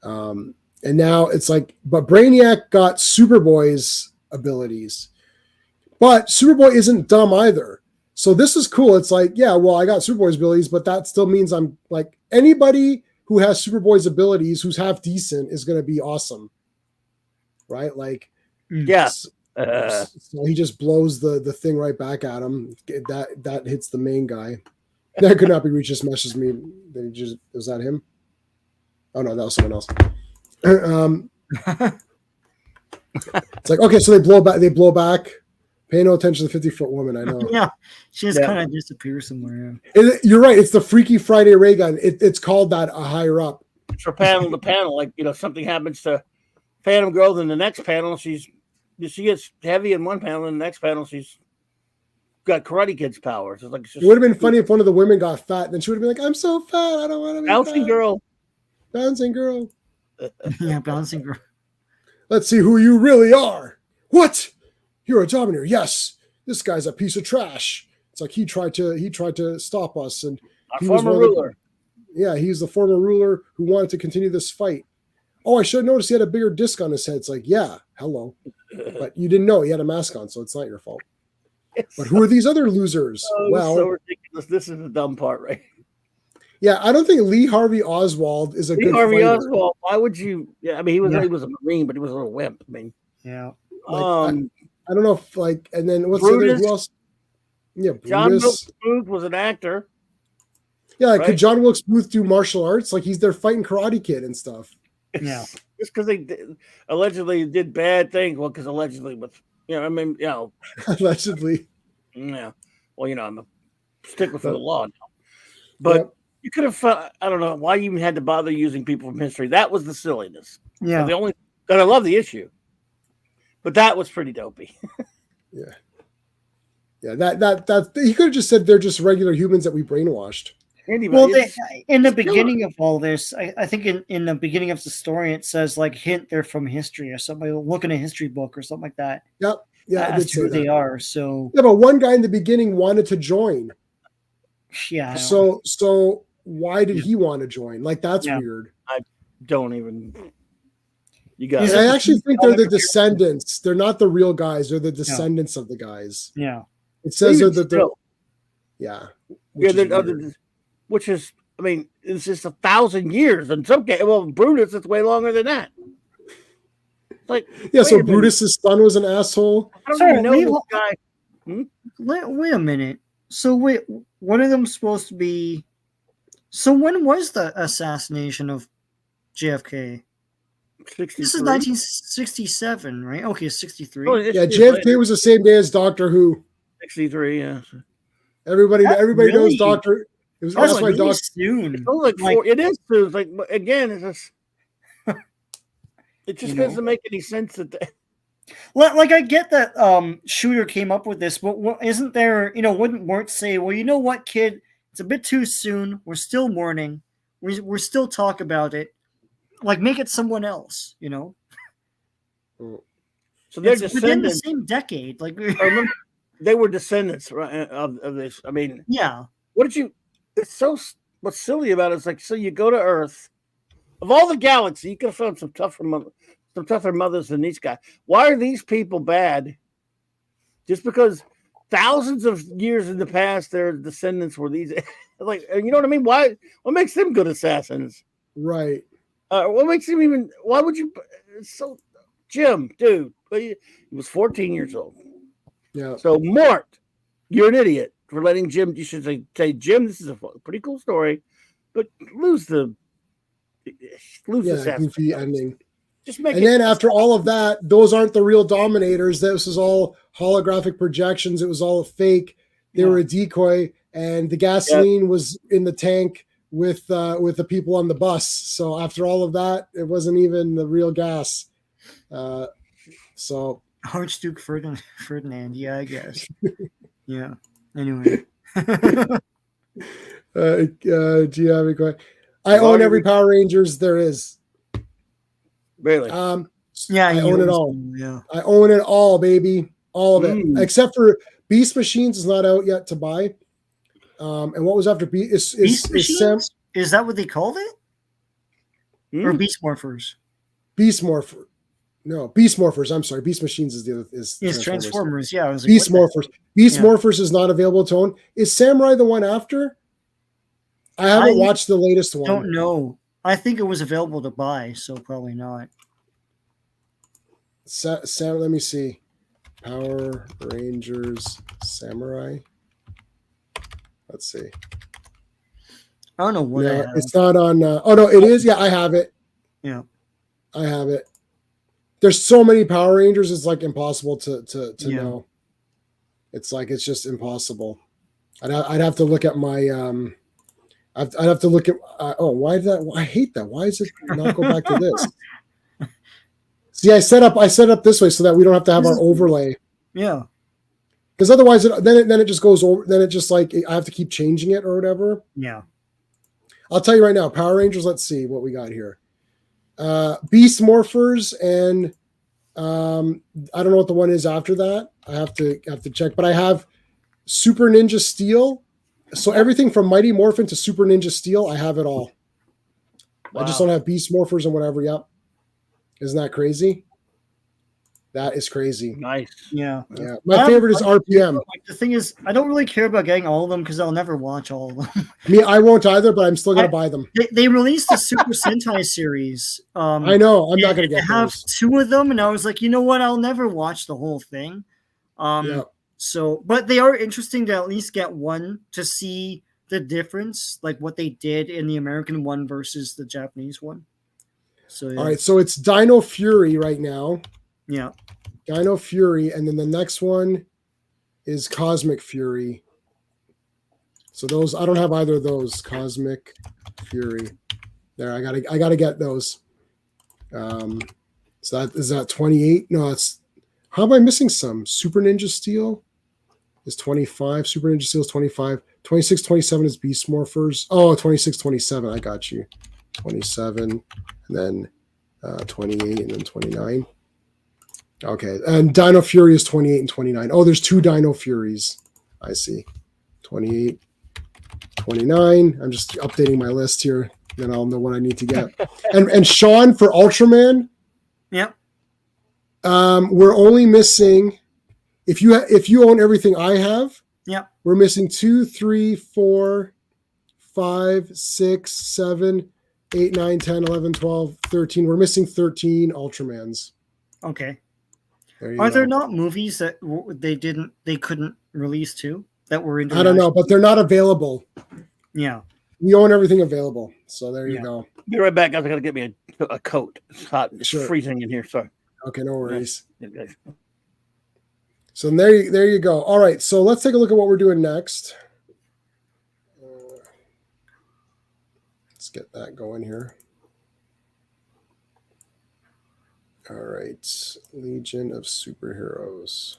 And now it's like, but Brainiac got Superboy's abilities. But Superboy isn't dumb either. So this is cool. It's like, yeah, well, I got Superboy's abilities, but that still means I'm like anybody who has Superboy's abilities, who's half decent, is going to be awesome. Right? Like, yes. So he just blows the thing right back at him. That hits the main guy. That could not be reached. Just meshes me. Was that him? Oh no, that was someone else. It's like, okay, so they blow back. Pay no attention to the 50-foot woman. I know. Yeah, she just kind of disappears somewhere. You're right. It's the Freaky Friday ray gun. It's called that higher up. It's for panel to panel. Like something happens to Phantom Girl, then the next panel she gets heavy in one panel, and the next panel she's got Karate Kid's powers. It's like it would have been funny if one of the women got fat, and then she would have been like, "I'm so fat, I don't want to be bouncing fat. girl, bouncing girl." Yeah, bouncing girl. Let's see who you really are. What? You're a Dominator. Yes, this guy's a piece of trash. It's like he tried to stop us, and he was former ruler. He's the former ruler who wanted to continue this fight. Oh, I should have noticed he had a bigger disc on his head. It's like, yeah, hello, but you didn't know he had a mask on, so it's not your fault. But who are these other losers? Well, so ridiculous. This is the dumb part, right? Yeah, I don't think Lee Harvey Oswald is a good fighter. Lee Harvey Oswald. Why would you? Yeah, I mean, he was a Marine, but he was a little wimp. I mean, yeah. I don't know if and then what's Brutus, the who else? Yeah, John Brutus. Booth was an actor. Yeah, right? could John Wilkes Booth do martial arts? Like he's there fighting Karate Kid and stuff. Yeah. Just because they allegedly did bad things. Well, because allegedly, but I mean, Allegedly. yeah. Well, I'm a stickler for the But- law now. But Yep. you could have. I don't know why you even had to bother using people from history. That was the silliness. Yeah. The only that I love the issue, but that was pretty dopey. Yeah. Yeah, that he could have just said they're just regular humans that we brainwashed. Anyway, Well, in the beginning of all this, I think in the beginning of the story, it says like hint they're from history or something. Look in a history book or something like that. Yep. Yeah, I did as to say who that. they are. So Yeah, but one guy in the beginning wanted to join. yeah. So why did he want to join? Like that's Yeah. weird. don't even. You got Is And it I actually think they're the computer? descendants. They're not the real guys. They're the descendants of the guys. Yeah. It says Even that they're still. yeah. Yeah, Weird. which is, I mean, it's just 1,000 years. In some case, well, Brutus, it's way longer than that. It's like, Yeah, wait so a minute. Brutus's son was an asshole. I don't Sorry, even know leave- this guy. Wait a minute. So wait, one of them supposed to be. So when was the assassination of JFK? This is 63. 1967, right? Okay, 63. Oh, it's Yeah, just JFK later. was the same day as Doctor Who. 63, yeah. Everybody Really? knows Doctor. It was That's that's why really Doctor. soon. Oh, like Like- four, it is too. It's like, again, it's just. It just You know? doesn't make any sense that they, Like I get that Shooter came up with this, but isn't there? Wouldn't Mort say, "Well, you know what, kid? It's a bit too soon. We're still mourning. We're still talk about it. Like make it someone else. so they're It's within the descendants. same decade. Like I remember they were descendants, right, of this. I mean, yeah, what did you? It's so what's silly about it is like, so you go to Earth, of all the galaxy, you could have found some tougher mothers than these guys. Why are these people bad? Just because thousands of years in the past, their descendants were these, like, you know what I mean? Why? What makes them good assassins? Right. What makes him even? Why would you? It's so, Jim, dude, he was 14 years old. Yeah. So Mort, you're an idiot for letting Jim. You should say, Jim, this is a pretty cool story, but lose the Yeah. assassin. Goofy ending. Just make And it. then after all of that, those aren't the real Dominators. This is all holographic projections. It was all fake. They were a decoy, and the gasoline was in the tank with the people on the bus. So after all of that, it wasn't even the real gas. So Archduke Ferdinand. Yeah, I guess. Yeah. Anyway. do you have any question? I own every Power Rangers there is. Really? Yeah, I he own it owns all. them, yeah. I own it all, baby. All of it. Mm. Except for Beast Machines is not out yet to buy. And what was after Beast is Machines? Is that what they called it? Or Hmm? Beast Morphers? Beast Morpher. No, Beast Morphers. I'm sorry. Beast Machines is the other is Transformers. Yeah, I was like, Beast what the- Morphers. Beast Yeah. Morphers is not available to own. Is Samurai the one after? I haven't watched the latest one. Don't know. I think it was available to buy, so probably not. Let me see. Power Rangers Samurai. Let's see. I don't know what I No, have. it's not on. Oh no, it is. Yeah, I have it. Yeah. I have it. There's so many Power Rangers. It's like impossible to Yeah. know. It's like it's just impossible. I'd have to look at my. I'd have to look at. Why did that? I hate that. Why does it not go back to this? See, I set up this way so that we don't have to have our overlay. Yeah. Because otherwise, then it just goes over. Then it just like I have to keep changing it or whatever. Yeah. I'll tell you right now, Power Rangers. Let's see what we got here. Beast Morphers and I don't know what the one is after that. I have to check. But I have Super Ninja Steel. So everything from Mighty Morphin to Super Ninja Steel, I have it all. Wow. I just don't have Beast Morphers and whatever. Yep. Isn't that crazy? That is crazy. Nice. Yeah. Yeah. My favorite is RPM. Like, the thing is, I don't really care about getting all of them because I'll never watch all of them. Me, I won't either, but I'm still gonna buy them. They released the Super Sentai series. I know. I'm not gonna get I have those. 2 of them, and I was like, you know what? I'll never watch the whole thing. Yeah. So, but they are interesting to at least get one to see the difference, like what they did in the American one versus the Japanese one. So yeah. All right, so it's Dino Fury right now. Yeah. Dino Fury, and then the next one is Cosmic Fury. So those, I don't have either of those. Cosmic Fury. There, I gotta get those. So that is that 28. No, it's, how am I missing some? Super Ninja Steel is 25. Super Ninja Steel is 25. 26, 27 is Beast Morphers. Oh, 26, 27. I got you. 27, and then 28, and then 29. Okay, and Dino Fury is 28 and 29. Oh, there's two Dino Furies. I see. 28, 29. I'm just updating my list here. Then I'll know what I need to get. And Sean, for Ultraman, Yep. we're only missing, if you own everything I have, Yep. we're missing 2, 3, 4, 5, 6, 7, 8, 9, 10, 11, 12, 13. We're missing 13 Ultramans. Okay. There Are go. there not movies that they couldn't release too that were I don't know, but they're not available. Yeah. We own everything available. So there you go. Be right back, guys. I gotta get me a coat. It's hot. It's Sure. freezing in here. Sorry. Okay, no worries. Yeah. So there you go. All right, so let's take a look at what we're doing next. Let's get that going here. All right, Legion of Superheroes.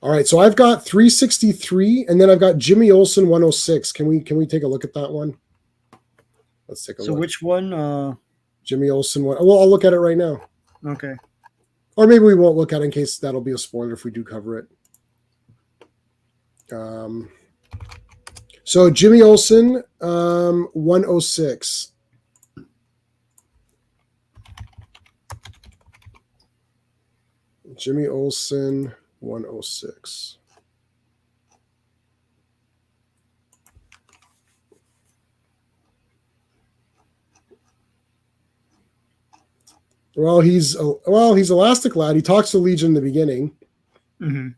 All right, so I've got 363, and then I've got Jimmy Olsen 106. Can we take a look at that one? Let's take a look. So which one? Jimmy Olsen one. Well, I'll look at it right now. Okay. Or maybe we won't look at it in case that'll be a spoiler if we do cover it. So Jimmy Olsen 106. Jimmy Olsen 106. Well, he's Elastic Lad. He talks to Legion in the beginning. Mm-hmm.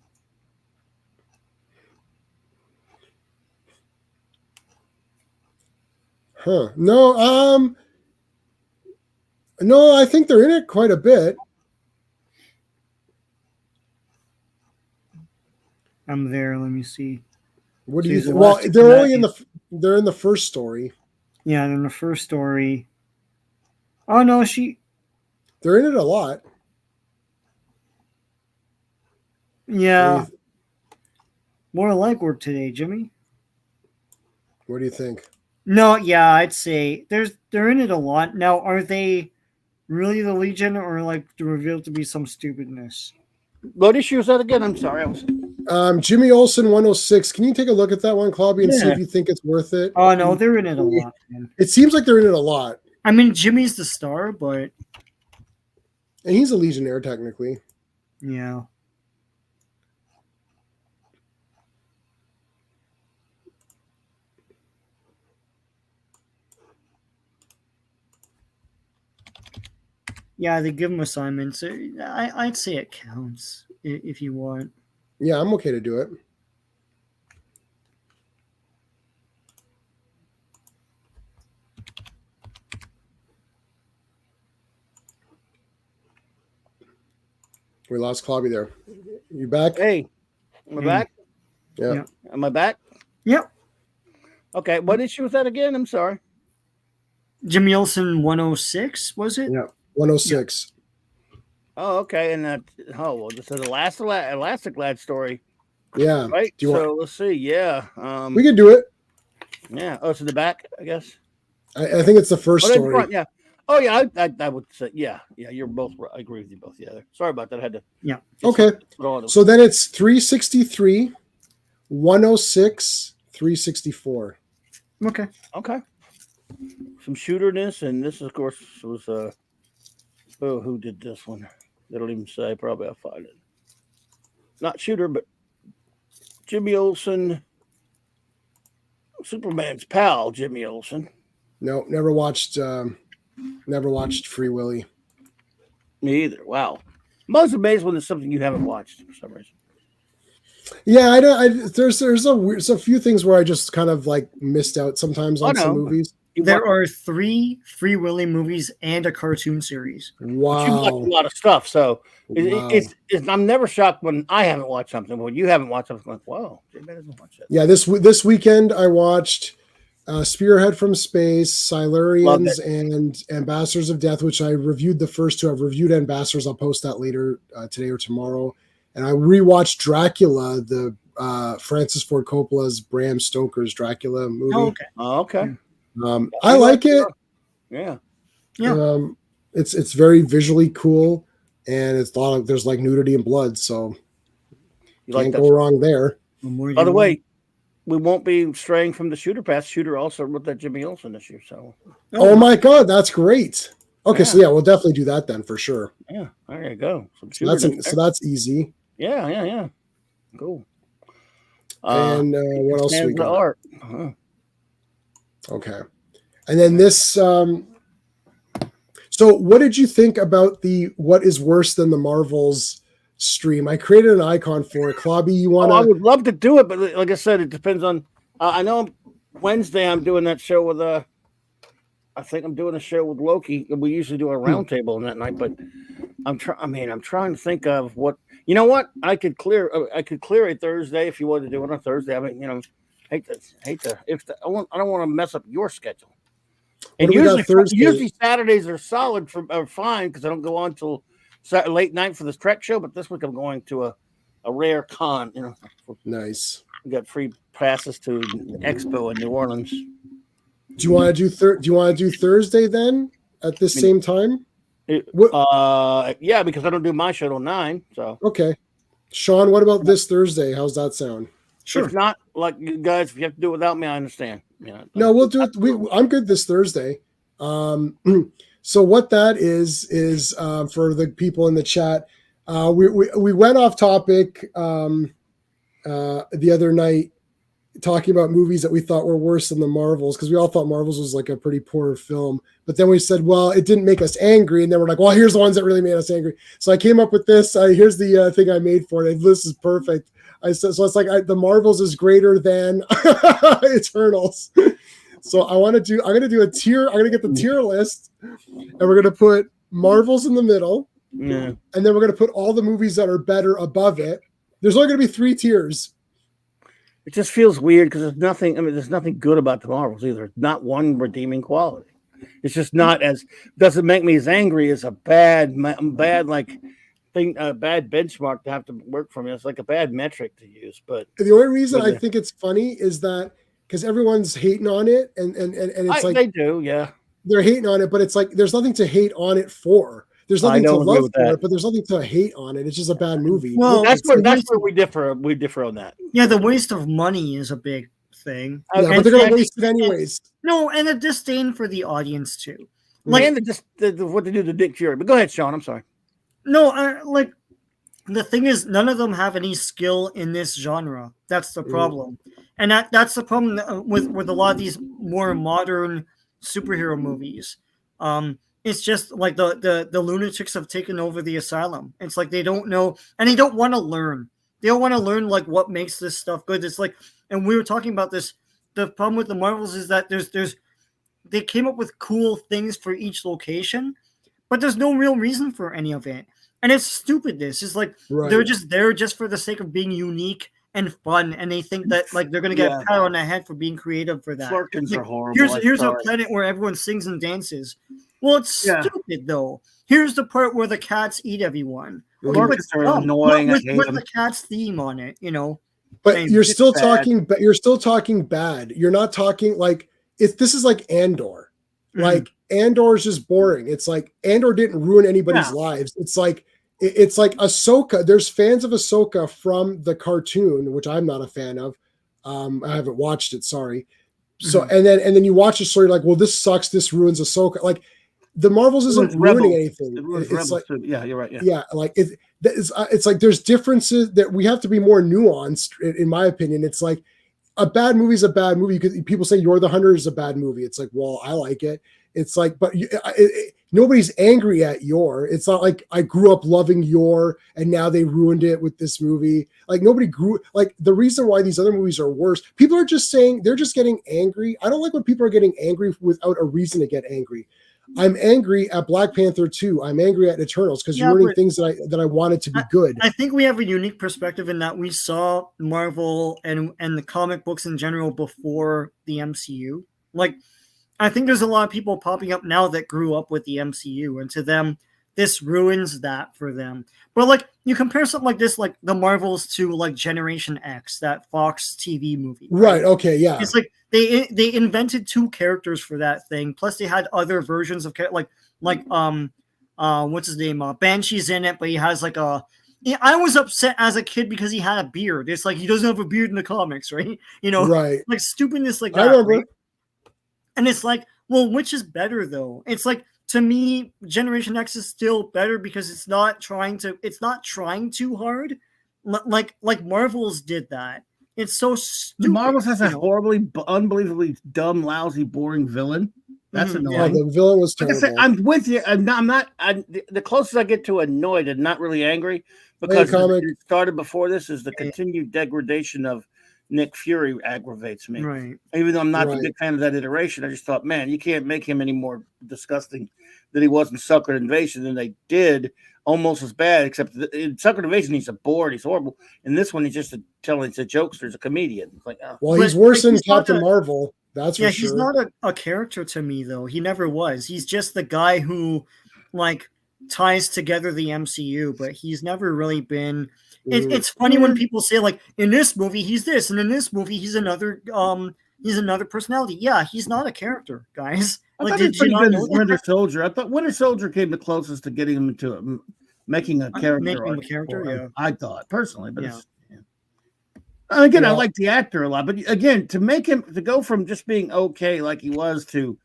Huh. No, I think they're in it quite a bit. I'm there. Let me see. What do you She's think? Well, Elastic they're Lad. only they're in the first story. Yeah, and in the first story. Oh no, They're in it a lot. Yeah. More like work today, Jimmy. What do you think? No, yeah, I'd say they're in it a lot. Now, are they really the Legion or like revealed to be some stupidness? What issue is that again? I'm sorry. Jimmy Olsen 106. Can you take a look at that one, Clobby, and see if you think it's worth it? Oh no, they're in it a lot, man. It seems like they're in it a lot. I mean, Jimmy's the star, but And he's a Legionnaire, technically. yeah. Yeah, they give him assignments. I'd say it counts if you want. Yeah, I'm okay to do it. We lost Clobby there. You back? Hey, am I back? Yeah. Am I back? Yep. Okay. What issue was that again? I'm sorry. Jimmy Olsen 106, was it? Yeah. 106. Oh, okay. And this is Elastic Lad story. Yeah. Right. Let's see. Yeah. We could do it. Yeah. Oh, it's in the back, I guess. I think it's the first story. Front, yeah. Oh, yeah. I would say, yeah. You're both right. I agree with you both. Yeah. Sorry about that. I had to. Yeah. Okay. So then it's 363, 106, 364. Okay. Okay. Some shooterness, and this, of course, was who did this one? They don't even say. Probably I'll find it. Not shooter, but Jimmy Olsen, Superman's pal, Jimmy Olsen. No, never watched Free Willy. Me either. Wow. I'm always amazed when there's something you haven't watched for some reason. Yeah, I don't. There's a few things where I just kind of like missed out sometimes on some movies. There are 3 Free Willy movies and a cartoon series. But you watch Wow. a lot of stuff, so Wow. I'm never shocked when I haven't watched something. When you haven't watched something, I'm like, wow, J-Man doesn't watch that. Yeah, this weekend I watched Spearhead from Space, Silurians, and Ambassadors of Death, which I reviewed the first 2. I've reviewed Ambassadors. I'll post that later today or tomorrow. And I rewatched Dracula, the Francis Ford Coppola's Bram Stoker's Dracula movie. Oh, okay. Oh, okay. I like it. Yeah. Yeah. It's very visually cool, and it's there's like nudity and blood, so You can't like go wrong there. By the way, we won't be straying from the Shooter Pass. Shooter also wrote that Jimmy Olsen this year, so. Oh my God, that's great. Okay, so yeah, we'll definitely do that then for sure. Yeah, there you go. So that's easy. Yeah. Cool. And what else we got? Art. Uh-huh. Okay. And then this so what did you think about the What is Worse Than the Marvels stream? I created an icon for it. Clobby, you want to? I would love to do it, but like I said, it depends on I know Wednesday I'm doing that show with I think I'm doing a show with Loki. We usually do a roundtable on that night, but I'm trying to think of what. You know what? I could clear a Thursday if you wanted to do it on a Thursday. I mean, hate to I don't want to mess up your schedule. And usually Saturdays are fine because I don't go on till late night for the Trek show. But this week I'm going to a rare con. Nice. We got free passes to Expo in New Orleans. Do you want to do Thursday then at this same time? Yeah, because I don't do my show till 9. So okay, Sean, what about this Thursday? How's that sound? Sure. If not, like you guys, if you have to do it without me, I understand. Yeah. No, we'll do it. I'm good this Thursday. So what that is for the people in the chat, we went off topic the other night talking about movies that we thought were worse than the Marvels, because we all thought Marvels was like a pretty poor film. But then we said, well, it didn't make us angry. And then we're like, well, here's the ones that really made us angry. So I came up with this. Here's the thing I made for it. This is perfect. I said, so it's like the Marvels is greater than Eternals. So I'm going to do a tier. I'm going to get the tier list, and we're going to put Marvels in the middle. Yeah. And then we're going to put all the movies that are better above it. There's only going to be 3 tiers. It just feels weird because there's nothing good about the Marvels either. Not one redeeming quality. It's just not doesn't make me as angry as a bad like thing, a bad benchmark to have to work from. It's like a bad metric to use. But the only reason I think it's funny is that because everyone's hating on it, and it's like they do, yeah, they're hating on it, but it's like there's nothing to hate on it for. There's nothing to love for it, but there's nothing to hate on it. It's just a bad movie. Well, that's where we differ. We differ on that. Yeah, the waste of money is a big thing. Yeah, but they're going to waste it anyways. No, and a disdain for the audience too. Like, and what they do to Dick Fury. But go ahead, Sean. I'm sorry. No, like the thing is, none of them have any skill in this genre. That's the problem, and that's the problem with a lot of these more modern superhero movies. It's just like the lunatics have taken over the asylum. It's like they don't know, and they don't want to learn. They don't want to learn like what makes this stuff good. It's like, and we were talking about this. The problem with the Marvels is that they came up with cool things for each location, but there's no real reason for any of it. And it's stupidness. It's like they're just there just for the sake of being unique and fun, and they think that like they're gonna get a pat on the head for being creative for that. Flirkins are horrible. Here's a planet where everyone sings and dances. Well, it's stupid though. Here's the part where the cats eat everyone. Flirkins are annoying. With the cat's theme on it, But you're still talking. But you're still talking bad. You're not talking like this is like Andor. Like Andor is just boring. It's like Andor didn't ruin anybody's lives. It's like Ahsoka. There's fans of Ahsoka from the cartoon, which I'm not a fan of. I haven't watched it. Sorry. So and then you watch the story like, well, this sucks. This ruins Ahsoka. Like the Marvels isn't ruining anything. It's like, yeah, you're right. Yeah, like it's like there's differences that we have to be more nuanced. In my opinion, it's like a bad movie is a bad movie because people say You're the Hunter is a bad movie. It's like, well, I like it. It's like, but nobody's angry at Yor. It's not like I grew up loving Yor and now they ruined it with this movie. Like nobody grew, like the reason why these other movies are worse, people are just saying, they're just getting angry. I don't like when people are getting angry without a reason to get angry. I'm angry at Black Panther 2. I'm angry at Eternals because you're ruining things that I wanted to be good. I think we have a unique perspective in that we saw Marvel and the comic books in general before the MCU. Like, I think there's a lot of people popping up now that grew up with the MCU, and to them, this ruins that for them. But like, you compare something like this, like the Marvels to like Generation X, that Fox TV movie. Right. Okay. Yeah. It's like they invented 2 characters for that thing. Plus, they had other versions of what's his name? Banshee's in it, but he has like a. I was upset as a kid because he had a beard. It's like he doesn't have a beard in the comics, right? You know, right? Like stupidness like that. I remember. Right? And it's like, well, which is better though? It's like, to me, Generation X is still better because it's not trying too hard. Like Marvels did that. It's so stupid. Marvels has a horribly, unbelievably dumb, lousy, boring villain. That's annoying. Yeah, the villain was terrible. Like I said, I'm with you. I'm not. The closest I get to annoyed and not really angry because it started before this is the continued degradation of Nick Fury aggravates me. Right. Even though I'm not a big fan of that iteration, I just thought, man, you can't make him any more disgusting than he was in Secret Invasion than they did. Almost as bad, except in Secret Invasion, he's a bore, he's horrible. In this one, he's just a jokester, he's a comedian. It's like, well, he's worse than Captain Marvel. That's for sure. He's not a character to me, though. He never was. He's just the guy who, like, ties together the MCU, but he's never really been. It's funny when people say, like, in this movie he's this, and in this movie he's another personality. Yeah, he's not a character, guys. Like, did you not know Winter Soldier? I thought Winter Soldier came the closest to getting him into making a character. Yeah. I thought personally, but and again, I like the actor a lot. But again, to make him to go from just being okay like he was to,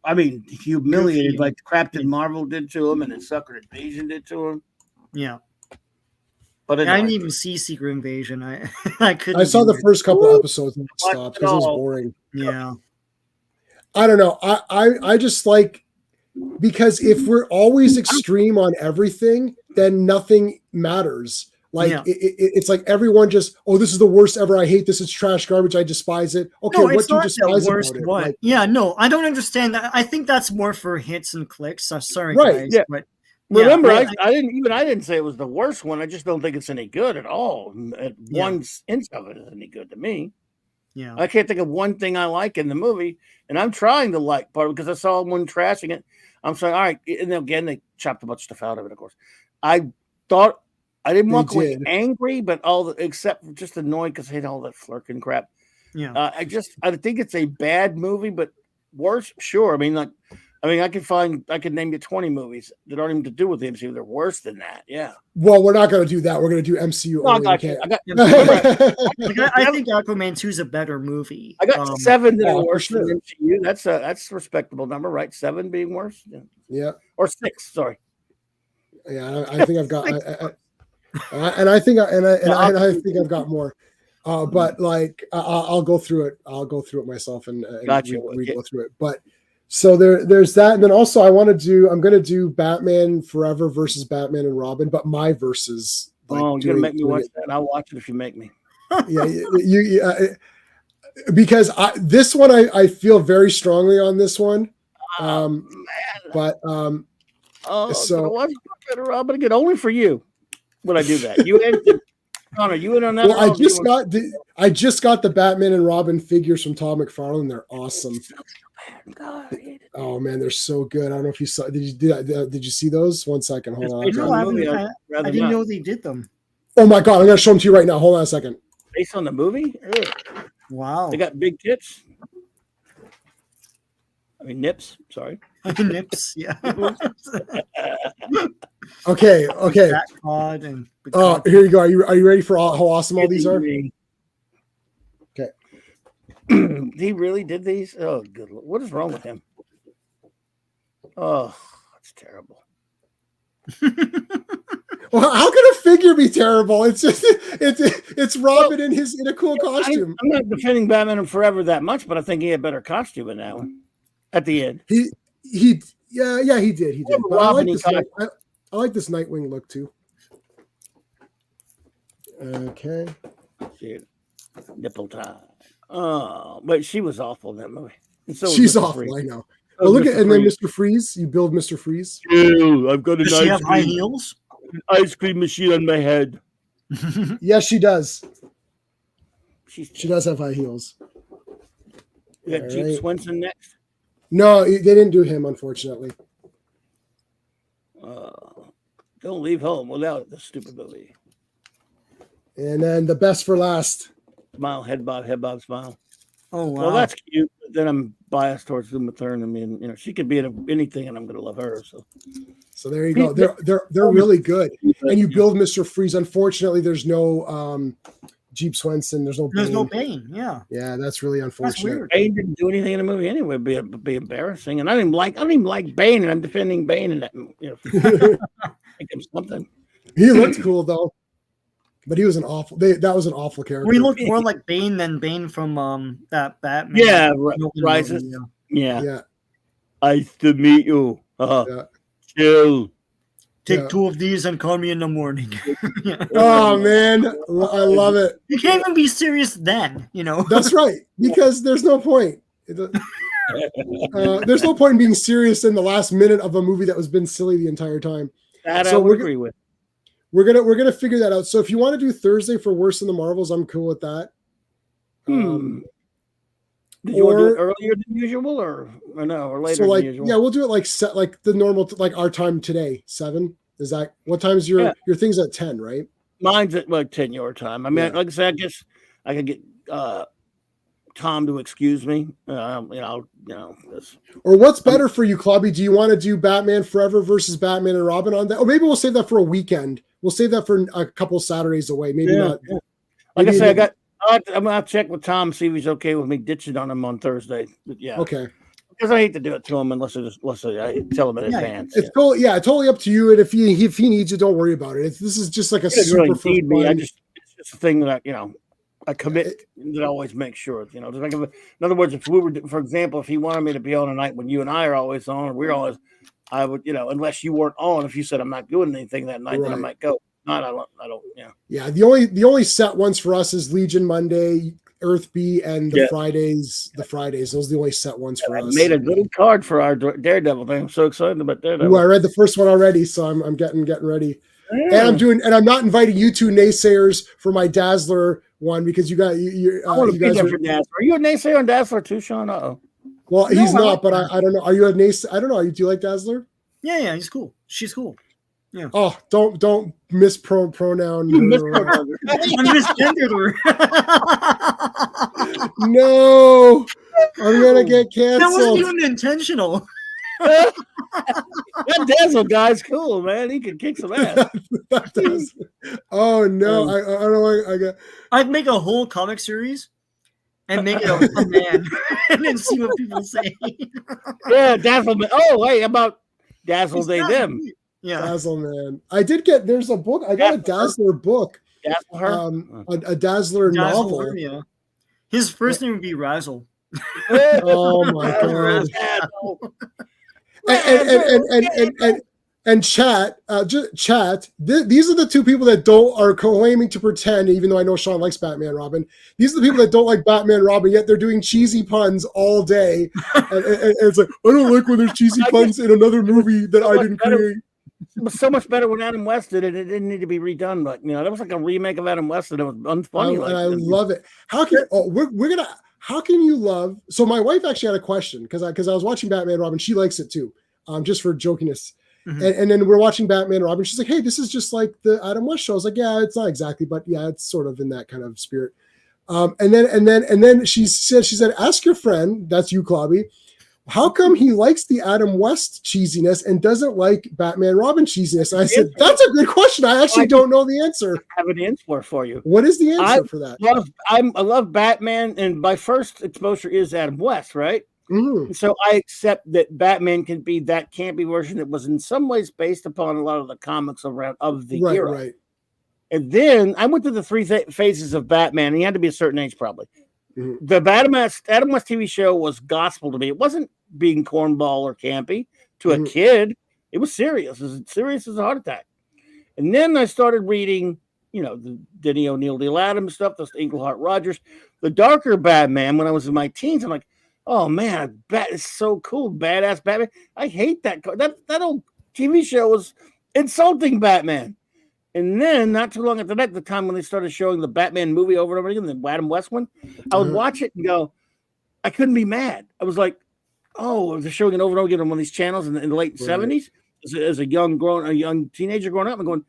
I mean, humiliated like Captain Marvel did to him, and then Secret Invasion did to him. Yeah. But I didn't even see Secret Invasion. I couldn't. I saw the first couple episodes and stopped because it was boring. Yeah. I don't know. I just like, because if we're always extreme on everything, then nothing matters. Like it's like everyone just, oh, this is the worst ever. I hate this. It's trash, garbage. I despise it. Okay, no, what do you despise about it? Like, no, I don't understand that. I think that's more for hits and clicks. Sorry, right? Guys, yeah. But remember, I didn't say it was the worst one. I just don't think it's any good at all. One inch of it is any good to me. Yeah, I can't think of one thing I like in the movie, and I'm trying to like part of it because I saw one trashing it. I'm saying, all right, and then again they chopped a bunch of stuff out of it. Of course, I thought I didn't walk away angry, but except just annoyed because I hate all that flirking crap. Yeah, I think it's a bad movie, but worse, sure. I mean, I could name you 20 movies that aren't even to do with the MCU. They're worse than that. Yeah. Well, we're not going to do that. We're going to do MCU. I think Aquaman 2 is a better movie. I got 7 that are worse than MCU. That's a respectable number, right? 7 being worse. Yeah. Or 6. Sorry. Yeah, I think I've got, I think I've got more. But like, I'll go through it. I'll go through it myself and go through it. But. So there's that, and then also I'm going to do Batman Forever versus Batman and Robin, but my versus. Like, you're gonna make me watch that. I'll watch it if you make me. Yeah, because this one I feel very strongly on this one. So watch Batman Robin again only for you. Would I do that? You and Connor, you in on that? Well, I just got the Batman and Robin figures from Todd McFarlane. They're awesome. God, oh man, they're so good. I don't know if you saw. Did you do that? Did you see those? One second, hold on. No, I didn't know they did them. Oh my god, I'm gonna show them to you right now. Hold on a second. Based on the movie? Ugh. Wow, they got big tits. I mean nips. Sorry, nips. Yeah. Okay. Here you go. Are you ready for how awesome all these are? Okay. He really did these? Oh, good Lord. What is wrong with him? Oh, that's terrible. Well, how can a figure be terrible? It's just it's Robin in a cool costume. I'm not defending Batman Forever that much, but I think he had better costume in that one. At the end, Yeah, he did. He did. But I like this. I like this Nightwing look too. Okay. Shit. Nipple tie. Oh, but she was awful in that movie. And so She's awful. I know. Well, look at, and then Mr. Freeze. You build Mr. Freeze. Ew, I've got an Does she have high heels? Ice cream machine on my head. Yes, she does. She does have high heels. You got Jeep Swenson next? No, they didn't do him, unfortunately. Don't leave home without the stupid movie. And then the best for last. Smile, head bob, smile. Oh, wow. Well, that's cute. But then I'm biased towards Uma Thurman. I mean, she could be in anything, and I'm going to love her. So there you go. They're really good. And you build Mr. Freeze. Unfortunately, there's no Jeep Swenson. There's no Bane. Yeah. Yeah, that's really unfortunate. That's weird. Bane didn't do anything in the movie anyway. It'd be embarrassing. And I don't even like Bane, and I'm defending Bane in that. Think of something. He looked cool though, but he was an awful. That was an awful character. Well, he looked more like Bane than Bane from that Batman. Yeah, Rises. Yeah. Nice to meet you. Chill. Take 2 of these and call me in the morning. Oh man, I love it. You can't even be serious then, That's right, because there's no point. There's no point in being serious in the last minute of a movie that was been silly the entire time. That I would agree with. We're gonna figure that out. So if you want to do Thursday for Worse than the Marvels, I'm cool with that. Did you want to do it earlier than usual, or later than usual? Yeah, we'll do it like the normal, like our time today, 7. Is that what time is your thing's at 10, right? Mine's at 10 your time. I mean, like I said, I guess I could get Tom to excuse me. Or what's better for you, Clobby? Do you want to do Batman Forever versus Batman and Robin on that? Or maybe we'll save that for a weekend. We'll save that for a couple Saturdays away. Maybe not. Yeah. Like I said, I'm gonna check with Tom, see if he's okay with me ditching on him on Thursday. But yeah. Okay. Because I hate to do it to him unless I tell him in advance. It's totally up to you. And if he needs you, don't worry about it. This is just like a super really need me. It's just a thing that I commit that I always make sure. In other words, if we were, for example, if he wanted me to be on a night when you and I are always on, or we're always, I would, unless you weren't on. If you said I'm not doing anything that night, then I might go. Not, I don't. Yeah. Yeah. The only set ones for us is Legion Monday, Earth B, and the Fridays. The Fridays. Those are the only set ones for us. I made a little card for our Daredevil thing. I'm so excited about Daredevil. Ooh, I read the first one already, so I'm getting ready. Yeah. And I'm not inviting you two naysayers for my Dazzler one because you got you. I want to be there for Dazzler. Are you a naysayer on Dazzler too, Sean? Well, he's not, but I don't know. Are you a naysayer? I don't know. Do you like Dazzler? Yeah, he's cool. She's cool. Yeah. Oh, don't pronoun. You misgendered her. No, I'm gonna get canceled. That wasn't even intentional. That Dazzle guy's cool, man. He can kick some ass. Oh no, I don't know. I'd make a whole comic series and make it a man, and then see what people say. Yeah, Dazzle Man. Oh, wait, about Dazzle They Them. Yeah, Dazzle Man. There's a book. I got a Dazzler book. Dazzle her? A Dazzler novel. Her, yeah. His first name would be Razzle. Oh my god. And chat. These are the two people that are claiming to pretend, even though I know Sean likes Batman Robin. These are the people that don't like Batman Robin, yet they're doing cheesy puns all day. And it's like, I don't like when there's cheesy puns in another movie that I didn't create. It was so much better when Adam West did it. It didn't need to be redone, but that was like a remake of Adam West, and it was unfunny. I love it. How can How can you love? So my wife actually had a question because I was watching Batman Robin. She likes it too, just for jokiness. Mm-hmm. And then we're watching Batman Robin. She's like, "Hey, this is just like the Adam West show." I was like, "Yeah, it's not exactly, but yeah, it's sort of in that kind of spirit." And then she said, "Ask your friend, that's you, Clobby, how come he likes the Adam West cheesiness and doesn't like Batman Robin cheesiness?" And I said, "That's a good question. I actually don't know the answer." I have an answer for you. What is the answer for that? I love Batman, and my first exposure is Adam West, right? Mm-hmm. So I accept that Batman can be that campy version that was in some ways based upon a lot of the comics of the era. Right. And then I went through the three phases of Batman. He had to be a certain age, probably. Mm-hmm. The Adam West TV show was gospel to me. It wasn't being cornball or campy. To a kid, it was serious. It was serious as a heart attack. And then I started reading, the Denny O'Neil, Neil Adams stuff, the Englehart Rogers, the darker Batman when I was in my teens. I'm like, oh man, it's so cool, badass Batman. I hate that. That old TV show was insulting Batman. And then not too long after that, the time when they started showing the Batman movie over and over again, the Adam West one, I would watch it and go, I couldn't be mad. I was like, oh, they're showing it over and over again on one of these channels in the late 70s. As a young teenager growing up and going,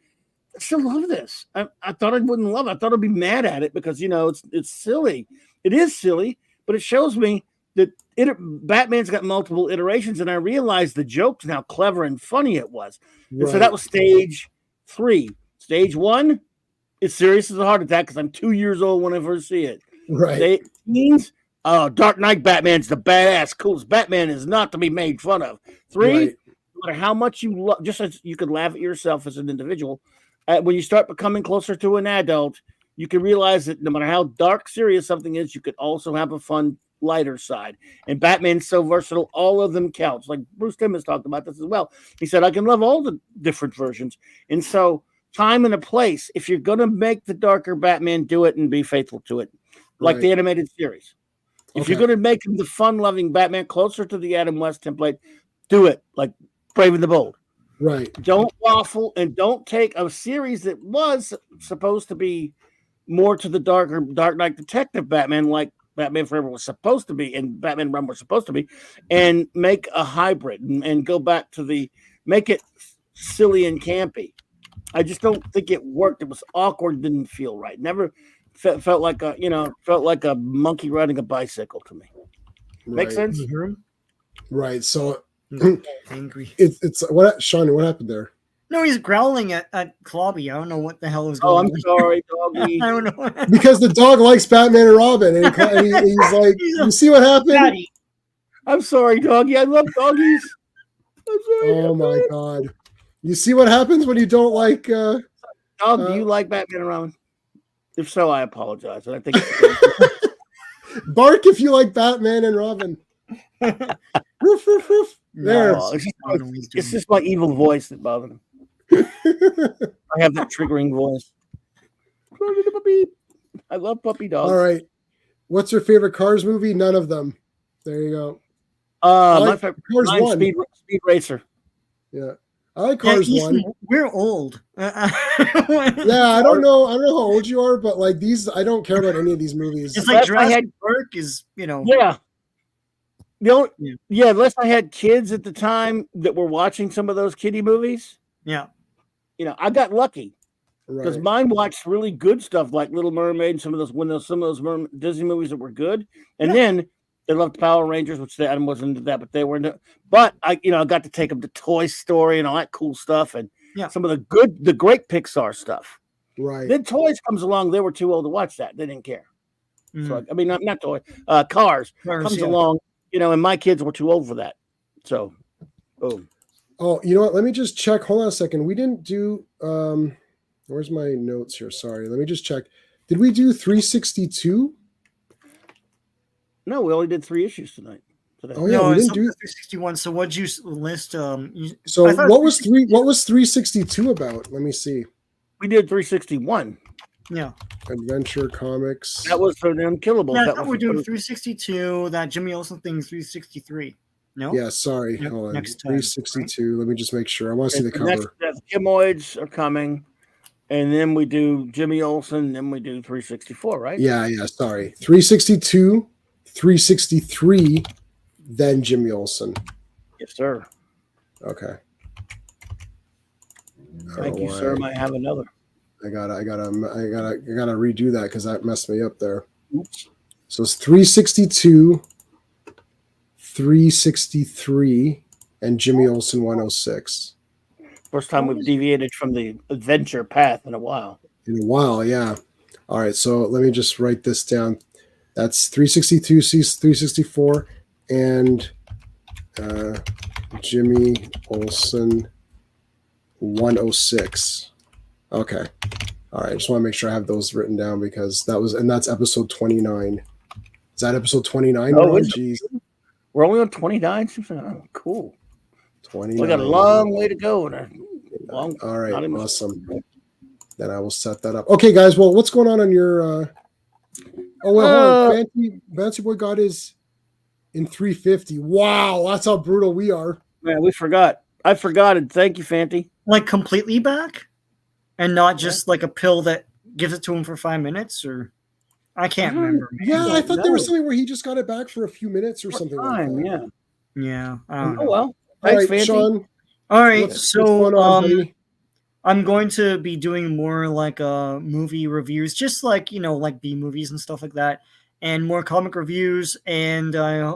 I still love this. I thought I wouldn't love it. I thought I'd be mad at it because it's silly. It is silly, but it shows me that Batman's got multiple iterations, and I realized the jokes and how clever and funny it was. And so that was stage 3. Stage 1 is serious as a heart attack because I'm 2 years old when I first see it. Right. Means Dark Knight Batman's the badass, coolest Batman is not to be made fun of. 3, no matter how much you love, just as you could laugh at yourself as an individual, when you start becoming closer to an adult, you can realize that no matter how dark, serious something is, you could also have a fun, lighter side. And Batman's so versatile, all of them counts. Like Bruce Timm has talked about this as well. He said, I can love all the different versions. And so time and a place, if you're going to make the darker Batman, do it and be faithful to it. Like the animated series. If you're going to make him the fun-loving Batman closer to the Adam West template, do it like Brave and the Bold. Right. Don't waffle and don't take a series that was supposed to be more to the Dark Knight Detective Batman, like Batman Forever was supposed to be and Batman Run was supposed to be, and make a hybrid and go back to make it silly and campy. I just don't think it worked. It was awkward. Didn't feel right. Never felt like a monkey riding a bicycle to me. Make sense? Mm-hmm. Right. So angry. It's what, Sean? What happened there? No, he's growling at Clobby. I don't know what the hell is going on. I'm sorry, doggy. I don't know. Because the dog likes Batman and Robin, and he's like, "You see what happened?" Daddy. I'm sorry, doggy. I love doggies. I'm sorry. Oh my god! You see what happens when you don't like? Dog, do you like Batman and Robin? If so, I apologize. I think bark if you like Batman and Robin. Roof, roof, roof. There. No, it's just my evil voice that bothers him. I have that triggering voice. I love puppy dogs. All right. What's your favorite Cars movie? None of them. There you go. My favorite Cars 1. Speed Racer. Yeah. I like Cars 1. We're old. Yeah, I don't know how old you are, but like these, I don't care about any of these movies. It's like Jurassic Park is, Yeah. Unless I had kids at the time that were watching some of those kiddie movies. Yeah. I got lucky because mine watched really good stuff like Little Mermaid and some of those Disney movies that were good. And then they loved Power Rangers, which Adam wasn't into that, but they were into. But I got to take them to Toy Story and all that cool stuff and some of the great Pixar stuff. Right. Then Toys comes along. They were too old to watch that. They didn't care. So I mean, not Toy. Cars comes along. And my kids were too old for that. So, boom. Oh, you know what? Let me just check. Hold on a second. We didn't do. Where's my notes here? Sorry. Let me just check. Did we do 362? No, we only did 3 issues tonight. Oh yeah, we didn't do 361. So what'd you list? So what was 362 about? Let me see. We did 361. Yeah. Adventure Comics. That was for the Unkillables. Yeah, I thought we're doing 362. That Jimmy Olsen thing, 363. No. Yeah, sorry. Hold on. Next time, 362. Right? Let me just make sure. I want to see the cover. The Kimoids are coming, and then we do Jimmy Olsen, then we do 364, right? Yeah. Sorry, 362, 363, then Jimmy Olsen. Yes, sir. Okay. Thank you, sir. Might have another. I gotta redo that because that messed me up there. Oops. So it's 362, 363, and Jimmy Olsen 106. First time we've deviated from the adventure path in a while. Yeah. All right, so let me just write this down. That's 362, 364, and Jimmy Olsen 106. Okay. All right. I just want to make sure I have those written down because that's episode 29. Is that episode 29? Oh, jeez. We're only on 29? Oh, cool. 29. We got a long way to go. All right, awesome. Then I will set that up. Okay, guys. Well, what's going on your? Oh well, hold on. Fancy Boy got his in 350. Wow, that's how brutal we are. Man, we forgot. I forgot it. Thank you, Fanty. Like completely back, and not just like a pill that gives it to him for 5 minutes, or I can't remember. Man. Yeah, I thought there was something where he just got it back for a few minutes or something like that. Yeah. Oh well. Thanks, Fanty. Sean. All right, so I'm going to be doing more like movie reviews, just like like B movies and stuff like that, and more comic reviews. And I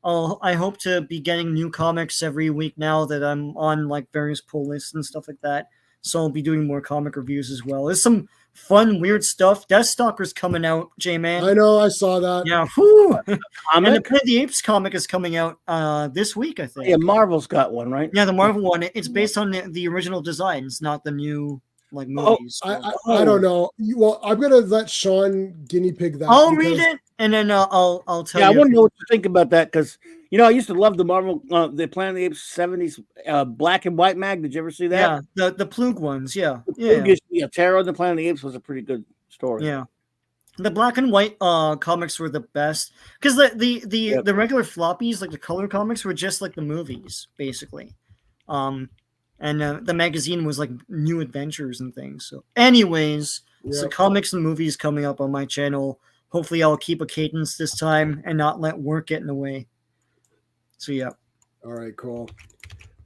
hope to be getting new comics every week now that I'm on like various pull lists and stuff like that. So I'll be doing more comic reviews as well. There's some fun, weird stuff. Deathstalker's coming out, J-Man. I know, I saw that. Yeah, whew. And the Planet of the Apes comic is coming out this week, I think. Yeah, Marvel's got one, right? Yeah, the Marvel one. It's based on the original designs, not the new like movies. I don't know. Well, I'm gonna let Sean guinea pig that. I'll read it and then I'll tell you. Yeah, I want to know what you think about that because I used to love the Marvel, the Planet of the Apes '70s black and white mag. Did you ever see that? Yeah, the Plug ones. Yeah, Terror of the Planet of the Apes was a pretty good story. Yeah, the black and white comics were the best because the regular floppies, like the color comics, were just like the movies basically. And the magazine was like new adventures and things. So, anyways, so comics and movies coming up on my channel. Hopefully, I'll keep a cadence this time and not let work get in the way. So, yeah. All right, cool.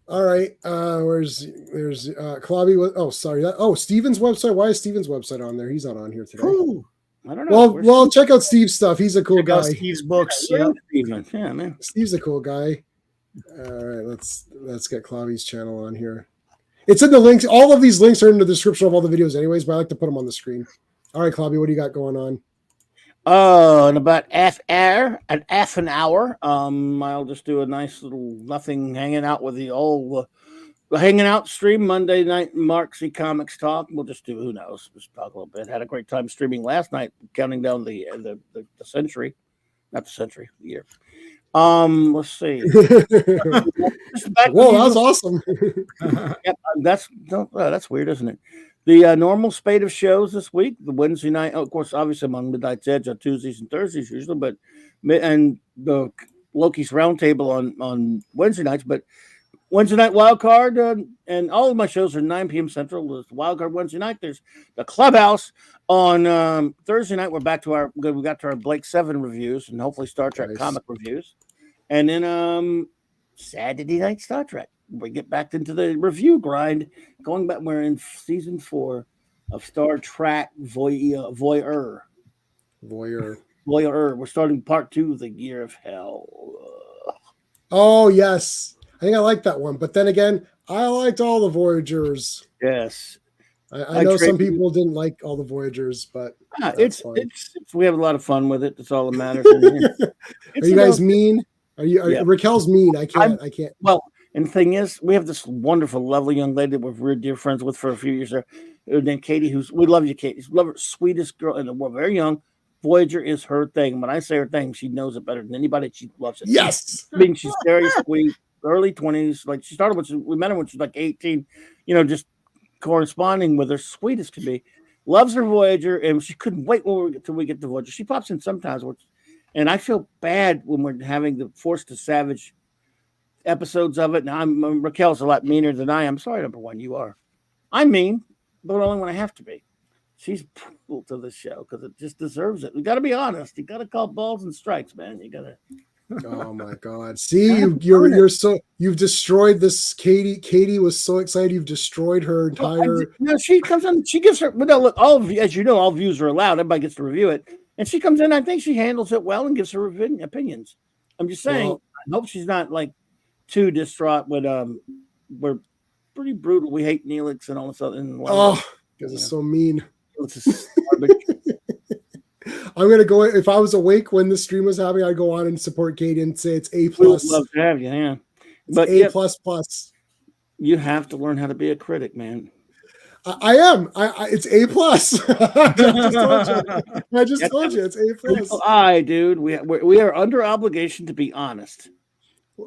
All right, there's Clobby. Oh, sorry. Steven's website. Why is Steven's website on there? He's not on here today. Ooh, I don't know. Well, check out Steve's stuff. He's a cool guy. Steve's books. Yeah, man. Steve's a cool guy. All right, let's get Clobby's channel on here. It's in the links. All of these links are in the description of all the videos anyways, but I like to put them on the screen. All right, Clobby, what do you got going on? In about half an hour, I'll just do a nice little nothing hanging out with the old hanging out stream Monday night, Marksy Comics Talk. We'll just do, who knows, just talk a little bit. Had a great time streaming last night, counting down the century, not the century, the year. Let's see. Whoa, that's awesome. That's weird, isn't it? The normal spate of shows this week, the Wednesday night, of course, obviously I'm on Midnight's Edge on Tuesdays and Thursdays usually, and the Loki's Roundtable on Wednesday nights, but Wednesday night wild card, and all of my shows are 9 p.m. Central. There's the wild card Wednesday night. There's the Clubhouse on Thursday night. We got to our Blake 7 reviews and hopefully Star Trek comic reviews, and then Saturday night Star Trek. We get back into the review grind. Going back, we're in season 4 of Star Trek Voyager. We're starting part 2 of the Year of Hell. Oh yes. I think I like that one, but then again, I liked all the Voyagers. Yes, I know some people didn't like all the Voyagers, but it's we have a lot of fun with it. That's all that matters. Are you guys mean? Raquel's mean? I can't. Well, and the thing is, we have this wonderful, lovely young lady that we're dear friends with for a few years there, named Katie. We love you, Katie. Love her, sweetest girl in the world. Very young. Voyager is her thing. When I say her thing, she knows it better than anybody. She loves it. Yes, I mean, she's very sweet. Early 20s, like she started we met her when she was like 18, just corresponding with her, sweet as can be. Loves her Voyager, and she couldn't wait till we get to Voyager. She pops in sometimes, and I feel bad when we're having the Force to Savage episodes of it. Now, Raquel's a lot meaner than I am. Sorry, number one, you are. I'm mean, but only when I have to be. She's brutal to the show because it just deserves it. We got to be honest. You got to call balls and strikes, man. You got to. Oh my God! See, you've destroyed this. Katie was so excited. You've destroyed her entire. She comes in. She gives her. No, look, as you know, all views are allowed. Everybody gets to review it, and she comes in. I think she handles it well and gives her opinions. I'm just saying. I hope she's not like too distraught. With we're pretty brutal. We hate Neelix and all this other. Because it's so mean. I'm gonna go. If I was awake when the stream was happening, I'd go on and support Katie and say it's A+. Love to have you, yeah. But A++. You have to learn how to be a critic, man. I am. It's A+. I just told you it's A+. Dude, we are under obligation to be honest.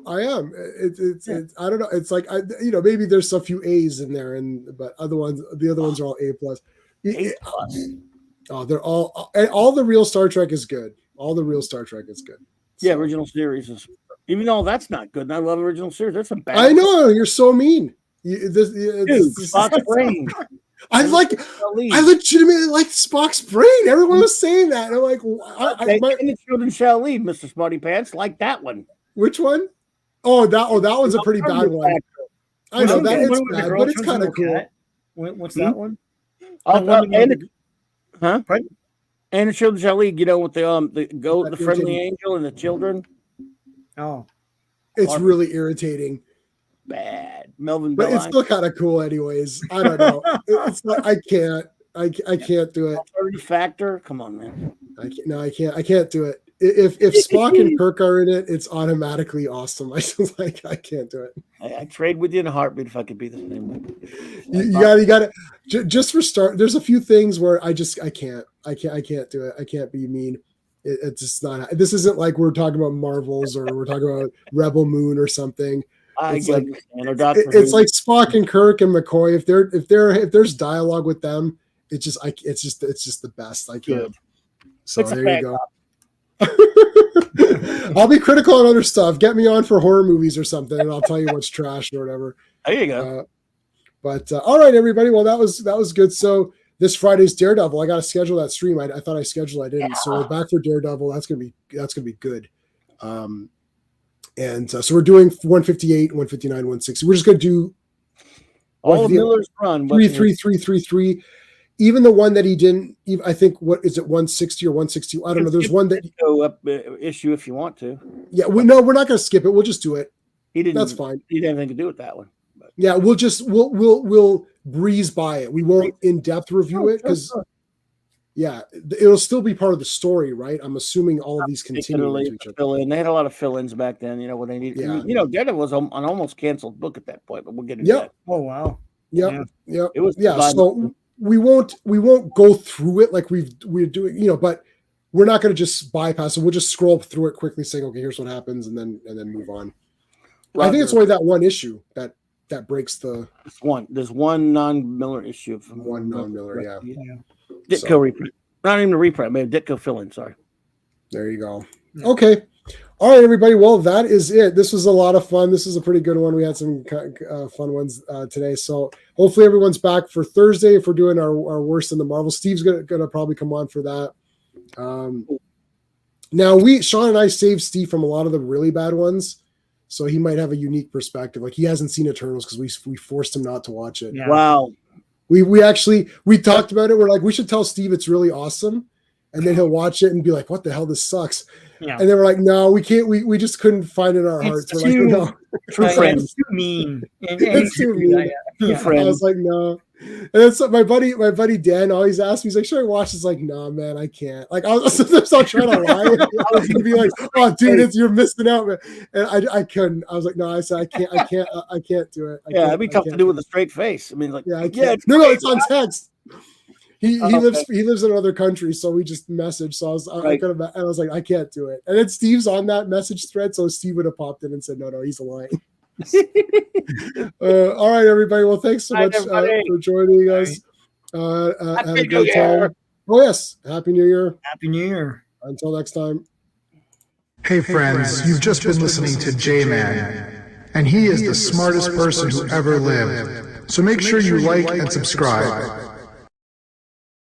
I am. It's I don't know. It's like maybe there's a few A's in there, but the other ones are all A plus. A plus. Oh, they're all the real Star Trek is good. All the real Star Trek is good. Yeah, original series is, even though that's not good. And I love original series. That's a bad. I know you're so mean. Spock's brain. I legitimately like Spock's brain. Everyone was saying that. And I'm like, and the children shall lead, Mr. Smarty Pants. Like that one. Which one? Oh, that one's a pretty bad one. I know that it's bad, but it's kind of cool. What's that one? Huh? Pardon? And the children shall lead. With the goat, the friendly angel, and the children. Oh, it's really irritating. Bad, Melvin. But it's still kind of cool, anyways. I don't know. It's like I can't do it. Authority factor. Come on, man. I can't do it. If Spock and Kirk are in it, it's automatically awesome. I can't do it. I trade with you in a heartbeat if I could be the same way. You got to just for start. There's a few things where I can't do it. I can't be mean. It's just not. This isn't like we're talking about Marvels or we're talking about Rebel Moon or something. It's like Spock and Kirk and McCoy. If there's dialogue with them, it's just the best. I can't. Good. So there you go. I'll be critical on other stuff. Get me on for horror movies or something, and I'll tell you what's trash or whatever. There you go. But all right, everybody. Well, that was good. So this Friday's Daredevil. I got to schedule that stream. I thought I scheduled. I didn't. Yeah. So we're back for Daredevil. That's gonna be good. And so we're doing 158, 159, 160. We're just gonna do all of Miller's run 33333. Even the one that he didn't, I think, what is it, 160 or 160? I don't know. There's one that go up issue if you want to. Yeah, we're not going to skip it. We'll just do it. He didn't. That's fine. He didn't have anything to do with that one. But. Yeah, we'll breeze by it. We won't in depth review it because, yeah, it'll still be part of the story, right? I'm assuming all of these continue. Fill in. They had a lot of fill-ins back then. When they needed. Yeah. Daredevil was an almost canceled book at that point, but we'll get into that. Oh wow. Yep. It was so. We won't go through it like we're doing, but we're not going to just bypass it. We'll just scroll through it quickly, saying, okay, here's what happens, and then move on. Roger. I think it's only that one issue that breaks the. There's one non-Miller issue from one non-Miller, yeah. Ditko reprint, not even a reprint, maybe Ditko fill-in. Sorry. There you go. Okay. All right, everybody. Well, that is it. This was a lot of fun. This is a pretty good one. We had some fun ones today. So hopefully everyone's back for Thursday if we're doing our worst in the Marvel. Steve's gonna probably come on for that. Now Sean and I saved Steve from a lot of the really bad ones, so he might have a unique perspective. Like he hasn't seen Eternals because we forced him not to watch it. Yeah. Wow. We talked about it. We're like, we should tell Steve it's really awesome, and then he'll watch it and be like, "What the hell? This sucks." Yeah. And they were like, "No, we can't. We just couldn't find it in our hearts." We're like, "No, true friends. It's too mean. It's too mean." Yeah. I was like, "No." And then so my buddy Dan always asks me, he's like, "Should I watch this?" Like, "No, man, I can't." Like, I was trying to lie. I was gonna be like, "Oh, dude, you're missing out, man." And I couldn't. I was like, "No," I said, "I can't do it." It'd be tough to do with a straight face. I mean, like, I can't. No, it's on text. He lives in another country, so we just messaged. So I was like, I can't do it. And then Steve's on that message thread, so Steve would have popped in and said, no, he's lying. All right, everybody. Well, thanks so much for joining us. Have a good time. Oh yes, Happy New Year. Happy New Year. Until next time. Hey friends, you've just been listening to J-Man, and he is the smartest person who ever lived. So make sure you like and subscribe.